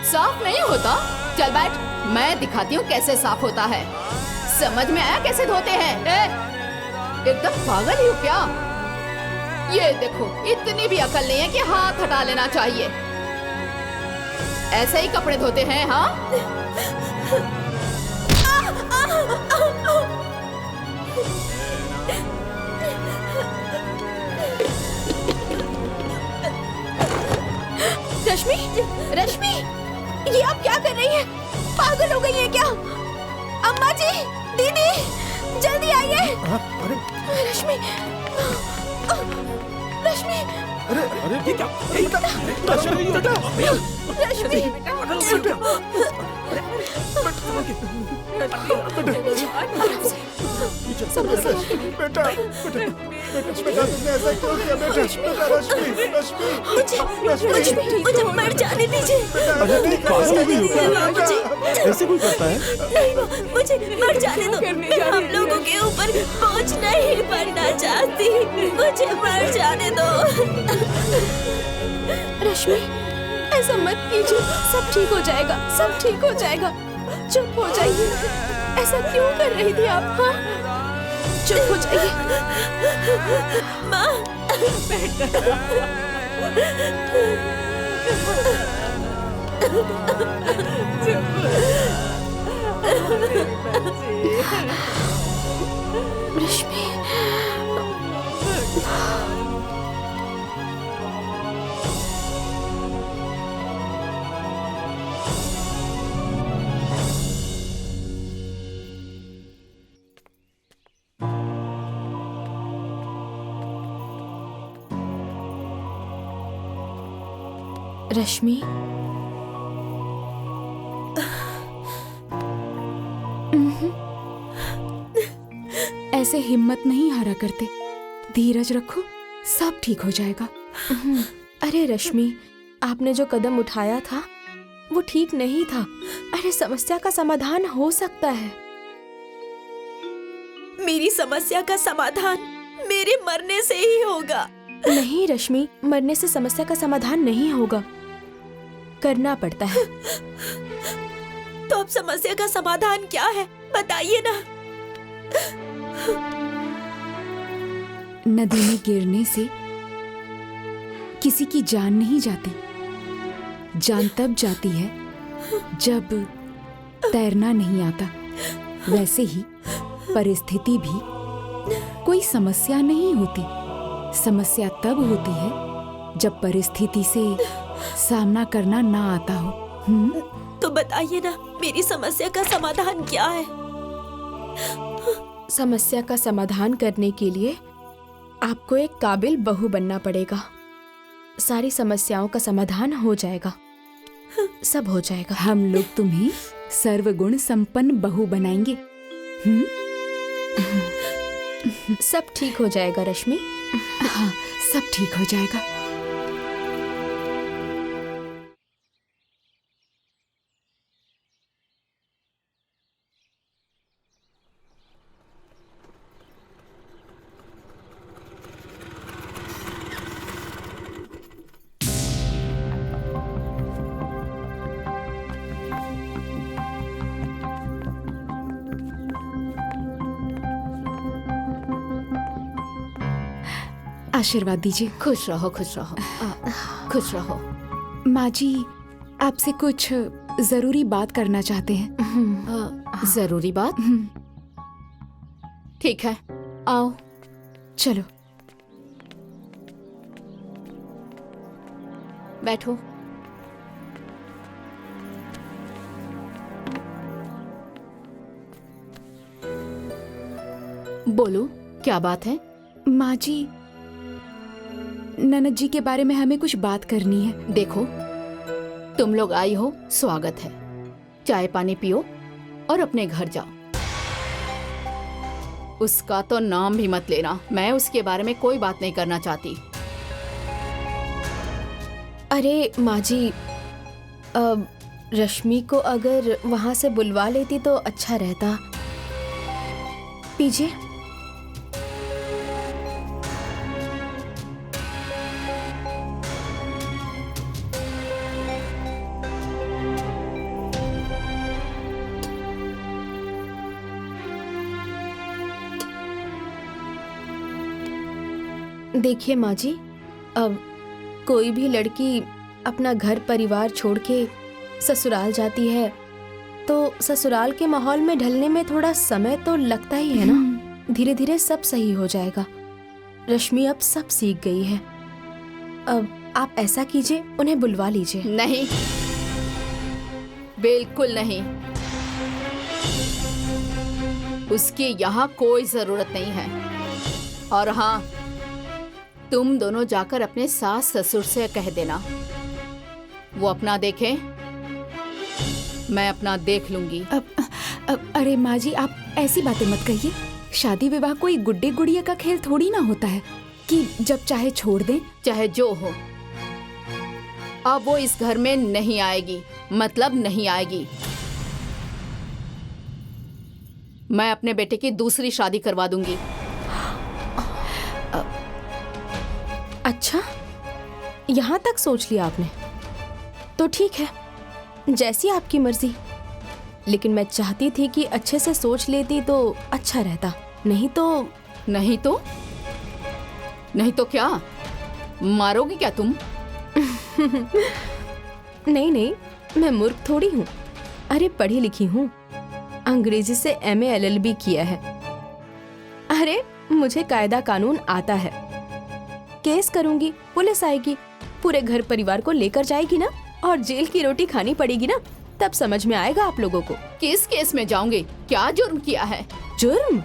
Speaker 1: साफ नहीं होता? चल बैठ, मैं दिखाती हूँ कैसे साफ होता है। समझ में आया कैसे धोते हैं? एकदम पागल ही हो क्या? ये देखो, इतनी भी अकल नहीं है कि हाथ हटा लेना चाहिए। ऐसे ही कपड़े धोते हैं? हाँ,
Speaker 8: रश्मि, रश्मि, ये आप क्या कर रही हैं? पागल हो गई हैं क्या? अम्मा जी, दीदी, जल्दी आइए।
Speaker 5: अरे
Speaker 8: रश्मि, रश्मि,
Speaker 6: अरे ये क्या?
Speaker 8: रश्मि,
Speaker 5: बेटा, तुमने ऐसा क्यों किया बेटा?
Speaker 3: मुझे मर जाने दीजिए।
Speaker 6: अरे तुम पागल हो गई हो क्या? ऐसे कोई करता है?
Speaker 3: नहीं, मुझे मर जाने दो। मैं हम लोगों के ऊपर बोझ नहीं बनना चाहती। मुझे मर जाने दो।
Speaker 8: रश्मि, ऐसा मत कीजिए, सब ठीक हो जाएगा, सब ठीक हो जाएगा। चुप हो जाइए। ऐसा क्यों कर रही थी आप? हाँ, चुप हो जाइए।
Speaker 3: माँ,
Speaker 8: रश्मि, रश्मि, ऐसे हिम्मत नहीं हारा करते। धीरज रखो, सब ठीक हो जाएगा। अरे रश्मि, आपने जो कदम उठाया था वो ठीक नहीं था। अरे समस्या का समाधान हो सकता है।
Speaker 3: मेरी समस्या का समाधान मेरे मरने से ही होगा।
Speaker 8: नहीं रश्मि, मरने से समस्या का समाधान नहीं होगा, करना पड़ता है।
Speaker 3: तो अब समस्या का समाधान क्या है, बताइए ना।
Speaker 2: नदी में गिरने से किसी की जान नहीं जाती। जान तब जाती है जब तैरना नहीं आता। वैसे ही परिस्थिति भी कोई समस्या नहीं होती। समस्या तब होती है जब परिस्थिति से सामना करना ना आता हो।
Speaker 3: तो बताइए ना, मेरी समस्या का समाधान क्या है?
Speaker 8: समस्या का समाधान करने के लिए आपको एक काबिल बहू बनना पड़ेगा। सारी समस्याओं का समाधान हो जाएगा, सब हो जाएगा।
Speaker 2: हम लोग तुम्हें सर्वगुण संपन्न बहू बनाएंगे।
Speaker 8: सब ठीक हो जाएगा रश्मि।
Speaker 2: हाँ, सब ठीक हो जाएगा। आशीर्वाद दीजिए।
Speaker 1: खुश रहो, खुश रहो, खुश रहो।
Speaker 2: माँ जी, आपसे कुछ जरूरी बात करना चाहते हैं।
Speaker 1: जरूरी बात? ठीक है, आओ।
Speaker 2: चलो
Speaker 1: बैठो। बोलो, क्या बात है?
Speaker 2: माँ जी, ननद जी के बारे में हमें कुछ बात करनी है।
Speaker 1: देखो, तुम लोग आई हो, स्वागत है। चाय पानी पियो और अपने घर जाओ। उसका तो नाम भी मत लेना, मैं उसके बारे में कोई बात नहीं करना चाहती।
Speaker 8: अरे माँ जी, रश्मि को अगर वहाँ से बुलवा लेती तो अच्छा रहता। पीजिए। देखिए माँ जी, अब कोई भी लड़की अपना घर परिवार छोड़ के ससुराल जाती है तो ससुराल के माहौल में ढलने में थोड़ा समय तो लगता ही है ना। धीरे धीरे सब सही हो जाएगा। रश्मि अब सब सीख गई है। अब आप ऐसा कीजिए, उन्हें बुलवा लीजिए।
Speaker 1: नहीं, बिल्कुल नहीं। उसकी यहाँ कोई जरूरत नहीं है। और हाँ, तुम दोनों जाकर अपने सास ससुर से कह देना, वो अपना देखें, मैं अपना देख लूंगी।
Speaker 2: अरे माँ जी, आप ऐसी बातें मत कहिए। शादी विवाह कोई गुड्डे गुड़िया का खेल थोड़ी ना होता है कि जब चाहे छोड़ दें।
Speaker 1: चाहे जो हो, अब वो इस घर में नहीं आएगी, मतलब नहीं आएगी। मैं अपने बेटे की दूसरी शादी करवा दूंगी।
Speaker 8: अच्छा, यहाँ तक सोच लिया आपने? तो ठीक है, जैसी आपकी मर्जी। लेकिन मैं चाहती थी कि अच्छे से सोच लेती तो अच्छा रहता। नहीं तो
Speaker 1: क्या मारोगी क्या तुम?
Speaker 8: नहीं, मैं मूर्ख थोड़ी हूँ। अरे पढ़ी लिखी हूँ, अंग्रेजी से MA LLB किया है। अरे मुझे कायदा कानून आता है। केस करूंगी, पुलिस आएगी, पूरे घर परिवार को लेकर जाएगी ना, और जेल की रोटी खानी पड़ेगी ना, तब समझ में आएगा आप लोगों को।
Speaker 1: किस केस में जाओगे? क्या जुर्म किया है?
Speaker 8: जुर्म?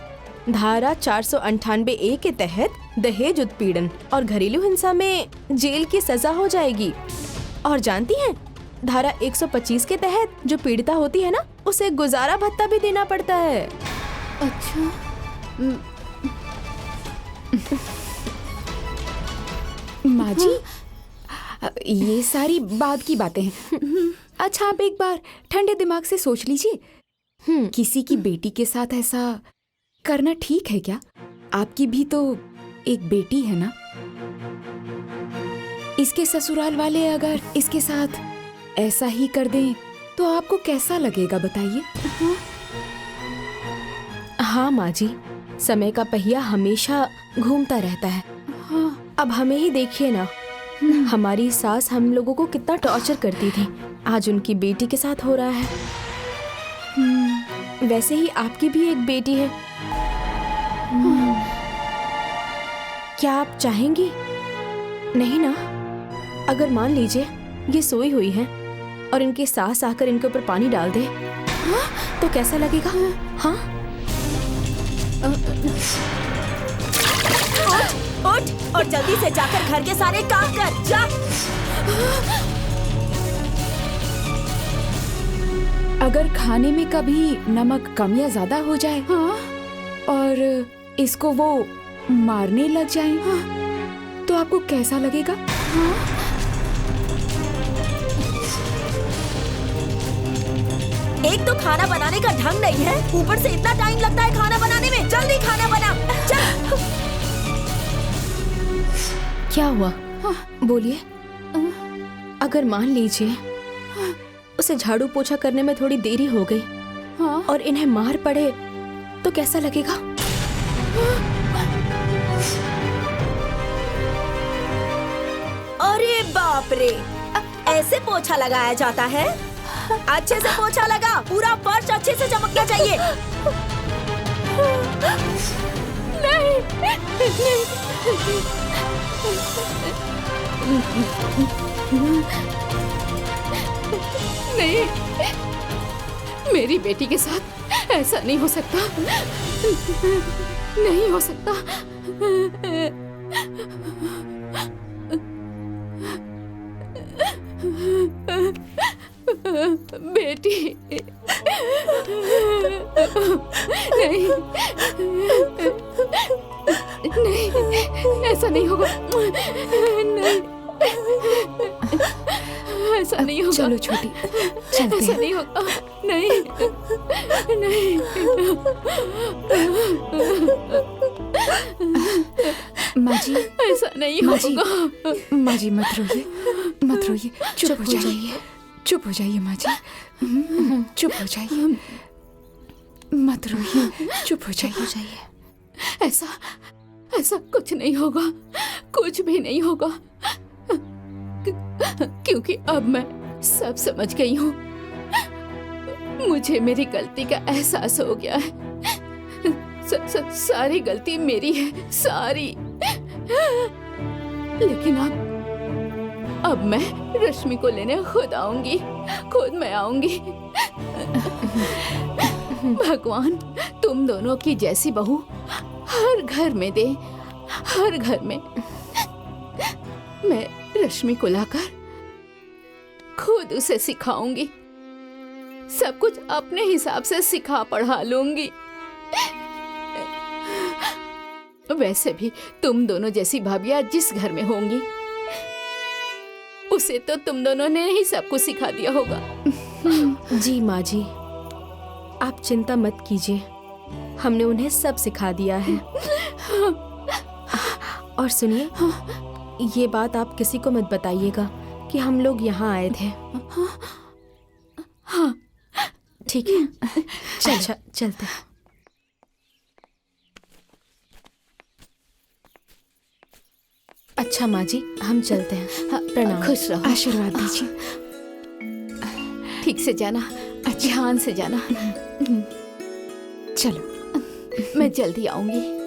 Speaker 8: धारा 498A के तहत दहेज उत्पीड़न और घरेलू हिंसा में जेल की सजा हो जाएगी। और जानती हैं, धारा 125 के तहत जो पीड़िता होती है ना, उसे गुजारा भत्ता भी देना पड़ता है।
Speaker 1: अच्छा,
Speaker 2: माँ जी, ये सारी बाद की बातें हैं। अच्छा, आप एक बार ठंडे दिमाग से सोच लीजिए। किसी की बेटी के साथ ऐसा करना ठीक है क्या? आपकी भी तो एक बेटी है ना। इसके ससुराल वाले अगर इसके साथ ऐसा ही कर दें तो आपको कैसा लगेगा, बताइए?
Speaker 8: हाँ माँ जी, समय का पहिया हमेशा घूमता रहता है।
Speaker 2: हाँ।
Speaker 8: अब हमें ही देखिए ना, हमारी सास हम लोगों को कितना टॉर्चर करती थी, आज उनकी बेटी के साथ हो रहा है। वैसे ही आपकी भी एक बेटी है। क्या आप चाहेंगी? नहीं ना? अगर मान लीजिए ये सोई हुई है और इनकी सास आकर इनके ऊपर पानी डाल दे, तो कैसा लगेगा? हाँ?
Speaker 3: उठ और जल्दी से जाकर घर के सारे काम कर, जा।
Speaker 2: अगर खाने में कभी नमक कम या ज्यादा हो जाए, हाँ, और इसको वो मारने लग जाए, हाँ, तो आपको कैसा लगेगा? हाँ?
Speaker 3: एक तो खाना बनाने का ढंग नहीं है, ऊपर से इतना टाइम लगता है खाना बनाने में। जल्दी खाना बना, चल।
Speaker 8: क्या हुआ? बोलिए। अगर मान लीजिए उसे झाड़ू पोछा करने में थोड़ी देरी हो गई, हाँ, और इन्हें मार पड़े तो कैसा लगेगा?
Speaker 3: अरे बाप रे, ऐसे पोछा लगाया जाता है? अच्छे से पोछा लगा, पूरा फर्श अच्छे से चमकना चाहिए।
Speaker 1: नहीं, मेरी बेटी के साथ ऐसा नहीं हो सकता, नहीं हो सकता। बेटी, नहीं, नहीं, ऐसा नहीं होगा, नहीं, ऐसा नहीं होगा।
Speaker 2: चलो छोटी, चलते
Speaker 1: ऐसा
Speaker 2: हैं।
Speaker 1: नहीं होगा, नहीं, नहीं।
Speaker 2: माँ जी,
Speaker 1: ऐसा नहीं
Speaker 2: माँ जी,
Speaker 1: होगा।
Speaker 2: माँ जी मत रोइए, मत रोइए, चुप हो जाइए, चुप हो जाइए माँ जी, चुप हो जाइए, मत रोइए, चुप हो जाइए।
Speaker 1: ऐसा कुछ नहीं होगा, कुछ भी नहीं होगा, क्योंकि अब मैं सब समझ गई हूँ। मुझे मेरी गलती का एहसास हो गया है। सारी गलती मेरी है, सारी। लेकिन अब मैं रश्मि को लेने खुद आऊंगी, खुद मैं आऊंगी। भगवान तुम दोनों की जैसी बहू हर घर में दे, हर घर में। मैं रश्मि को लाकर खुद उसे सिखाऊंगी, सब कुछ अपने हिसाब से सिखा पढ़ा लूंगी। वैसे भी तुम दोनों जैसी भाभियां जिस घर में होंगी, उसे तो तुम दोनों ने ही सब कुछ सिखा दिया होगा।
Speaker 8: जी माँ जी, आप चिंता मत कीजिए, हमने उन्हें सब सिखा दिया है। और सुनिए, ये बात आप किसी को मत बताइएगा कि हम लोग यहाँ आए थे।
Speaker 1: हाँ,
Speaker 8: ठीक है, चलते हैं। अच्छा माँ जी, हम चलते हैं।
Speaker 1: हाँ,
Speaker 8: प्रणाम।
Speaker 1: खुश रहो,
Speaker 2: आशीर्वाद दीजिए।
Speaker 1: ठीक से जाना, ध्यान से जाना।
Speaker 2: चलो,
Speaker 1: मैं जल्दी आऊंगी।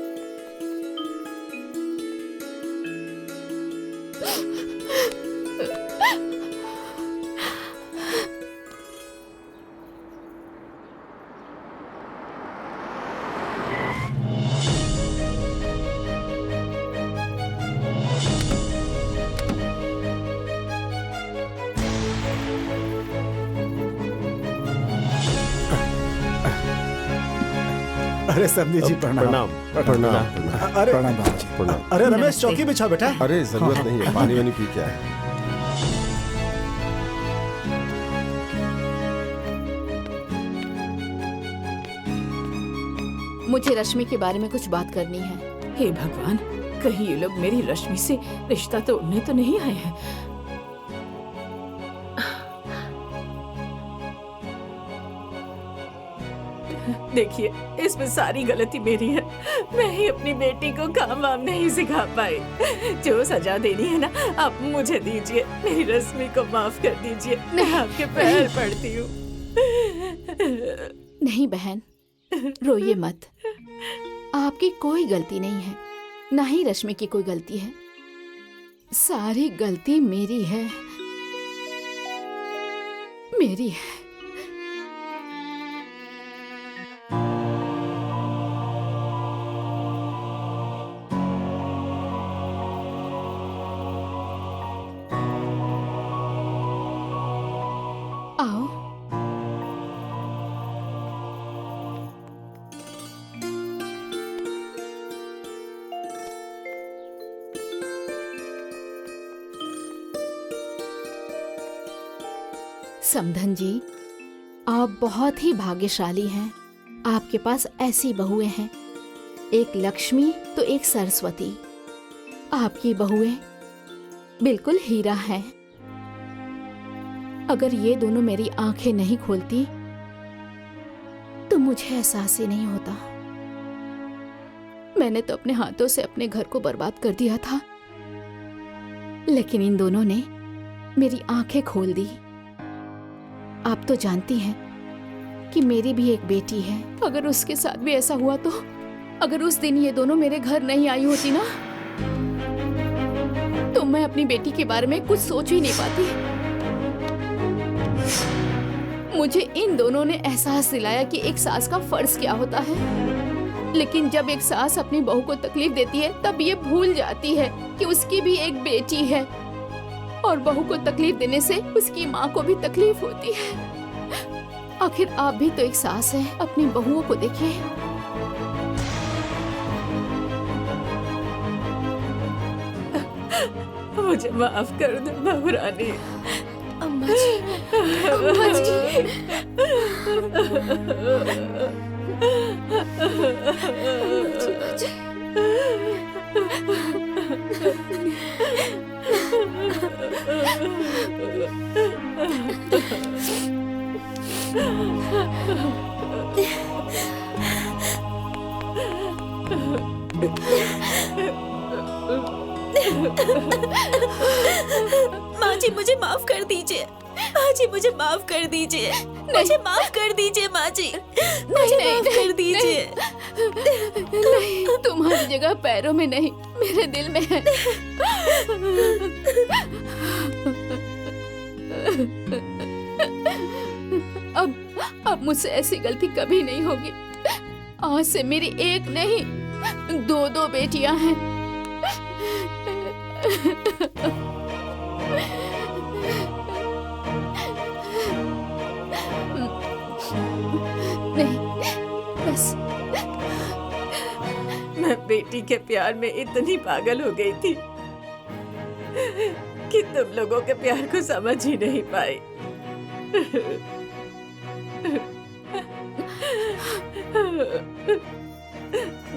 Speaker 5: अरे समझी जी, प्रणाम।
Speaker 6: प्रणाम प्रणाम।
Speaker 5: अरे
Speaker 9: प्रणाम
Speaker 5: बाबूजी।
Speaker 9: प्रणाम।
Speaker 5: अरे रमेश, चौकी बिछा बेटा।
Speaker 9: अरे जरूरत नहीं है, पानी वानी पी के आए।
Speaker 1: मुझे रश्मि के बारे में कुछ बात करनी है।
Speaker 4: हे भगवान, कहीं ये लोग मेरी रश्मि से रिश्ता तोड़ने तो नहीं आए हैं। देखिए, इसमें सारी गलती मेरी है। मैं ही अपनी बेटी को काम वाम नहीं सिखा पाई। जो सजा देनी है ना, आप मुझे दीजिए। मेरी रश्मि को माफ कर दीजिए, मैं आपके पैर पड़ती हूँ।
Speaker 1: नहीं बहन, रोइए मत, आपकी कोई गलती नहीं है। ना ही रश्मि की कोई गलती है। सारी गलती मेरी है, मेरी है। आओ। समधन जी, आप बहुत ही भाग्यशाली हैं। आपके पास ऐसी बहुएं हैं, एक लक्ष्मी तो एक सरस्वती। आपकी बहुएं बिल्कुल हीरा हैं। अगर ये दोनों मेरी आंखें नहीं खोलती तो मुझे एहसास ही नहीं होता। मैंने तो अपने हाथों से अपने घर को बर्बाद कर दिया था, लेकिन इन दोनों ने मेरी आंखें खोल दी। आप तो जानती हैं कि मेरी भी एक बेटी है। अगर उसके साथ भी ऐसा हुआ तो, अगर उस दिन ये दोनों मेरे घर नहीं आई होती ना, तो मैं अपनी बेटी के बारे में कुछ सोच ही नहीं पाती। मुझे इन दोनों ने एहसास दिलाया कि एक सास का फर्ज क्या होता है। लेकिन जब एक सास अपनी बहू को तकलीफ देती है, तब ये भूल जाती है कि उसकी भी एक बेटी है, और बहू को तकलीफ देने से उसकी माँ को भी तकलीफ होती है। आखिर आप भी तो एक सास हैं, अपनी बहुओं को देखिए।
Speaker 3: मुझे माफ कर दो महारानी।
Speaker 8: अम्मा जी, अम्मा जी।
Speaker 3: माँ जी मुझे माफ कर दीजिए। माँ जी मुझे माफ कर दीजिए। मुझे माफ कर दीजिए माँ जी। मुझे माफ कर दीजिए।
Speaker 1: नहीं, तुम्हारी जगह पैरों में नहीं, मेरे दिल में है। अब मुझसे ऐसी गलती कभी नहीं होगी। आज से मेरी एक नहीं, दो बेटियां हैं। नहीं, बस
Speaker 3: मैं बेटी के प्यार में इतनी पागल हो गई थी कि तुम लोगों के प्यार को समझ ही नहीं पाई।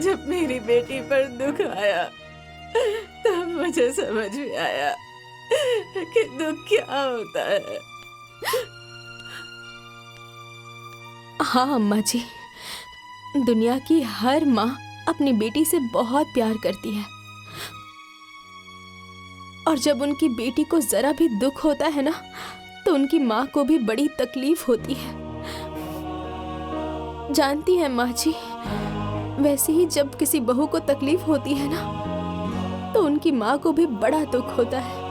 Speaker 3: जब मेरी बेटी पर दुख आया, तब मुझे समझ में आया कि दुख क्या होता है।
Speaker 8: हाँ अम्मा जी, दुनिया की हर माँ अपनी बेटी से बहुत प्यार करती है, और जब उनकी बेटी को जरा भी दुख होता है ना, तो उनकी माँ को भी बड़ी तकलीफ होती है। जानती है माँ जी, वैसे ही जब किसी बहू को तकलीफ होती है ना, तो उनकी माँ को भी बड़ा दुख होता है।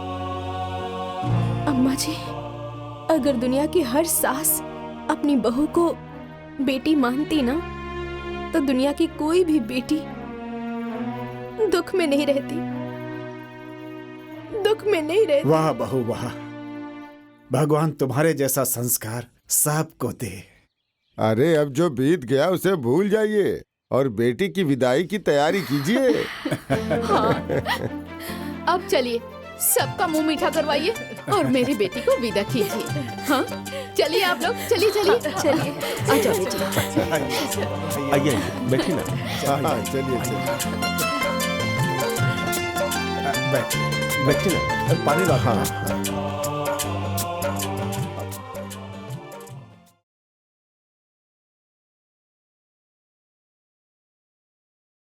Speaker 8: अम्मा जी, अगर दुनिया की हर सास अपनी बहू को बेटी मानती ना, तो दुनिया की कोई भी बेटी दुख में नहीं रहती, दुख में नहीं रहती।
Speaker 5: वाह बहू वाह, भगवान तुम्हारे जैसा संस्कार सबको दे।
Speaker 9: अरे अब जो बीत गया उसे भूल जाइए और बेटी की विदाई की तैयारी कीजिए।
Speaker 1: हाँ, अब चलिए सबका मुंह मीठा करवाइए और मेरी बेटी को विदा कीजिए। हाँ, चलिए आप लोग, चलिए चलिए चलिए, आ जाओ बेटी।
Speaker 6: आइए बैठिए ना।
Speaker 9: हाँ चलिए चलिए।
Speaker 5: बैठ
Speaker 6: बैठिए ना।
Speaker 5: पानी ला।
Speaker 9: हाँ हाँ